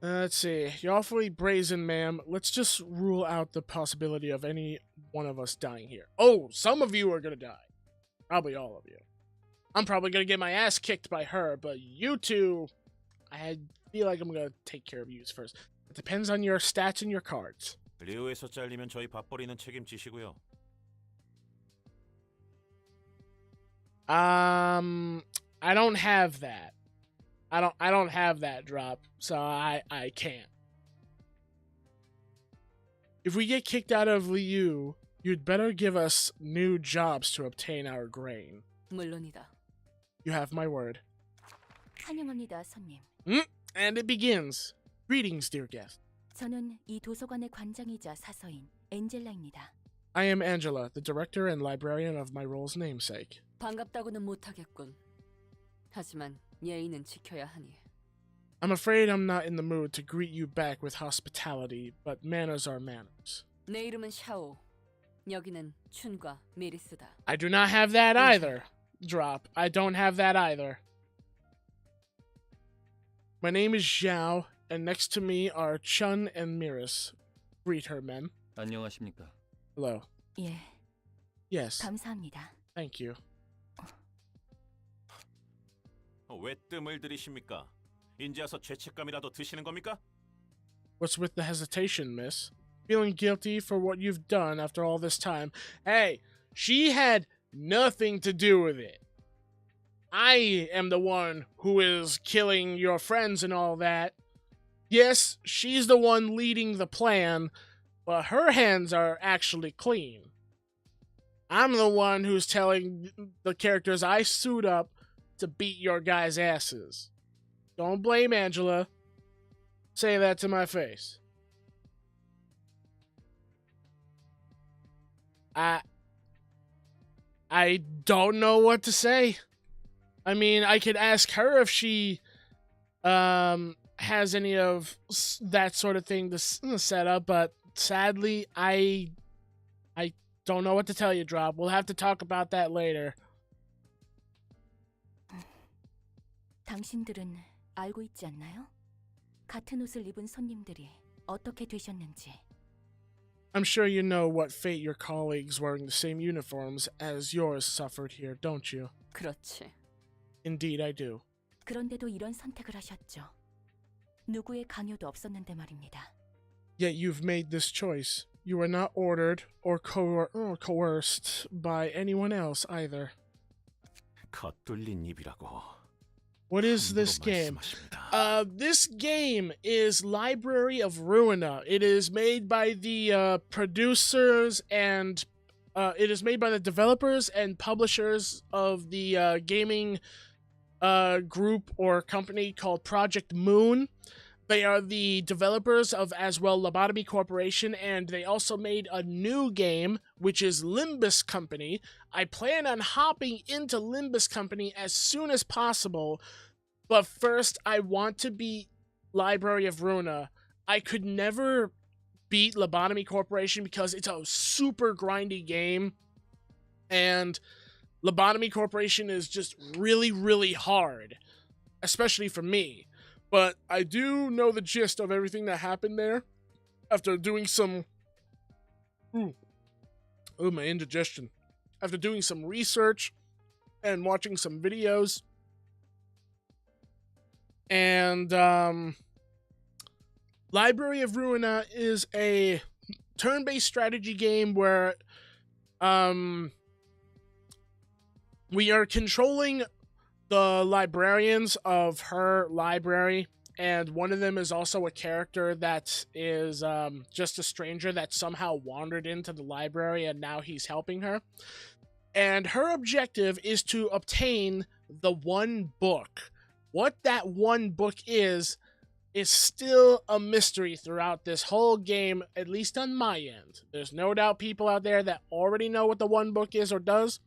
Let's see. You're awfully brazen, ma'am. Let's just rule out the possibility of any one of us dying here. Oh, some of you are gonna die. Probably all of you. I'm probably gonna get my ass kicked by her, but you two, I feel like I'm gonna take care of you first. It depends on your stats and your cards. 리우에서 잘리면 저희 밥벌이는 책임지시고요. I don't have that. I don't have that drop, so I can't. If we get kicked out of Liu, you'd better give us new jobs to obtain our grain. 물론이다. You have my word. 환영합니다, 손님. And it begins. Greetings, dear guest. 저는 이 도서관의 관장이자 사서인 엔젤라입니다. I am Angela, the director and librarian of my role's namesake. 반갑다고는 못하겠군. 하지만 예의는 지켜야 하니. I'm afraid I'm not in the mood to greet you back with hospitality, but manners are manners. 내 이름은 샤오. 여기는 춘과 미리스다. I do not have that either. Drop. I don't have that either. My name is Zhao, and next to me are Chun and Miris. Greet her, men. 안녕하십니까? Hello. 예, Yes. 감사합니다. Thank you. 왜 뜸을 들이십니까? 인제 와서 죄책감이라도 드시는 겁니까? What's with the hesitation, miss? Feeling guilty for what you've done after all this time? Hey, she had nothing to do with it. I am the one who is killing your friends and all that. Yes, she's the one leading the plan, but her hands are actually clean. I'm the one who's telling the characters I suit up to beat your guys' asses. Don't blame Angela. Say that to my face. I don't know what to say. I mean, I could ask her if she has any of that sort of thing to set up, but sadly, I don't know what to tell you, Drop. We'll have to talk about that later. 당신들은 알고 있지 않나요? 같은 옷을 입은 손님들이 어떻게 되셨는지. I'm sure you know what fate your colleagues wearing the same uniforms as yours suffered here, don't you? 그렇지. Indeed, I do. 그런데도 이런 선택을 하셨죠. 누구의 강요도 없었는데 말입니다. Yet you've made this choice. You were not ordered or coerced by anyone else either. 겉뚫린 입이라고. What is this game? This game is Library of Ruina. It is made by the producers and it is made by the developers and publishers of the gaming group or company called Project Moon. They are the developers of as well Lobotomy Corporation, and they also made a new game, which is Limbus Company. I plan on hopping into Limbus Company as soon as possible, but first I want to beat Library of Ruina. I could never beat Lobotomy Corporation because it's a super grindy game, and Lobotomy Corporation is just really, really hard, especially for me. But I do know the gist of everything that happened there after doing some... my indigestion. After doing some research and watching some videos. And, Library of Ruina is a turn-based strategy game where, we are controlling the librarians of her library, and one of them is also a character that is just a stranger that somehow wandered into the library and now he's helping her. And her objective is to obtain the one book. What that one book is still a mystery throughout this whole game, at least on my end. There's no doubt people out there that already know what the one book is or does,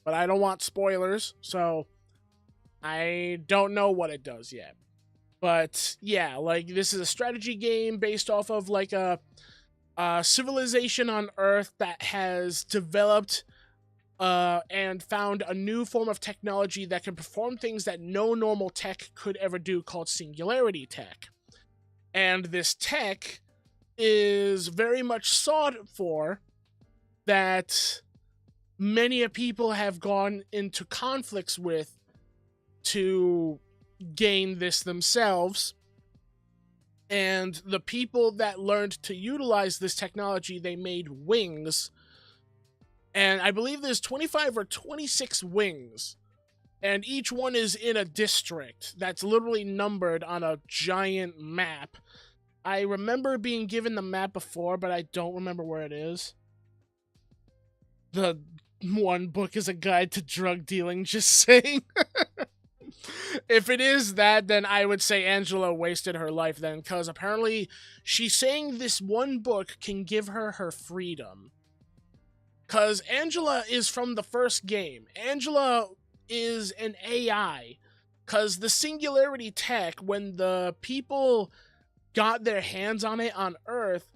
but I don't want spoilers, so I don't know what it does yet. But yeah, like, this is a strategy game based off of like a civilization on Earth that has developed and found a new form of technology that can perform things that no normal tech could ever do, called singularity tech. And this tech is very much sought for, that many people have gone into conflicts with to gain this themselves. And the people that learned to utilize this technology, they made wings. And I believe there's 25 or 26 wings. And each one is in a district that's literally numbered on a giant map. I remember being given the map before, but I don't remember where it is. The one book is a guide to drug dealing, just saying. If it is that, then I would say Angela wasted her life then, because apparently she's saying this one book can give her her freedom. Because Angela is from the first game. Angela is an AI. Because the singularity tech, when the people got their hands on it on Earth,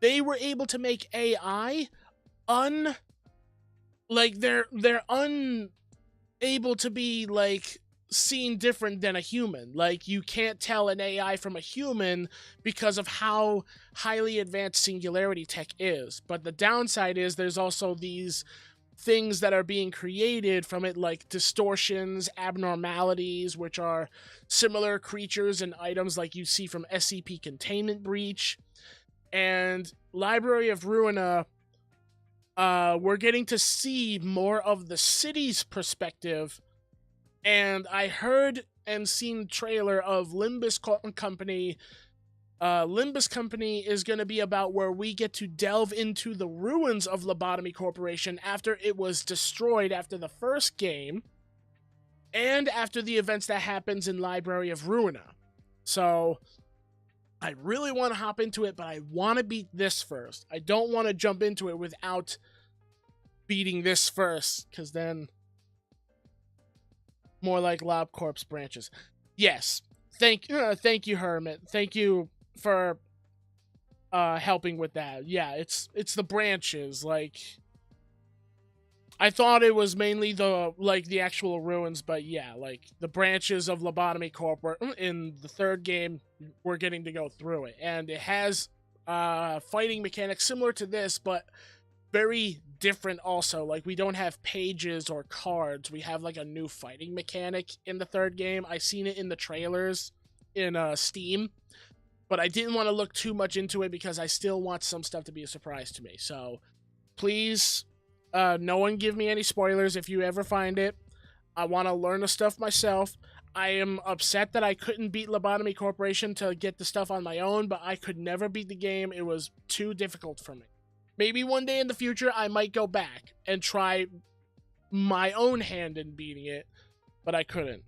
they were able to make AI they're unable to be, like, seen different than a human. Like, you can't tell an AI from a human because of how highly advanced singularity tech is. But the downside is there's also these things that are being created from it, like distortions, abnormalities, which are similar creatures and items like you see from SCP Containment Breach. And Library of Ruina, we're getting to see more of the city's perspective. And I heard and seen trailer of Limbus Company. Limbus Company is going to be about where we get to delve into the ruins of Lobotomy Corporation after it was destroyed after the first game, and after the events that happens in Library of Ruina. So I really want to hop into it, but I want to beat this first. I don't want to jump into it without beating this first, because then more like LobCorp's branches. Yes, thank you, Hermit. Thank you for helping with that. Yeah, it's the branches. Like, I thought it was mainly the actual ruins, but yeah, like the branches of Lobotomy Corp in the third game, we're getting to go through it, and it has fighting mechanics similar to this, but very different also. Like, we don't have pages or cards. We have like a new fighting mechanic in the third game. I seen it in the trailers in Steam, but I didn't want to look too much into it because I still want some stuff to be a surprise to me. So please, no one give me any spoilers if you ever find it. I want to learn the stuff myself. I am upset that I couldn't beat Lobotomy Corporation to get the stuff on my own, but I could never beat the game. It was too difficult for me. Maybe one day in the future, I might go back and try my own hand in beating it, but I couldn't.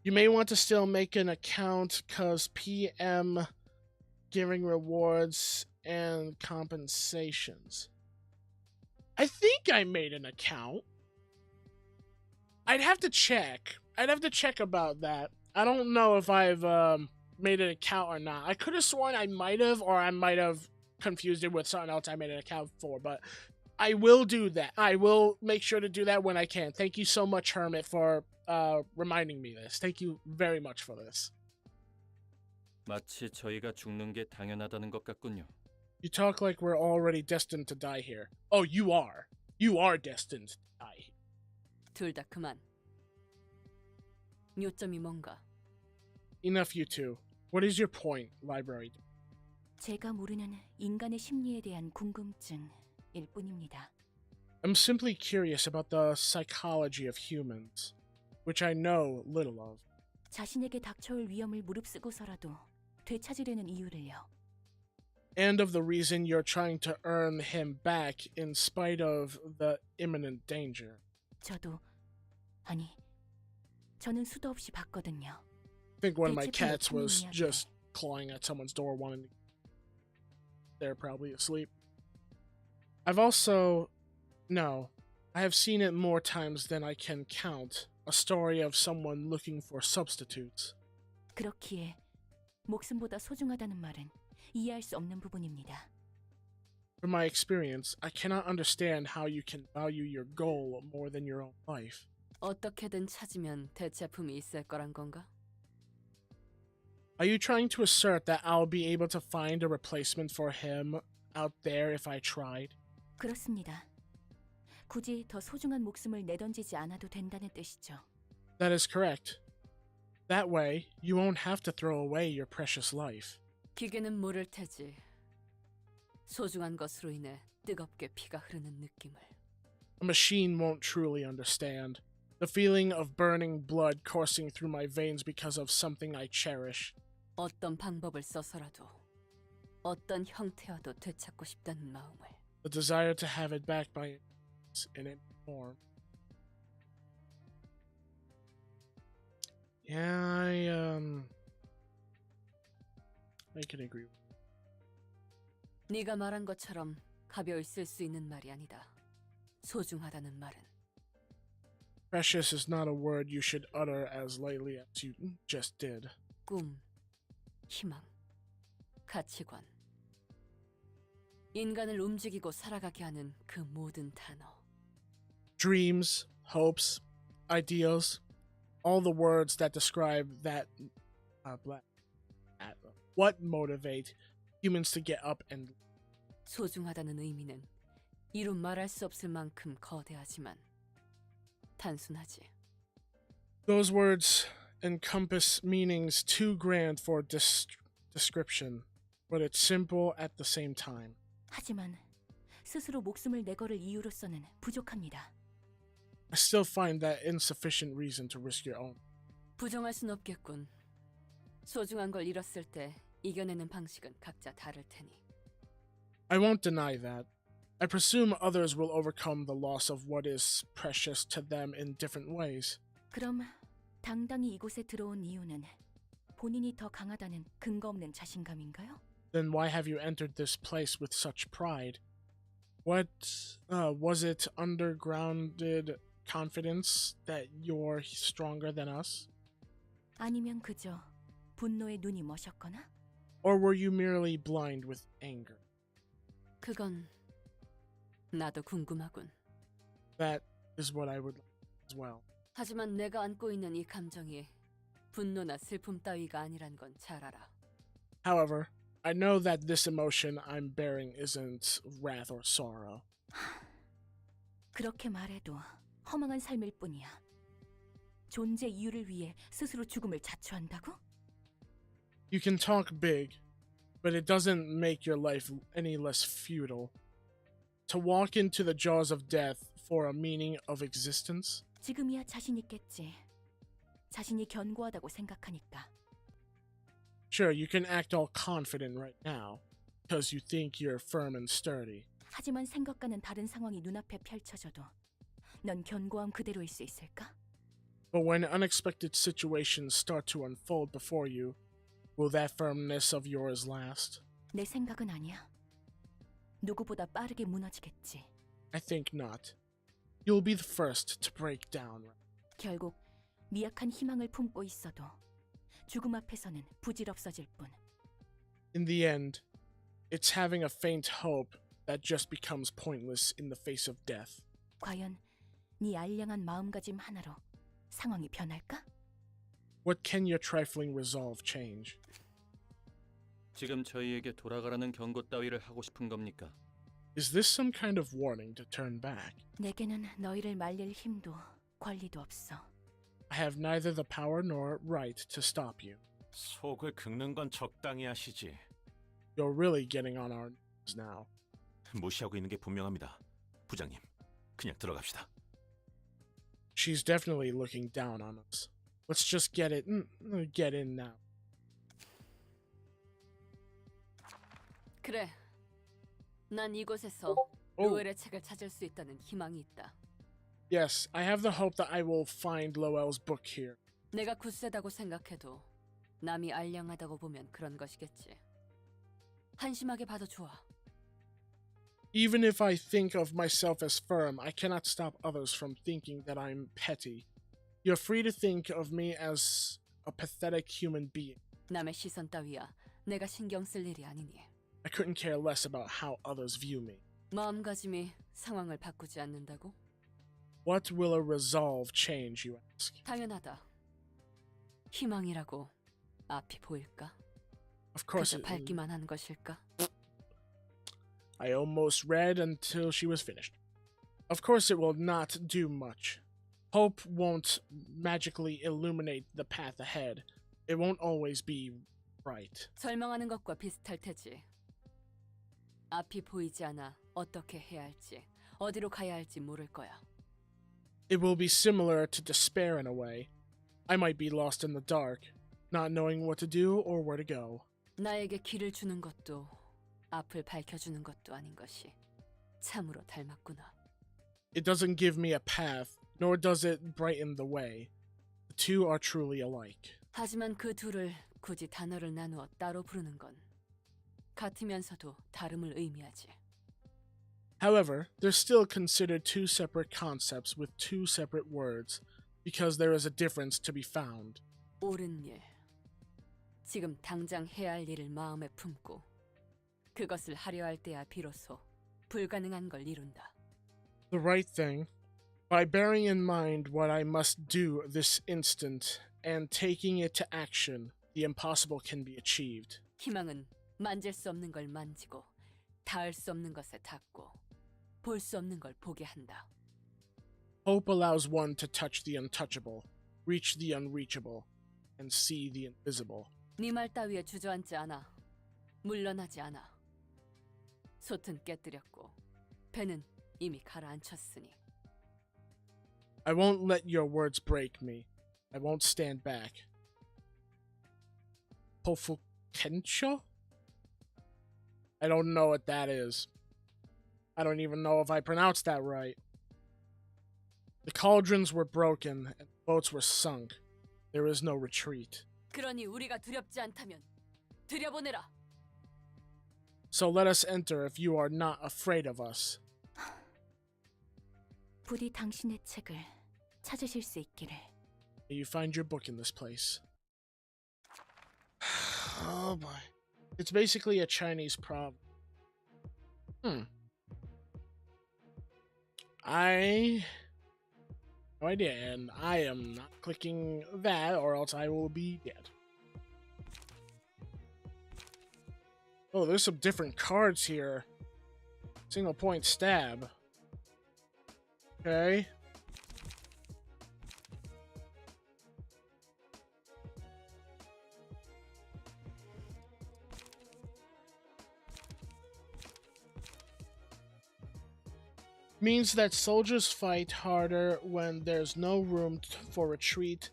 You may want to still make an account, because PM giving rewards and compensations. I think I made an account. I'd have to check. I'd have to check about that. I don't know if I've made an account or not. I could have sworn I might have, or I might have confused it with something else I made an account for, but I will do that. I will make sure to do that when I can. Thank you so much, Hermit, for reminding me this. Thank you very much for this. 마치 저희가 죽는 게 당연하다는 것 같군요. You talk like we're already destined to die here. Oh, you are. You are destined to die. 둘 다 그만. 요점이 뭔가? Enough, you two. What is your point, library? 제가 모르는 인간의 심리에 대한 궁금증일 뿐입니다. I'm simply curious about the psychology of humans, which I know little of. 자신에게 닥쳐올 위험을 무릅쓰고서라도 되찾으려는 이유를요. And of the reason you're trying to earn him back in spite of the imminent danger. 저는 수도 없이 봤거든요. I think one of my cats was just clawing at someone's door wanting to... They're probably asleep. I have seen it more times than I can count. A story of someone looking for substitutes. 그렇기에 목숨보다 소중하다는 말은 이해할 수 없는 부분입니다. From my experience, I cannot understand how you can value your goal more than your own life. 어떻게든 찾으면 대체품이 있을 거란 건가? Are you trying to assert that I'll be able to find a replacement for him out there if I tried? 그렇습니다. 굳이 더 소중한 목숨을 내던지지 않아도 된다는 뜻이죠. That is correct. That way, you won't have to throw away your precious life. 기계는 모를 테지. 소중한 것으로 인해 뜨겁게 피가 흐르는 느낌을. A machine won't truly understand. The feeling of burning blood coursing through my veins because of something I cherish. 어떤 방법을 써서라도 어떤 형태와도 되찾고 싶다는 마음을. The desire to have it back by in any form. Yeah, I can agree. 네가 말한 것처럼 가벼이 쓸 수 있는 말이 아니다. 소중하다는 말은. Precious is not a word you should utter as lightly as you just did. 꿈, 희망, 가치관. 인간을 움직이고 살아가게 하는 그 모든 단어. Dreams, hopes, ideals, all the words that describe that, what motivate humans to get up and. 소중하다는 의미는 이루 말할 수 없을 만큼 거대하지만 단순하지. Those words encompass meanings too grand for description, but it's simple at the same time. 하지만 스스로 목숨을 내걸을 이유로서는 부족합니다. I still find that insufficient reason to risk your own. 부정할 순 없겠군. 소중한 걸 잃었을 때 이겨내는 방식은 각자 다를 테니. I won't deny that. I presume others will overcome the loss of what is precious to them in different ways. 그럼 당당히 이곳에 들어온 이유는 본인이 더 강하다는 근거 없는 자신감인가요? Then why have you entered this place with such pride? What was it undergrounded confidence that you're stronger than us? 아니면 그저 분노에 눈이 머셨거나? Or were you merely blind with anger? 그건 나도 궁금하군. That is what I would like as well. 하지만 내가 안고 있는 이 감정이 분노나 슬픔 따위가 아니란 건 잘 알아. However, I know that this emotion I'm bearing isn't wrath or sorrow. 그렇게 말해도 허망한 삶일 뿐이야. 존재 이유를 위해 스스로 죽음을 자초한다고? You can talk big, but it doesn't make your life any less futile. To walk into the jaws of death for a meaning of existence? 지금이야 자신 있겠지. 자신이 견고하다고 생각하니까. Sure, you can act all confident right now, because you think you're firm and sturdy. 하지만 생각과는 다른 상황이 눈앞에 펼쳐져도 넌 견고함 그대로일 수 있을까? But when unexpected situations start to unfold before you, will that firmness of yours last? 내 생각은 아니야. 누구보다 빠르게 무너지겠지. I think not. You'll be the first to break down. 결국 미약한 희망을 품고 있어도 죽음 앞에서는 부질없어질 뿐. In the end, it's having a faint hope that just becomes pointless in the face of death. 과연 네 알량한 마음가짐 하나로 상황이 변할까? What can your trifling resolve change? 지금 저희에게 돌아가라는 경고 따위를 하고 싶은 겁니까? Is this some kind of warning to turn back? 내게는 너희를 말릴 힘도 권리도 없어. I have neither the power nor right to stop you. 속을 긁는 건 적당히 하시지. You're really getting on our nerves now. 무시하고 있는 게 분명합니다. 부장님, 그냥 들어갑시다. She's definitely looking down on us. Let's just get in now. 그래. 난 이곳에서 Oh. 로엘의 책을 찾을 수 있다는 희망이 있다. Yes, I have the hope that I will find Lowell's book here. 내가 굳세다고 생각해도 남이 알량하다고 보면 그런 것이겠지. 한심하게 봐도 좋아. Even if I think of myself as firm, I cannot stop others from thinking that I'm petty. You're free to think of me as a pathetic human being. 남의 시선 따위야 내가 신경 쓸 일이 아니니. I I couldn't care less about how others view me. 마음가짐이 상황을 바꾸지 않는다고? What will a resolve change, you ask? 당연하다. 희망이라고 앞이 보일까? Of course 그저 밝기만 한 것일까? I almost read until she was finished. Of course it will not do much. Hope won't magically illuminate the path ahead. It won't always be right. 절망하는 것과 비슷할 테지. 앞이 보이지 않아 어떻게 해야 할지, 어디로 가야 할지 모를 거야. It will be similar to despair in a way. I might be lost in the dark, not knowing what to do or where to go. 나에게 길을 주는 것도 앞을 밝혀주는 것도 아닌 것이 참으로 닮았구나. It doesn't give me a path, nor does it brighten the way. The two are truly alike. 하지만 그 둘을 굳이 단어를 나누어 따로 부르는 건 같으면서도 다름을 의미하지. However, they're still considered two separate concepts with two separate words, because there is a difference to be found. 옳은 일. 지금 당장 해야 할 일을 마음에 품고 그것을 하려 할 때야 비로소 불가능한 걸 이룬다. The right thing, by bearing in mind what I must do this instant and taking it to action, the impossible can be achieved. 희망은 만질 수 없는 걸 만지고 닿을 수 없는 것에 닿고 볼 수 없는 걸 보게 한다. Hope allows one to touch the untouchable, reach the unreachable, and see the invisible. 네 말 따위에 주저앉지 않아. 물러나지 않아. 솥은 깨뜨렸고 배는 이미 가라앉혔으니. I won't let your words break me. I won't stand back. Pofukensho? I don't know what that is. I don't even know if I pronounced that right. The cauldrons were broken and boats were sunk. There is no retreat. 그러니 우리가 두렵지 않다면 들여보내라. So let us enter if you are not afraid of us. 부디 당신의 책을 찾으실 수 있기를. May you find your book in this place. Oh boy. It's basically a Chinese problem. No idea, and I am not clicking that or else I will be dead. Oh, there's some different cards here. Single point stab. Okay. Means that soldiers fight harder when there's no room for retreat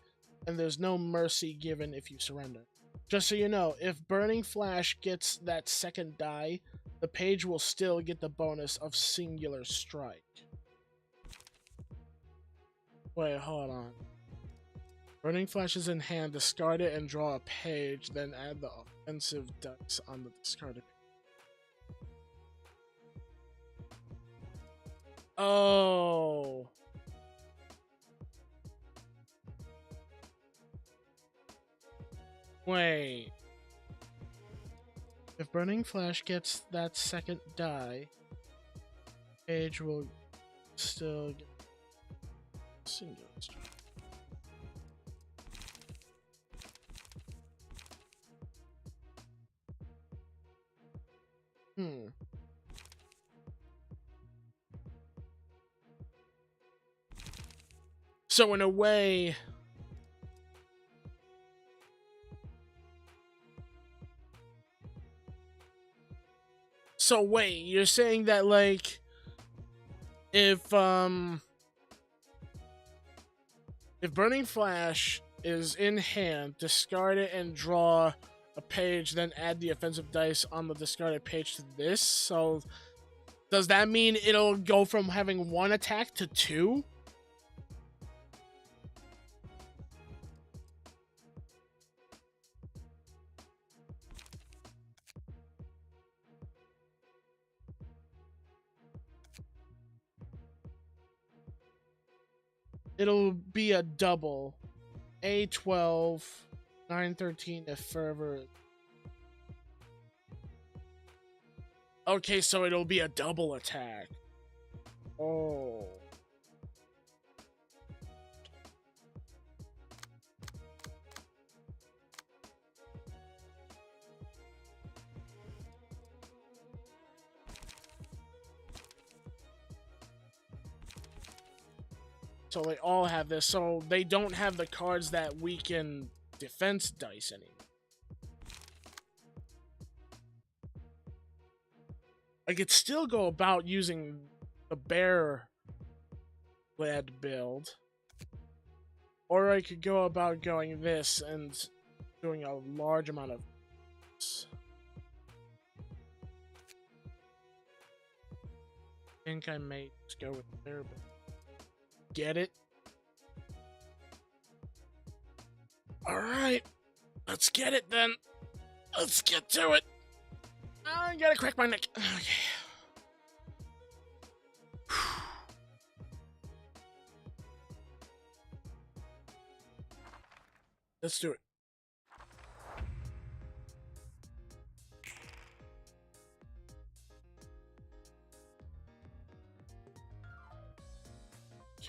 and there's no mercy given if you surrender. Just so you know, if Burning Flash gets that second die, the page will still get the bonus of Singular Strike. Wait, hold on. Burning Flash is in hand, discard it and draw a page, then add the offensive dice on the discarded page. Oh. Wait. If Burning Flash gets that second die, page will still get Singular Strike. So in a way, so wait, you're saying that like if Burning Flash is in hand, discard it and draw a page, then add the offensive dice on the discarded page to this. So does that mean it'll go from having one attack to two? It'll be a double. A12, 913 if fervor. Okay, so it'll be a double attack. Oh. So they all have this, so they don't have the cards that weaken defense dice anymore. I could still go about using the bear led build. Or I could go about going this and doing a large amount of I think I may just go with the bear build. Get it? Alright. Let's get it then. Let's get to it. I gotta crack my neck. Okay. Let's do it.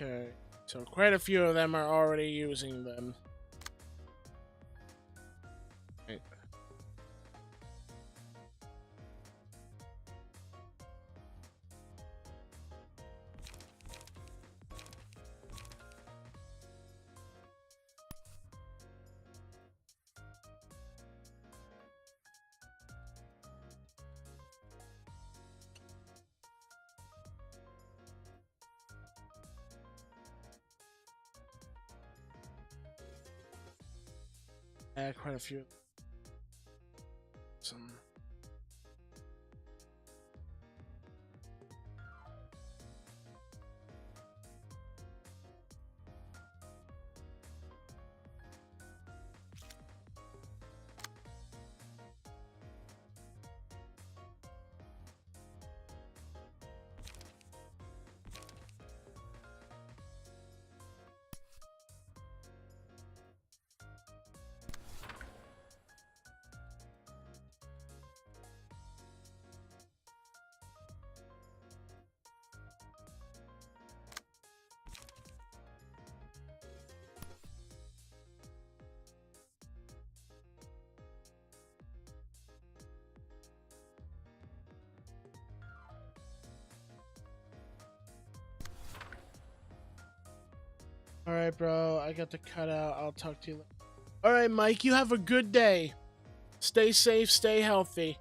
Okay, so quite a few of them are already using them. Right. Quite a few. Some. Alright, bro. I got the cutout. I'll talk to you later. Alright, Mike. You have a good day. Stay safe. Stay healthy.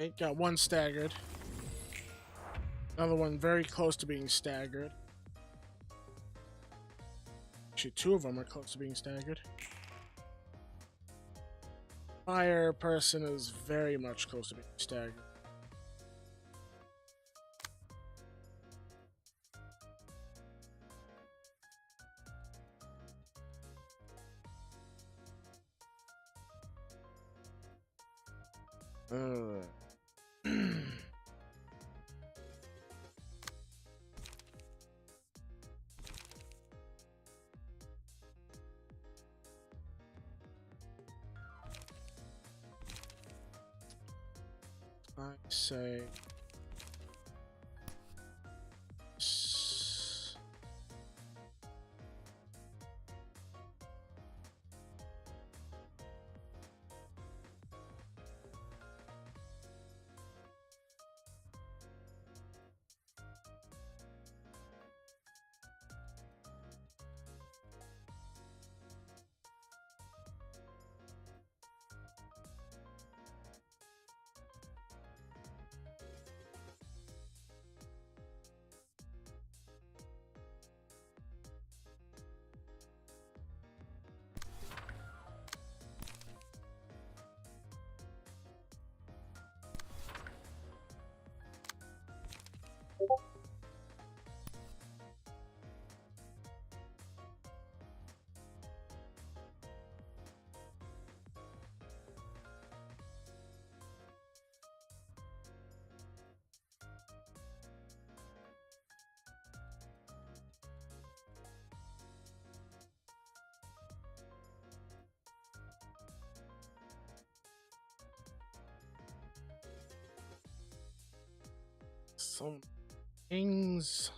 Okay, got one staggered. Another one very close to being staggered. Actually, two of them are close to being staggered. Fire person is very much close to being staggered. I say some things.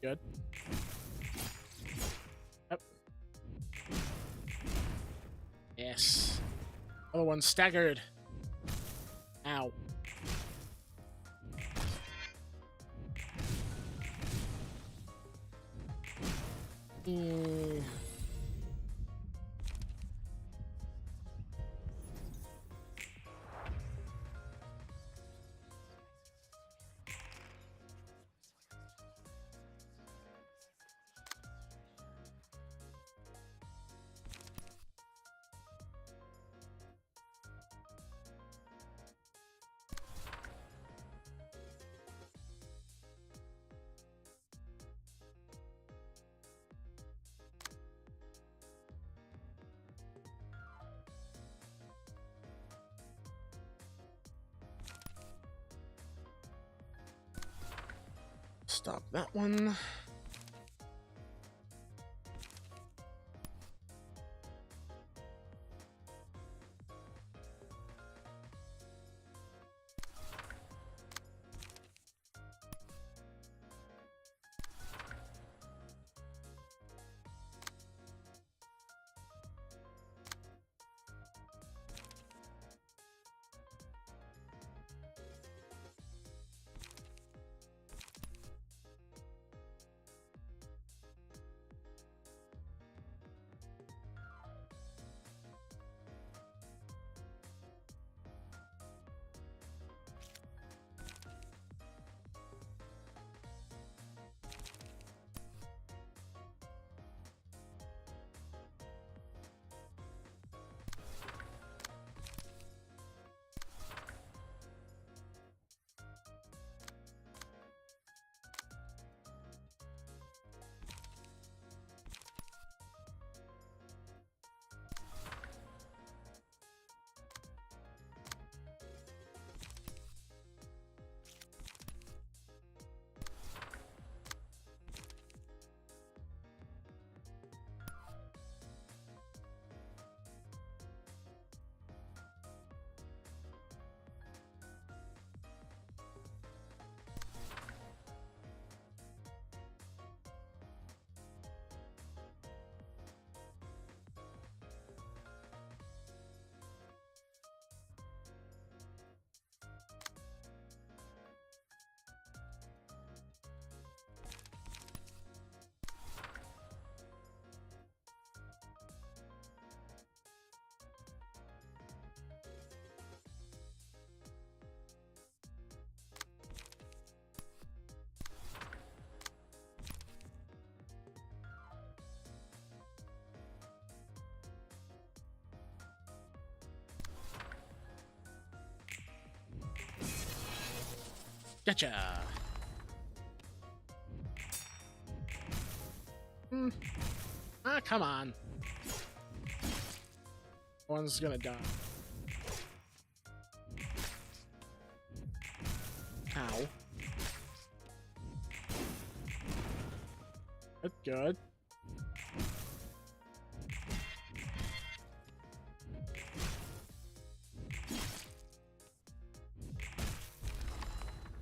Good. Yep. Yes. Other one staggered. Ow. Stop that one. Gotcha. Ah, come on. One's gonna die. Ow. That's good.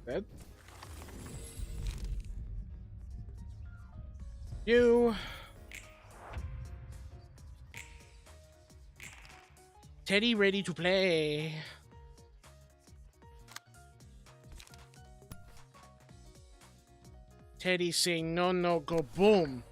Dead. You. Teddy ready to play. Teddy saying no, no, go boom.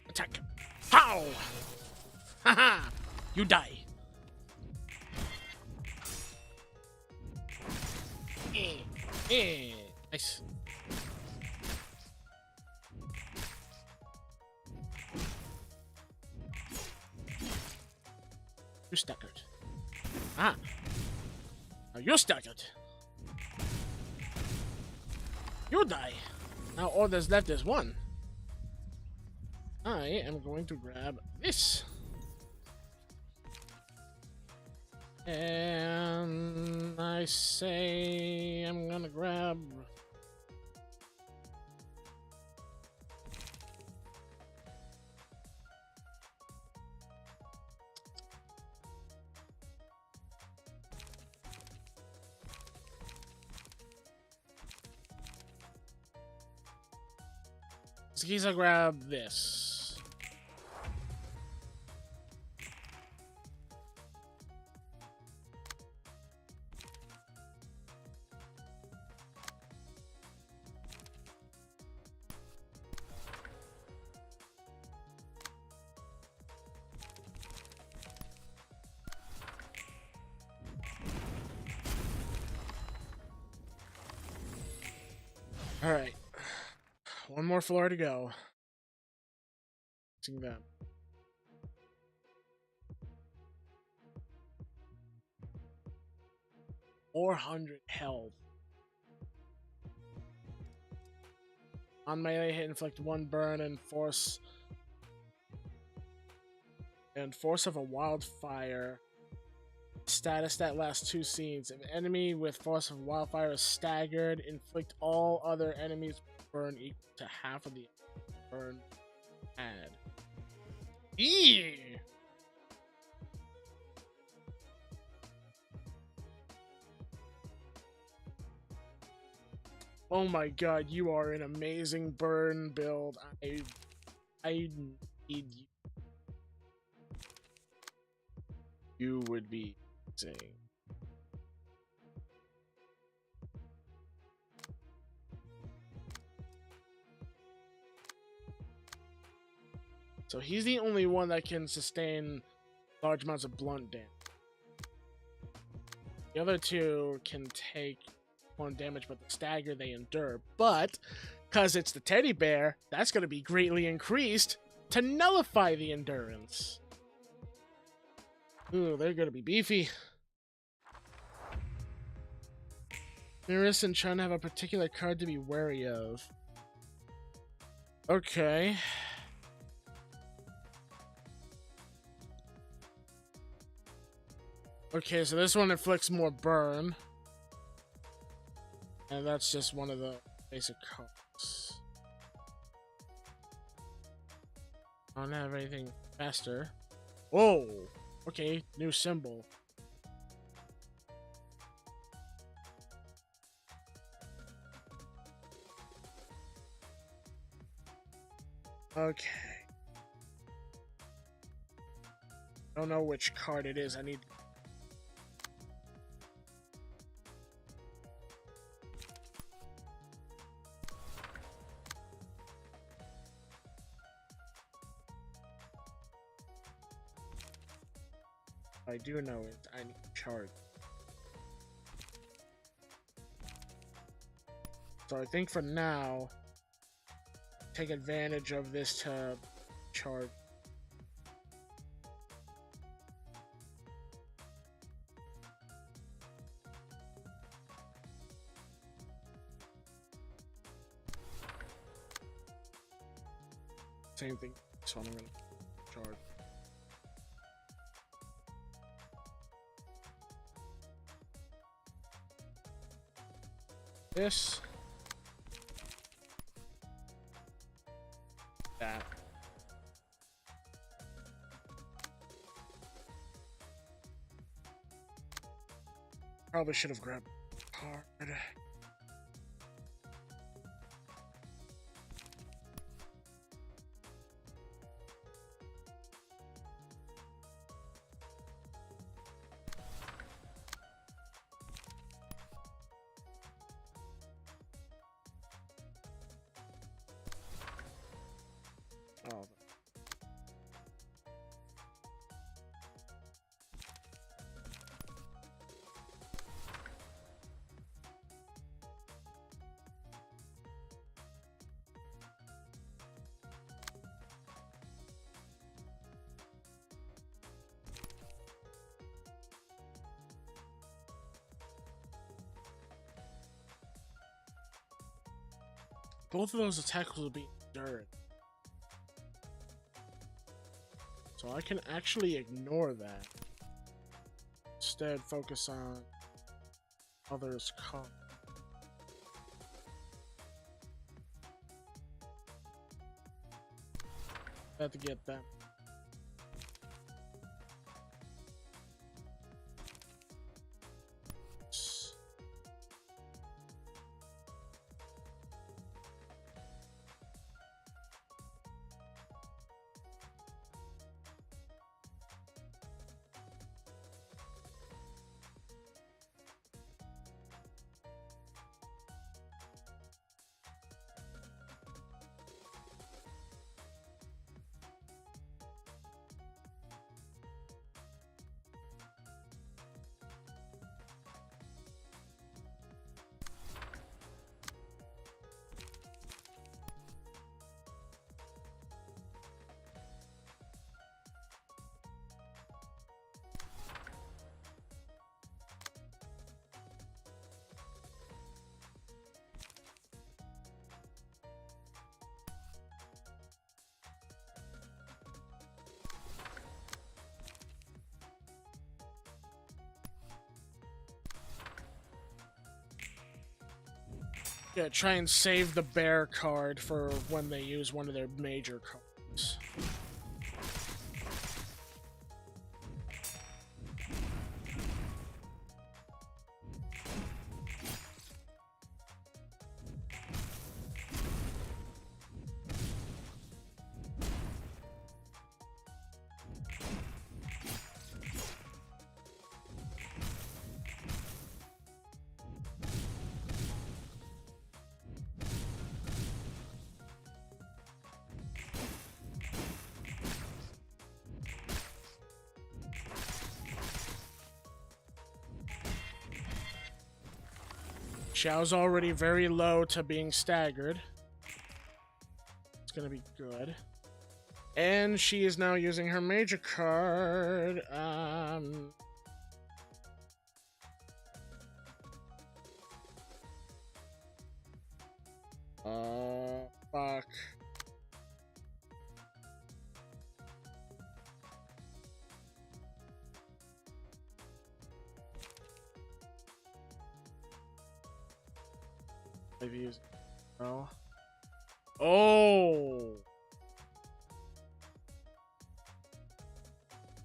Attack. How? Haha! You die. Nice. You staggered. Ah. Now you staggered. You die. Now all that's left is one. I am going to grab this. And I say I'm gonna grab... I'll grab this. All right. One more floor to go. See that. $400 health. On melee hit, inflict 1 burn and force of a wildfire. Status that lasts 2 scenes. If an enemy with force of wildfire is staggered, inflict all other enemies burn equal to half of the burn add. Eee! Oh my god, you are an amazing burn build. I need you. You would be amazing. So he's the only one that can sustain large amounts of blunt damage. The other two can take more damage, but the stagger they endure. But because it's the teddy bear, that's going to be greatly increased to nullify the endurance. Ooh, they're going to be beefy. Mirrors and Chun have a particular card to be wary of. Okay. Okay, so this one inflicts more burn. And that's just one of the basic cards. I don't have anything faster. Whoa! Okay, new symbol. Okay. I don't know which card it is. I need... I do know it. I need chart. So I think for now, take advantage of this to chart. Same thing. So I'm gonna chart. This. That. Probably should have grabbed a card. Oh. Both of those attacks will be endured. So I can actually ignore that. Instead, focus on others' cost. Have to get them. Yeah, try and save the bear card for when they use one of their major cards. Xiao's already very low to being staggered. It's gonna be good. And she is now using her major card. Fuck. I've used. Oh. Oh.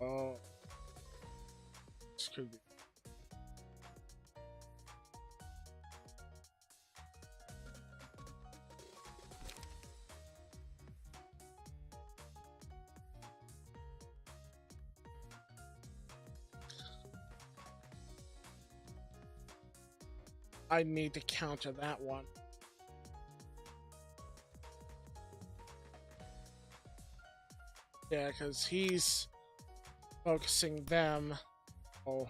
Oh. This could be. I need to counter that one. Yeah, because he's focusing them. Oh.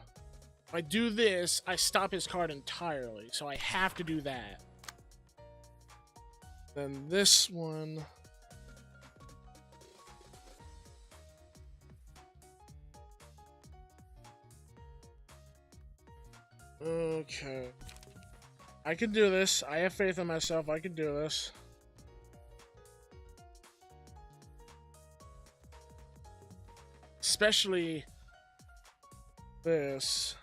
If I do this, I stop his card entirely, so I have to do that. Then this one... Okay. I can do this. I have faith in myself. I can do this. Especially this.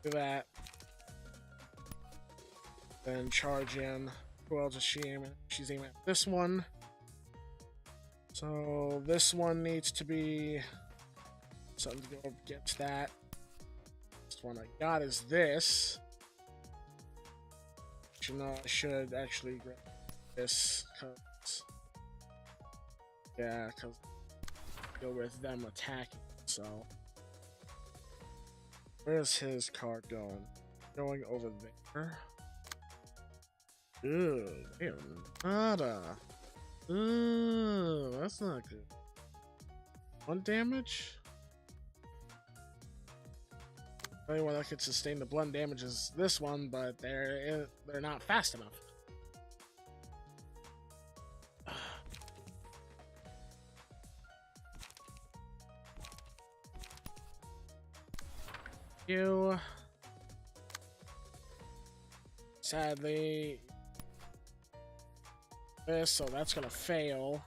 Do that. Then charge in. Who else is she aiming? She's aiming at this one. So this one needs to be something to go up against that. This one I got is this. You know, I should actually grab this because go with them attacking. So where's his card going? Going over there. Ooh, nada. Ooh, that's not good. 1 damage? The only one that could sustain the blunt damage is this one, but they're not fast enough. You sadly this, so that's gonna fail.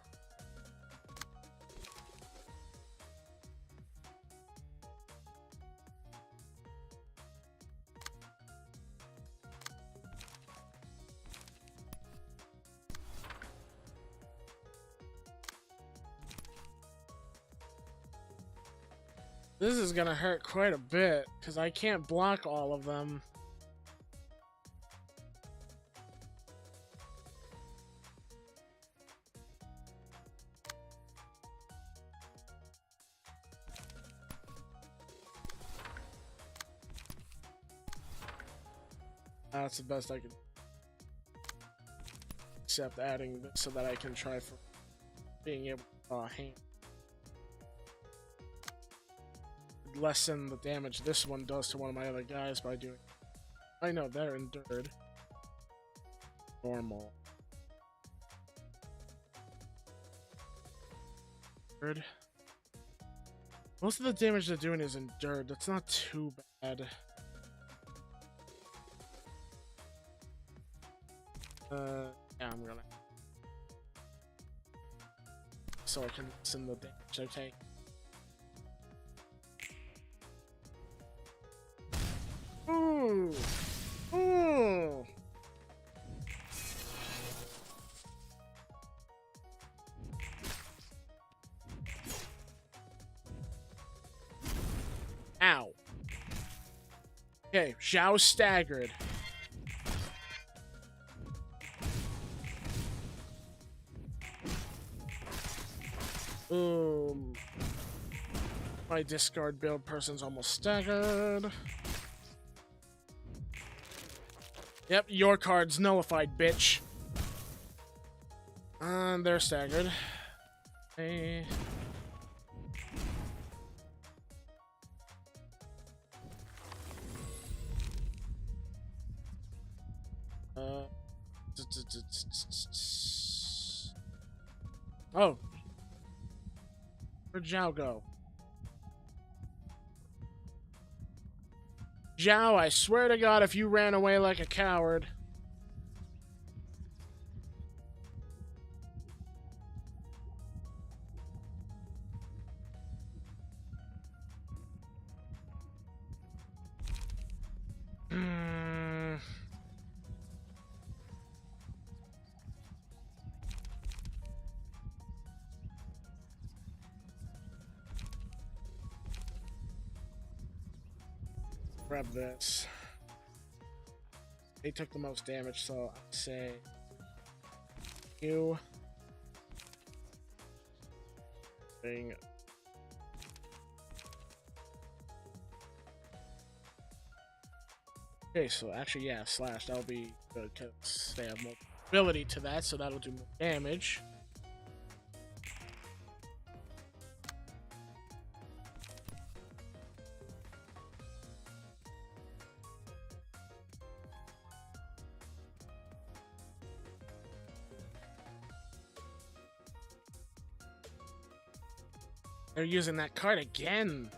This is gonna hurt quite a bit because I can't block all of them. That's the best I can, except adding this so that I can try for being able to hand. Lessen the damage this one does to one of my other guys by doing. I know they're endured. Normal. Endured. Most of the damage they're doing is endured. That's not too bad. Yeah, I'm gonna. So I can lessen the damage I take. Ooh! Ooh! Ow. Okay, Xiao staggered. My discard build person's almost staggered. Yep, your card's nullified, bitch. And they're staggered. Hey. Oh. Where'd Zhao go? Zhao, I swear to God, if you ran away like a coward. Grab this. They took the most damage, so I say you thing. Okay, so actually, yeah, slash, that'll be good because they have more ability to that, so that'll do more damage. They're using that card again.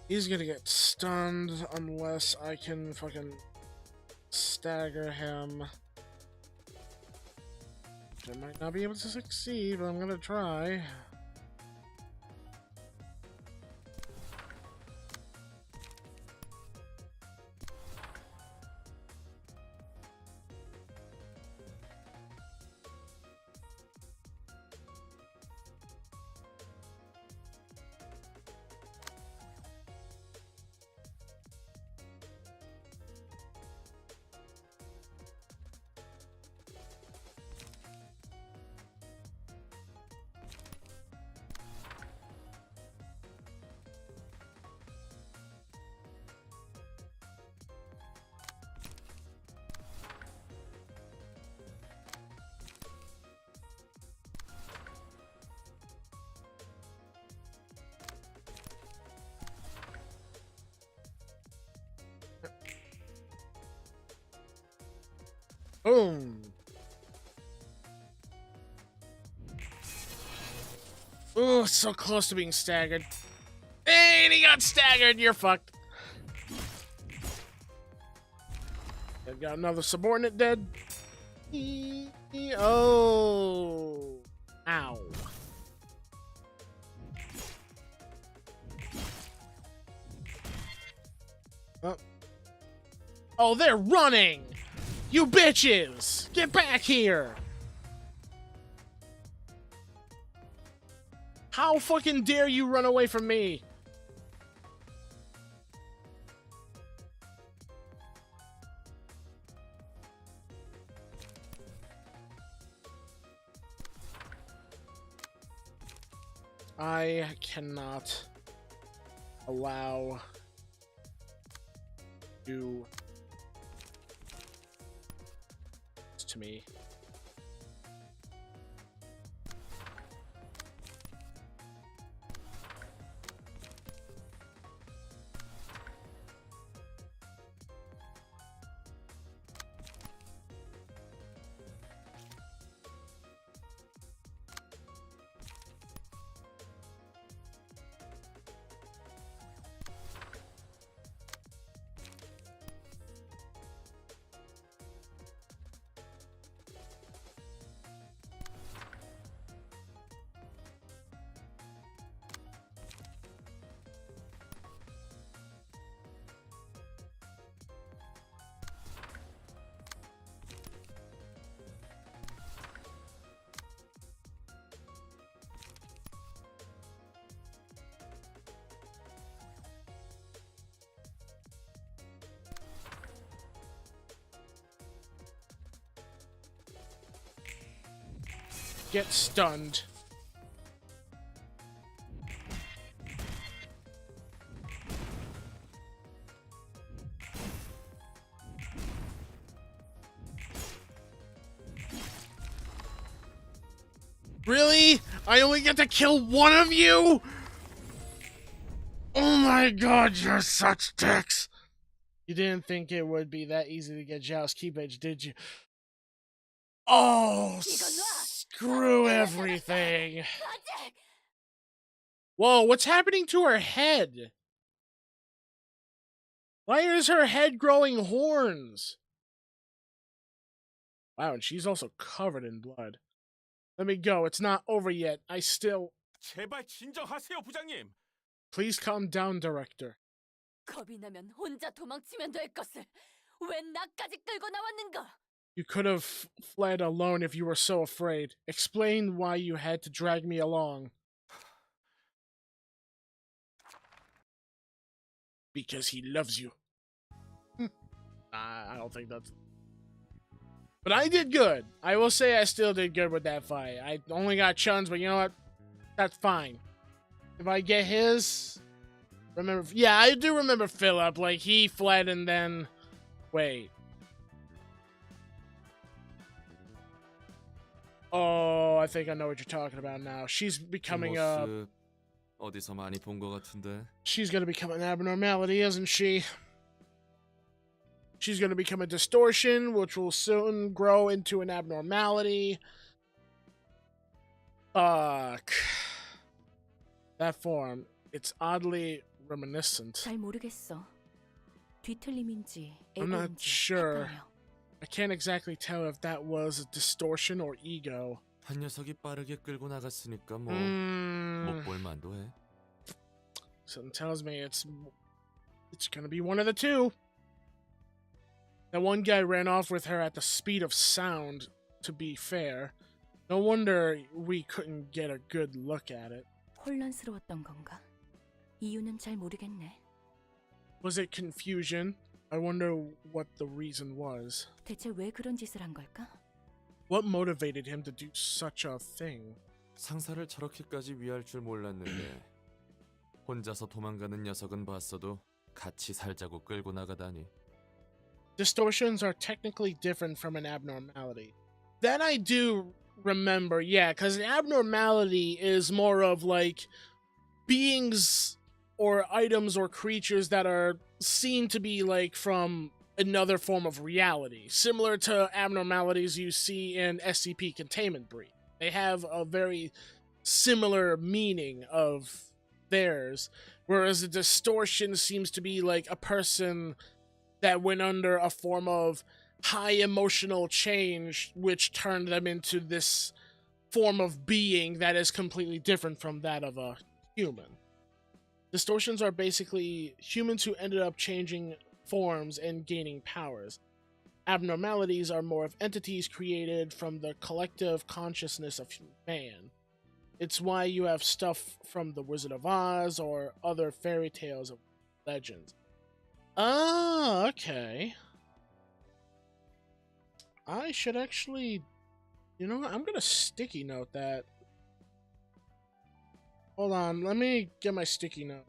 He's gonna get stunned unless I can fucking stagger him. I might not be able to succeed, but I'm gonna try. Boom! Oh, so close to being staggered. And he got staggered! You're fucked. I've got another subordinate dead. Oh! Ow. Oh, they're running! You bitches! Get back here! How fucking dare you run away from me? I cannot allow you to me. Get stunned. Really? I only get to kill one of you? Oh my god, you're such dicks. You didn't think it would be that easy to get Zhao's keep edge, did you? Oh, screw everything. Whoa, what's happening to her head? Why is her head growing horns? Wow, and she's also covered in blood. Let me go. It's not over yet. I still... 제발 진정하세요, 부장님. Please calm down, director. 겁이 나면 혼자 도망치면 될 것을 왜 나까지 끌고 나왔는가? You could have fled alone if you were so afraid. Explain why you had to drag me along. Because he loves you. I don't think that's... But I did good. I will say I still did good with that fight. I only got Chun's, but you know what? That's fine. If I get his... Remember... Yeah, I do remember Philip. Like, he fled and then... Wait. Oh, I think I know what you're talking about now. She's becoming a... 모습 어디서 많이 본 것 같은데. She's gonna become an abnormality, isn't she? She's gonna become a distortion, which will soon grow into an abnormality. Fuck. That form, it's oddly reminiscent. 잘 모르겠어. 뒤틀림인지 I'm not 에고인지 sure. 헷갈려. I can't exactly tell if that was a distortion or ego. 한 녀석이 빠르게 끌고 나갔으니까 뭐 못 볼 만도 해. Something tells me it's gonna be one of the two. That one guy ran off with her at the speed of sound, to be fair. No wonder we couldn't get a good look at it. 혼란스러웠던 건가? 이유는 잘 모르겠네. Was it confusion? I wonder what the reason was. 대체 왜 그런 짓을 한 걸까? What motivated him to do such a thing? 상사를 저렇게까지 위할 줄 몰랐는데 혼자서 도망가는 녀석은 봤어도 같이 살자고 끌고 나가다니. Distortions are technically different from an abnormality. That I do remember, yeah, because an abnormality is more of like beings or items or creatures that are seen to be like from another form of reality, similar to abnormalities you see in SCP Containment Breach. They have a very similar meaning of theirs, whereas a distortion seems to be like a person that went under a form of high emotional change, which turned them into this form of being that is completely different from that of a human. Distortions are basically humans who ended up changing forms and gaining powers. Abnormalities are more of entities created from the collective consciousness of man. It's why you have stuff from The Wizard of Oz or other fairy tales of legends. Ah, okay. I should actually... You know what? I'm gonna sticky note that. Hold on, let me get my sticky note.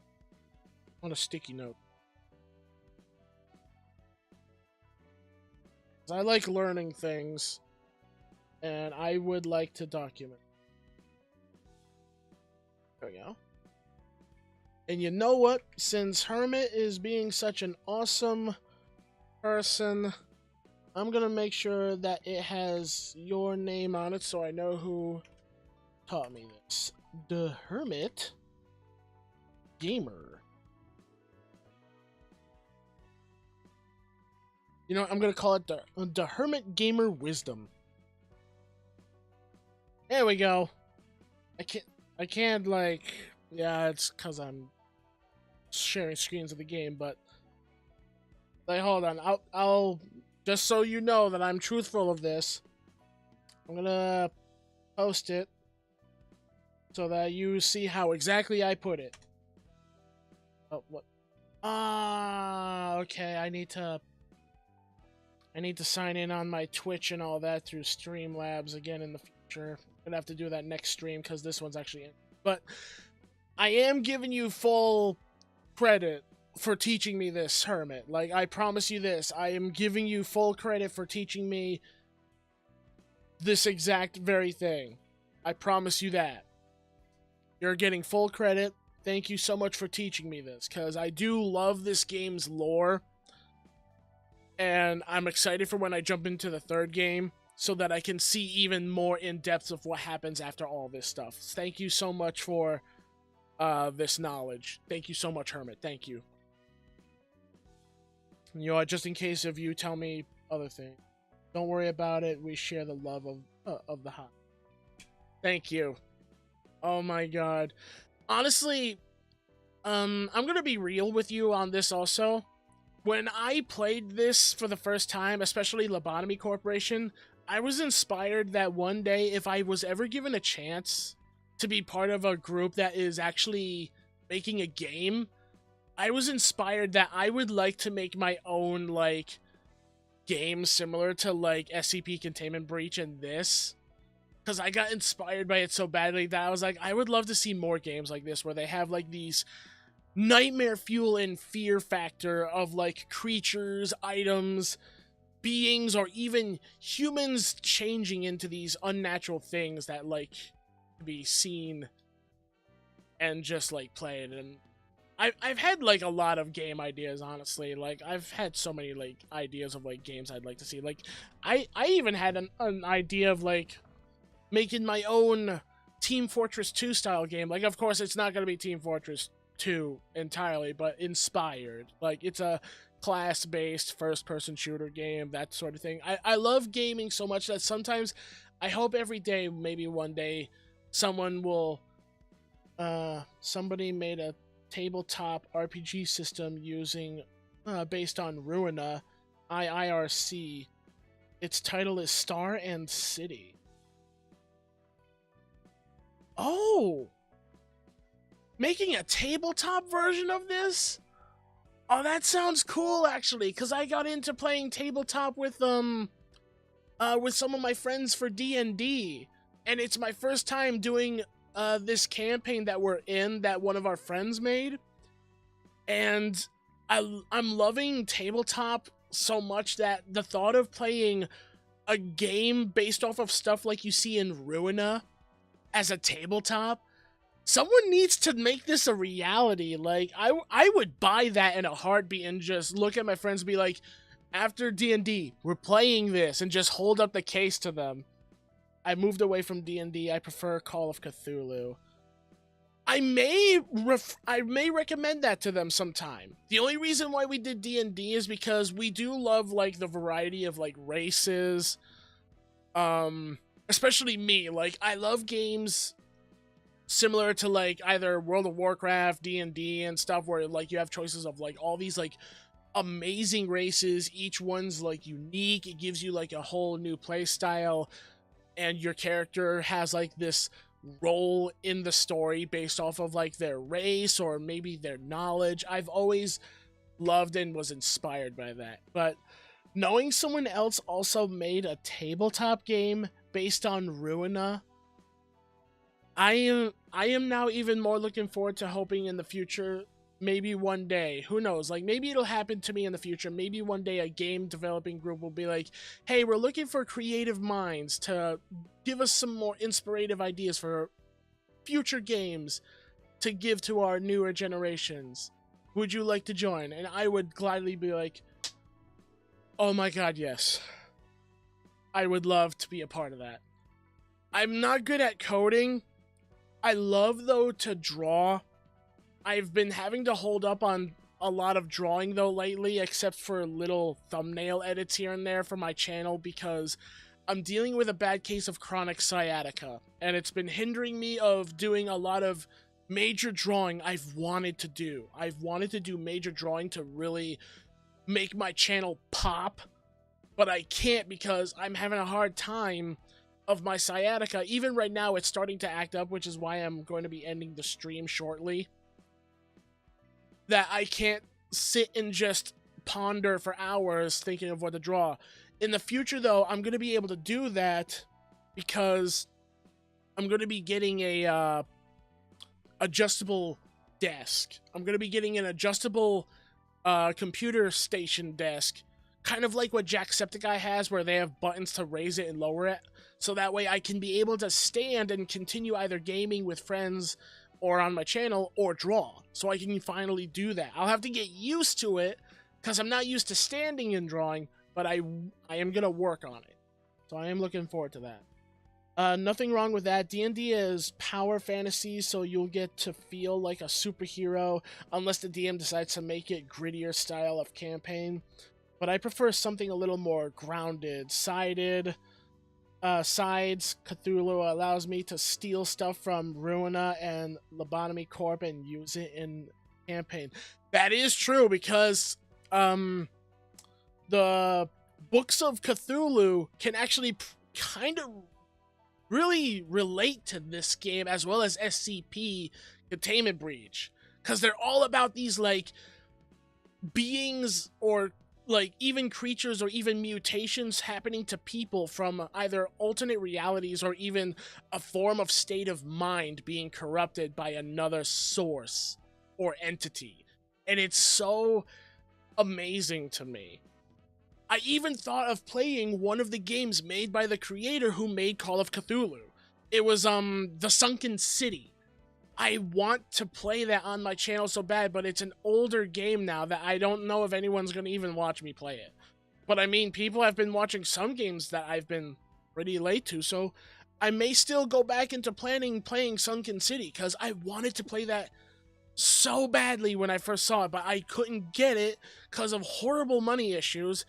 On a sticky note. I like learning things, and I would like to document. There we go. And you know what? Since Hermit is being such an awesome person, I'm gonna make sure that it has your name on it so I know who taught me this. The Hermit Gamer. You know, I'm gonna call it the Hermit Gamer Wisdom. There we go. I can't like, yeah, it's cause I'm sharing screens of the game, but like, hold on, I'll just so you know that I'm truthful of this, I'm gonna post it so that you see how exactly I put it. Oh, what? Ah, okay, I need to sign in on my Twitch and all that through Streamlabs again in the future. gonna have to do that next stream because this one's actually in. But I am giving you full credit for teaching me this, Hermit. Like, I promise you this. I am giving you full credit for teaching me this exact very thing. I promise you that. You're getting full credit. Thank you so much for teaching me this, because I do love this game's lore. And I'm excited for when I jump into the third game, so that I can see even more in depth of what happens after all this stuff. Thank you so much for this knowledge. Thank you so much, Hermit. Thank you. You know, just in case if you tell me other things, don't worry about it. We share the love of the hobby. Thank you. Oh my god. Honestly, I'm gonna be real with you on this also. When I played this for the first time, especially Lobotomy Corporation, I was inspired that one day, if I was ever given a chance to be part of a group that is actually making a game, I was inspired that I would like to make my own, like, game similar to, like, SCP Containment Breach and this. Because I got inspired by it so badly that I was like, I would love to see more games like this where they have, like, these nightmare fuel and fear factor of, like, creatures, items, beings, or even humans changing into these unnatural things that, like, be seen and just, like, played. And I've had, like, a lot of game ideas, honestly. Like, I've had so many, like, ideas of, like, games I'd like to see. Like, I even had an idea of, like, making my own Team Fortress 2 style game. Like, of course, it's not going to be Team Fortress 2 entirely, but inspired. Like, it's a class-based first-person shooter game, that sort of thing. I love gaming so much that sometimes I hope every day, maybe one day, someone will, somebody made a tabletop RPG system using, based on Ruina, IIRC. Its title is Star and City. Oh! Making a tabletop version of this? Oh, that sounds cool, actually, because I got into playing tabletop with some of my friends for D&D, and it's my first time doing this campaign that we're in that one of our friends made, and I'm loving tabletop so much that the thought of playing a game based off of stuff like you see in Ruina as a tabletop, someone needs to make this a reality. Like, I would buy that in a heartbeat and just look at my friends and be like, after D&D, we're playing this, and just hold up the case to them. I moved away from D&D. I prefer Call of Cthulhu. I may recommend that to them sometime. The only reason why we did D&D is because we do love, like, the variety of, like, races. Especially me. Like, I love games similar to, like, either World of Warcraft, D&D, and stuff where, like, you have choices of, like, all these, like, amazing races. Each one's, like, unique. It gives you, like, a whole new play style, and your character has, like, this role in the story based off of, like, their race or maybe their knowledge. I've always loved and was inspired by that. But knowing someone else also made a tabletop game based on Ruina, I am now even more looking forward to hoping in the future, maybe one day, who knows, like, maybe it'll happen to me in the future. Maybe one day a game developing group will be like, hey, we're looking for creative minds to give us some more inspirative ideas for future games to give to our newer generations. Would you like to join? And I would gladly be like, oh my god, yes. I would love to be a part of that. I'm not good at coding. I love, though, to draw. I've been having to hold up on a lot of drawing, though, lately, except for little thumbnail edits here and there for my channel, because I'm dealing with a bad case of chronic sciatica, and it's been hindering me of doing a lot of major drawing I've wanted to do. I've wanted to do major drawing to really make my channel pop, but I can't because I'm having a hard time of my sciatica. Even right now, it's starting to act up, which is why I'm going to be ending the stream shortly. That I can't sit and just ponder for hours thinking of what to draw. In the future, though, I'm going to be able to do that because I'm going to be getting a adjustable desk. I'm going to be getting an adjustable computer station desk, kind of like what Jacksepticeye has, where they have buttons to raise it and lower it. So that way I can be able to stand and continue either gaming with friends or on my channel or draw. So I can finally do that. I'll have to get used to it because I'm not used to standing and drawing, but I am going to work on it. So I am looking forward to that. Nothing wrong with that. D&D is power fantasy, so you'll get to feel like a superhero unless the DM decides to make it grittier style of campaign. But I prefer something a little more grounded. Sides. Cthulhu allows me to steal stuff from Ruina and Lobotomy Corp and use it in campaign. That is true because the Books of Cthulhu can actually kind of really relate to this game, as well as SCP Containment Breach, because they're all about these like beings or like even creatures or even mutations happening to people from either alternate realities or even a form of state of mind being corrupted by another source or entity. And it's so amazing to me. I even thought of playing one of the games made by the creator who made Call of Cthulhu. It was The Sunken City. I want to play that on my channel so bad, but it's an older game now that I don't know if anyone's going to even watch me play it. But I mean, people have been watching some games that I've been pretty late to, so I may still go back into playing Sunken City, because I wanted to play that so badly when I first saw it, but I couldn't get it because of horrible money issues.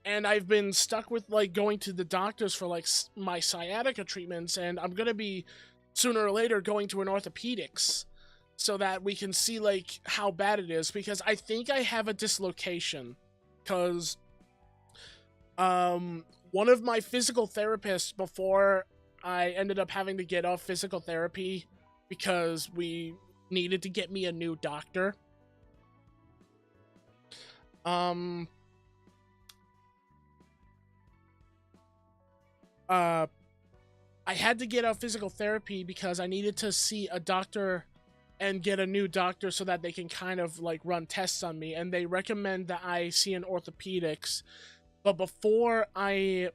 And I've been stuck with like going to the doctors for like my sciatica treatments, and I'm gonna be sooner or later going to an orthopedics so that we can see like how bad it is, because I think I have a dislocation. Because one of my physical therapists, before I ended up having to get off physical therapy because we needed to get me a new doctor, I had to get out physical therapy because I needed to see a doctor and get a new doctor so that they can kind of like run tests on me, and they recommend that I see an orthopedics. But before I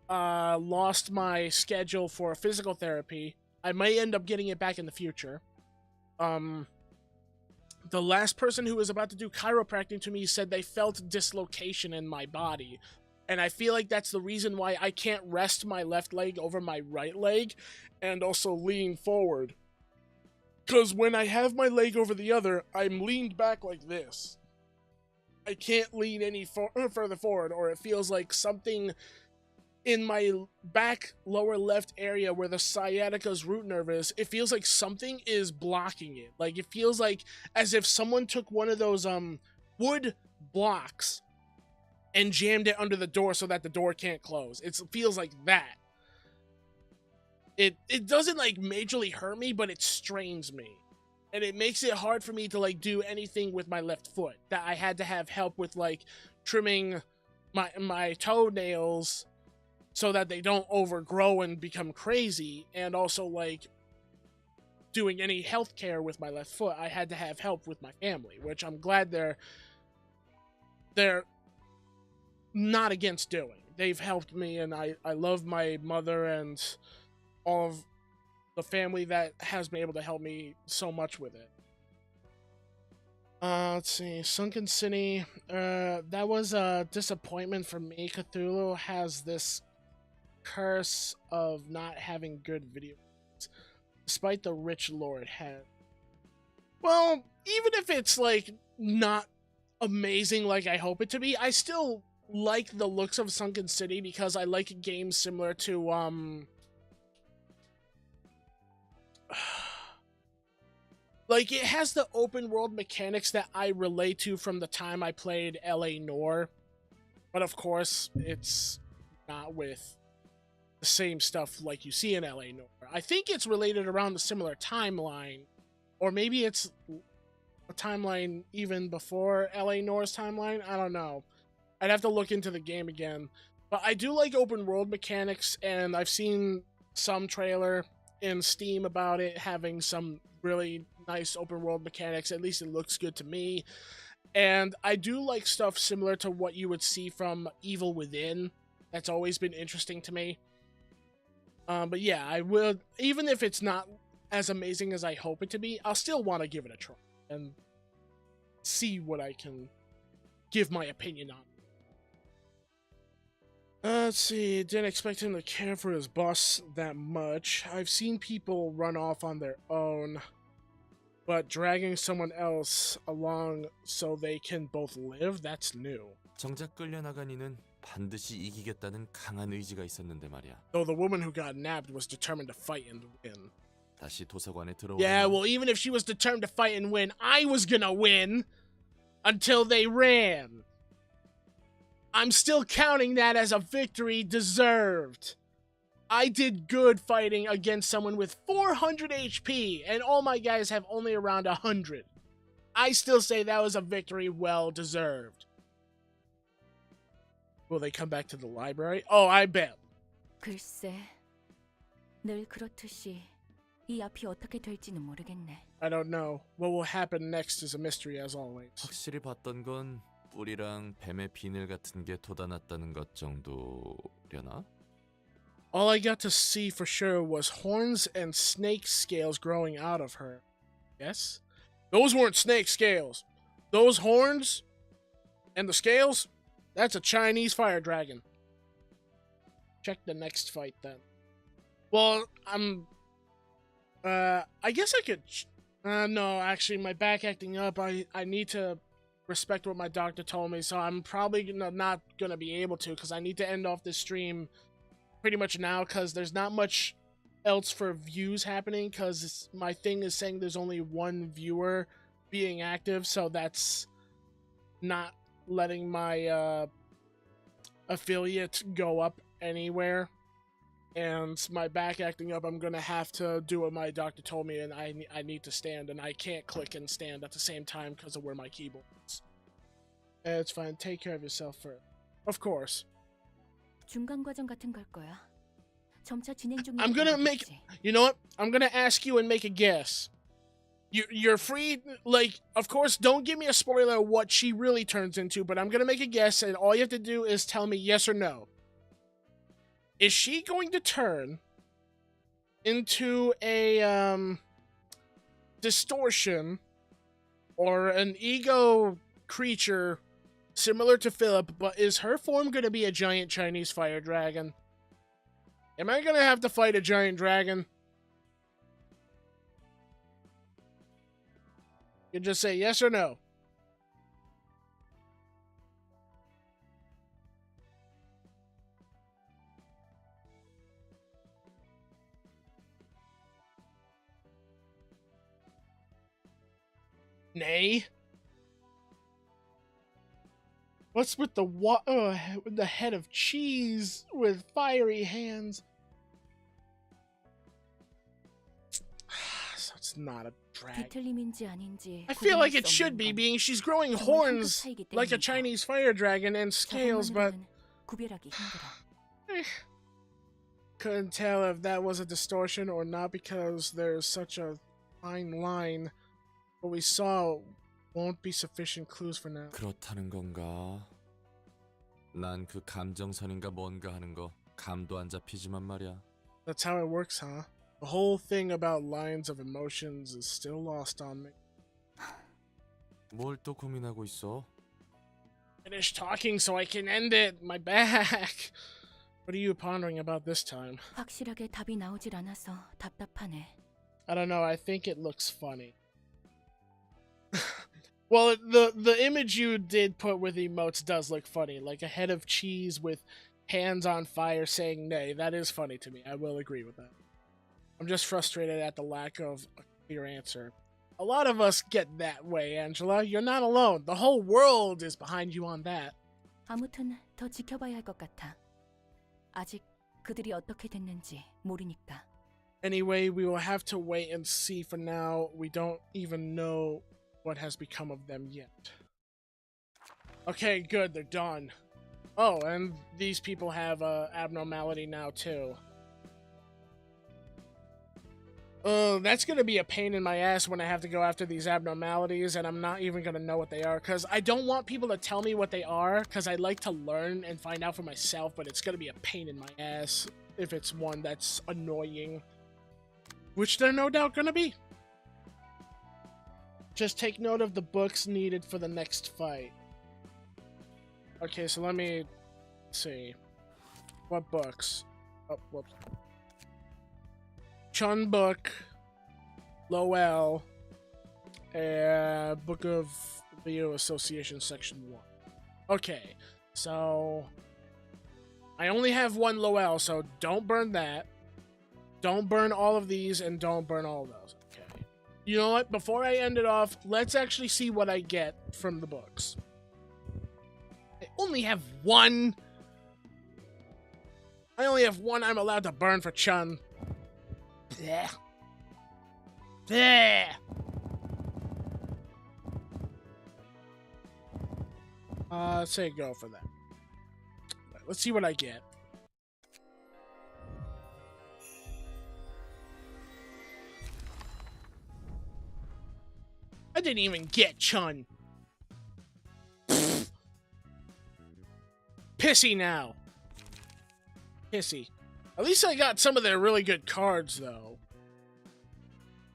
lost my schedule for physical therapy, I might end up getting it back in the future. The last person who was about to do chiropractic to me said they felt dislocation in my body. And I feel like that's the reason why I can't rest my left leg over my right leg and also lean forward. Because when I have my leg over the other, I'm leaned back like this. I can't lean any further forward, or it feels like something in my back lower left area where the sciatica's root nerve is, it feels like something is blocking it. Like it feels like as if someone took one of those wood blocks and jammed it under the door so that the door can't close. It feels like that. It doesn't like majorly hurt me, but it strains me. And it makes it hard for me to like do anything with my left foot. That I had to have help with like trimming my toenails so that they don't overgrow and become crazy, and also like doing any health care with my left foot. I had to have help with my family, which I'm glad they're not against doing. They've helped me, and I love my mother and all of the family that has been able to help me so much with it. Let's see, Sunken City, that was a disappointment for me. Cthulhu has this curse of not having good video games, despite the rich lore it had. Well, even if it's like not amazing like I hope it to be, I still like the looks of Sunken City because I like games similar to like it has the open world mechanics that I relate to from the time I played LA Noire, but of course it's not with the same stuff like you see in LA Noire. I think it's related around a similar timeline, or maybe it's a timeline even before LA Noire's timeline. I don't know. I'd have to look into the game again. But I do like open world mechanics, and I've seen some trailer in Steam about it having some really nice open world mechanics. At least it looks good to me. And I do like stuff similar to what you would see from Evil Within. That's always been interesting to me. But yeah, I would, even if it's not as amazing as I hope it to be, I'll still want to give it a try and see what I can give my opinion on. Let's see, didn't expect him to care for his boss that much. I've seen people run off on their own, but dragging someone else along so they can both live, that's new. 정작 끌려나간 이는 반드시 이기겠다는 강한 의지가 있었는데 말이야. Though the woman who got nabbed was determined to fight and win. 다시 도서관에 들어오면 Yeah, well, even if she was determined to fight and win, I was gonna win until they ran. I'm still counting that as a victory deserved. I did good fighting against someone with 400 HP, and all my guys have only around 100. I still say that was a victory well deserved. Will they come back to the library? Oh, I bet. 글쎄, 늘 그렇듯이 이 앞이 어떻게 될지는 모르겠네. I don't know. What will happen next is a mystery as always. 확실히 봤던 건 뿔이랑 뱀의 비늘 같은 게 돋아났다는 것 정도려나? All I got to see for sure was horns and snake scales growing out of her. Yes? Those weren't snake scales. Those horns and the scales, that's a Chinese fire dragon. Check the next fight then. Well, I guess I could... no, actually, my back acting up, I need to respect what my doctor told me, so I'm probably not gonna be able to, because I need to end off this stream pretty much now, because there's not much else for views happening, because my thing is saying there's only one viewer being active, so that's not letting my affiliate go up anywhere. And my back acting up, I'm gonna have to do what my doctor told me, and I need to stand, and I can't click and stand at the same time because of where my keyboard is. It's fine. Take care of yourself first. Of course. 중간 과정 같은 걸 거야. 점차 진행 중인. I'm gonna make. You know what? I'm gonna ask you and make a guess. You're free. Like, of course, don't give me a spoiler of what she really turns into, but I'm gonna make a guess, and all you have to do is tell me yes or no. Is she going to turn into a distortion or an ego creature similar to Philip, but is her form going to be a giant Chinese fire dragon? Am I going to have to fight a giant dragon? You just say yes or no. Nay. What's with the the head of cheese with fiery hands? So it's not a dragon. 뒤틀림인지 아닌지. I feel like it should be, being she's growing horns like a Chinese fire dragon and scales, but 구별하기 힘들어. couldn't tell if that was a distortion or not because there's such a fine line. What we saw won't be sufficient clues for now. 그렇다는 건가? 난 그 감정선인가 뭔가 하는 거 감도 안 잡히지만 말이야. That's how it works, huh? The whole thing about lines of emotions is still lost on me. 뭘 또 고민하고 있어? Finish talking so I can end it. My back. What are you pondering about this time? 확실하게 답이 나오질 않아서 답답하네. I don't know. I think it looks funny. Well, the image you did put with emotes does look funny, like a head of cheese with hands on fire saying nay. That is funny to me. I will agree with that. I'm just frustrated at the lack of a clear answer. A lot of us get that way, Angela. You're not alone. The whole world is behind you on that. 아무튼 더 지켜봐야 할 것 같아. 아직 그들이 어떻게 됐는지 모르니까. Anyway, we will have to wait and see. For now, we don't even know what has become of them yet. Okay, good, they're done. Oh, and these people have abnormality now too. That's gonna be a pain in my ass when I have to go after these abnormalities, and I'm not even gonna know what they are, because I don't want people to tell me what they are, because I like to learn and find out for myself, but it's gonna be a pain in my ass if it's one that's annoying. Which they're no doubt gonna be. Just take note of the books needed for the next fight. Okay, so let me see. What books? Oh, whoops. Chun book, Lowell, Book of Video Association Section 1. Okay, so I only have one Lowell, so don't burn that. Don't burn all of these, and don't burn all of those. Okay. You know what? Before I end it off, let's actually see what I get from the books. I only have one. I only have one I'm allowed to burn for Chun. Blech. Blech. Let's say go for that. Right, let's see what I get. I didn't even get Chun. Pissy now. Pissy. At least I got some of their really good cards, though.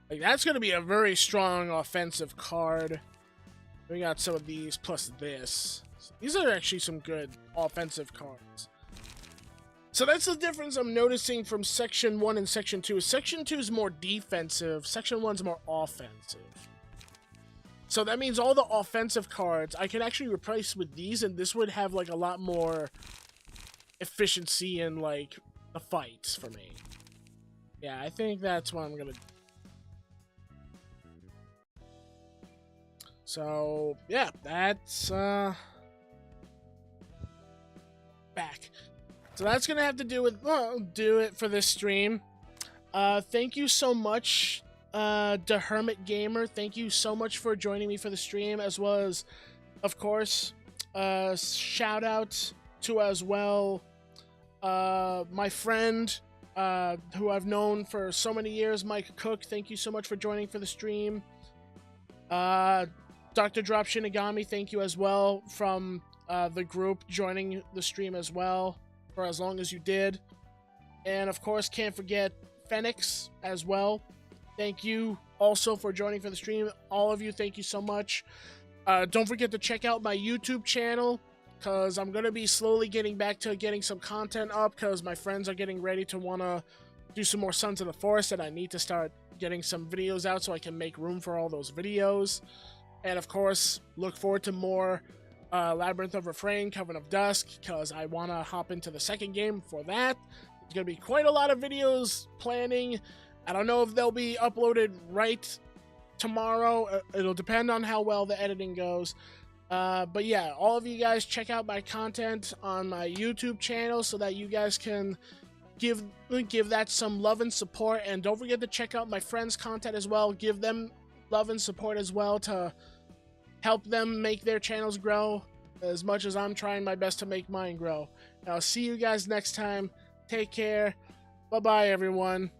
Like, that's going to be a very strong offensive card. We got some of these, plus this. So these are actually some good offensive cards. So that's the difference I'm noticing from Section 1 and Section 2. Section 2 is more defensive. Section 1 is more offensive. So that means all the offensive cards I can actually replace with these, and this would have, like, a lot more efficiency in, like, the fights for me. Yeah, I think that's what I'm gonna do. So, yeah, that's, back. So that's gonna have to do with, well, do it for this stream. Thank you so much, The Hermit Gamer. Thank you so much for joining me for the stream, as well as, of course, shout out to as well my friend who I've known for so many years, Mike Cook. Thank you so much for joining for the stream. Dr. Drop Shinigami, thank you as well from the group joining the stream as well for as long as you did. And of course, can't forget Phoenix as well. Thank you also for joining for the stream. All of you, thank you so much. Don't forget to check out my YouTube channel, because I'm going to be slowly getting back to getting some content up, because my friends are getting ready to want to do some more Sons of the Forest, and I need to start getting some videos out so I can make room for all those videos. And of course, look forward to more Labyrinth of Refrain, Coven of Dusk, because I want to hop into the second game for that. There's going to be quite a lot of videos planning. I don't know if they'll be uploaded right tomorrow. It'll depend on how well the editing goes. But yeah, all of you guys check out my content on my YouTube channel so that you guys can give that some love and support. And don't forget to check out my friends' content as well. Give them love and support as well to help them make their channels grow as much as I'm trying my best to make mine grow. And I'll see you guys next time. Take care. Bye-bye, everyone.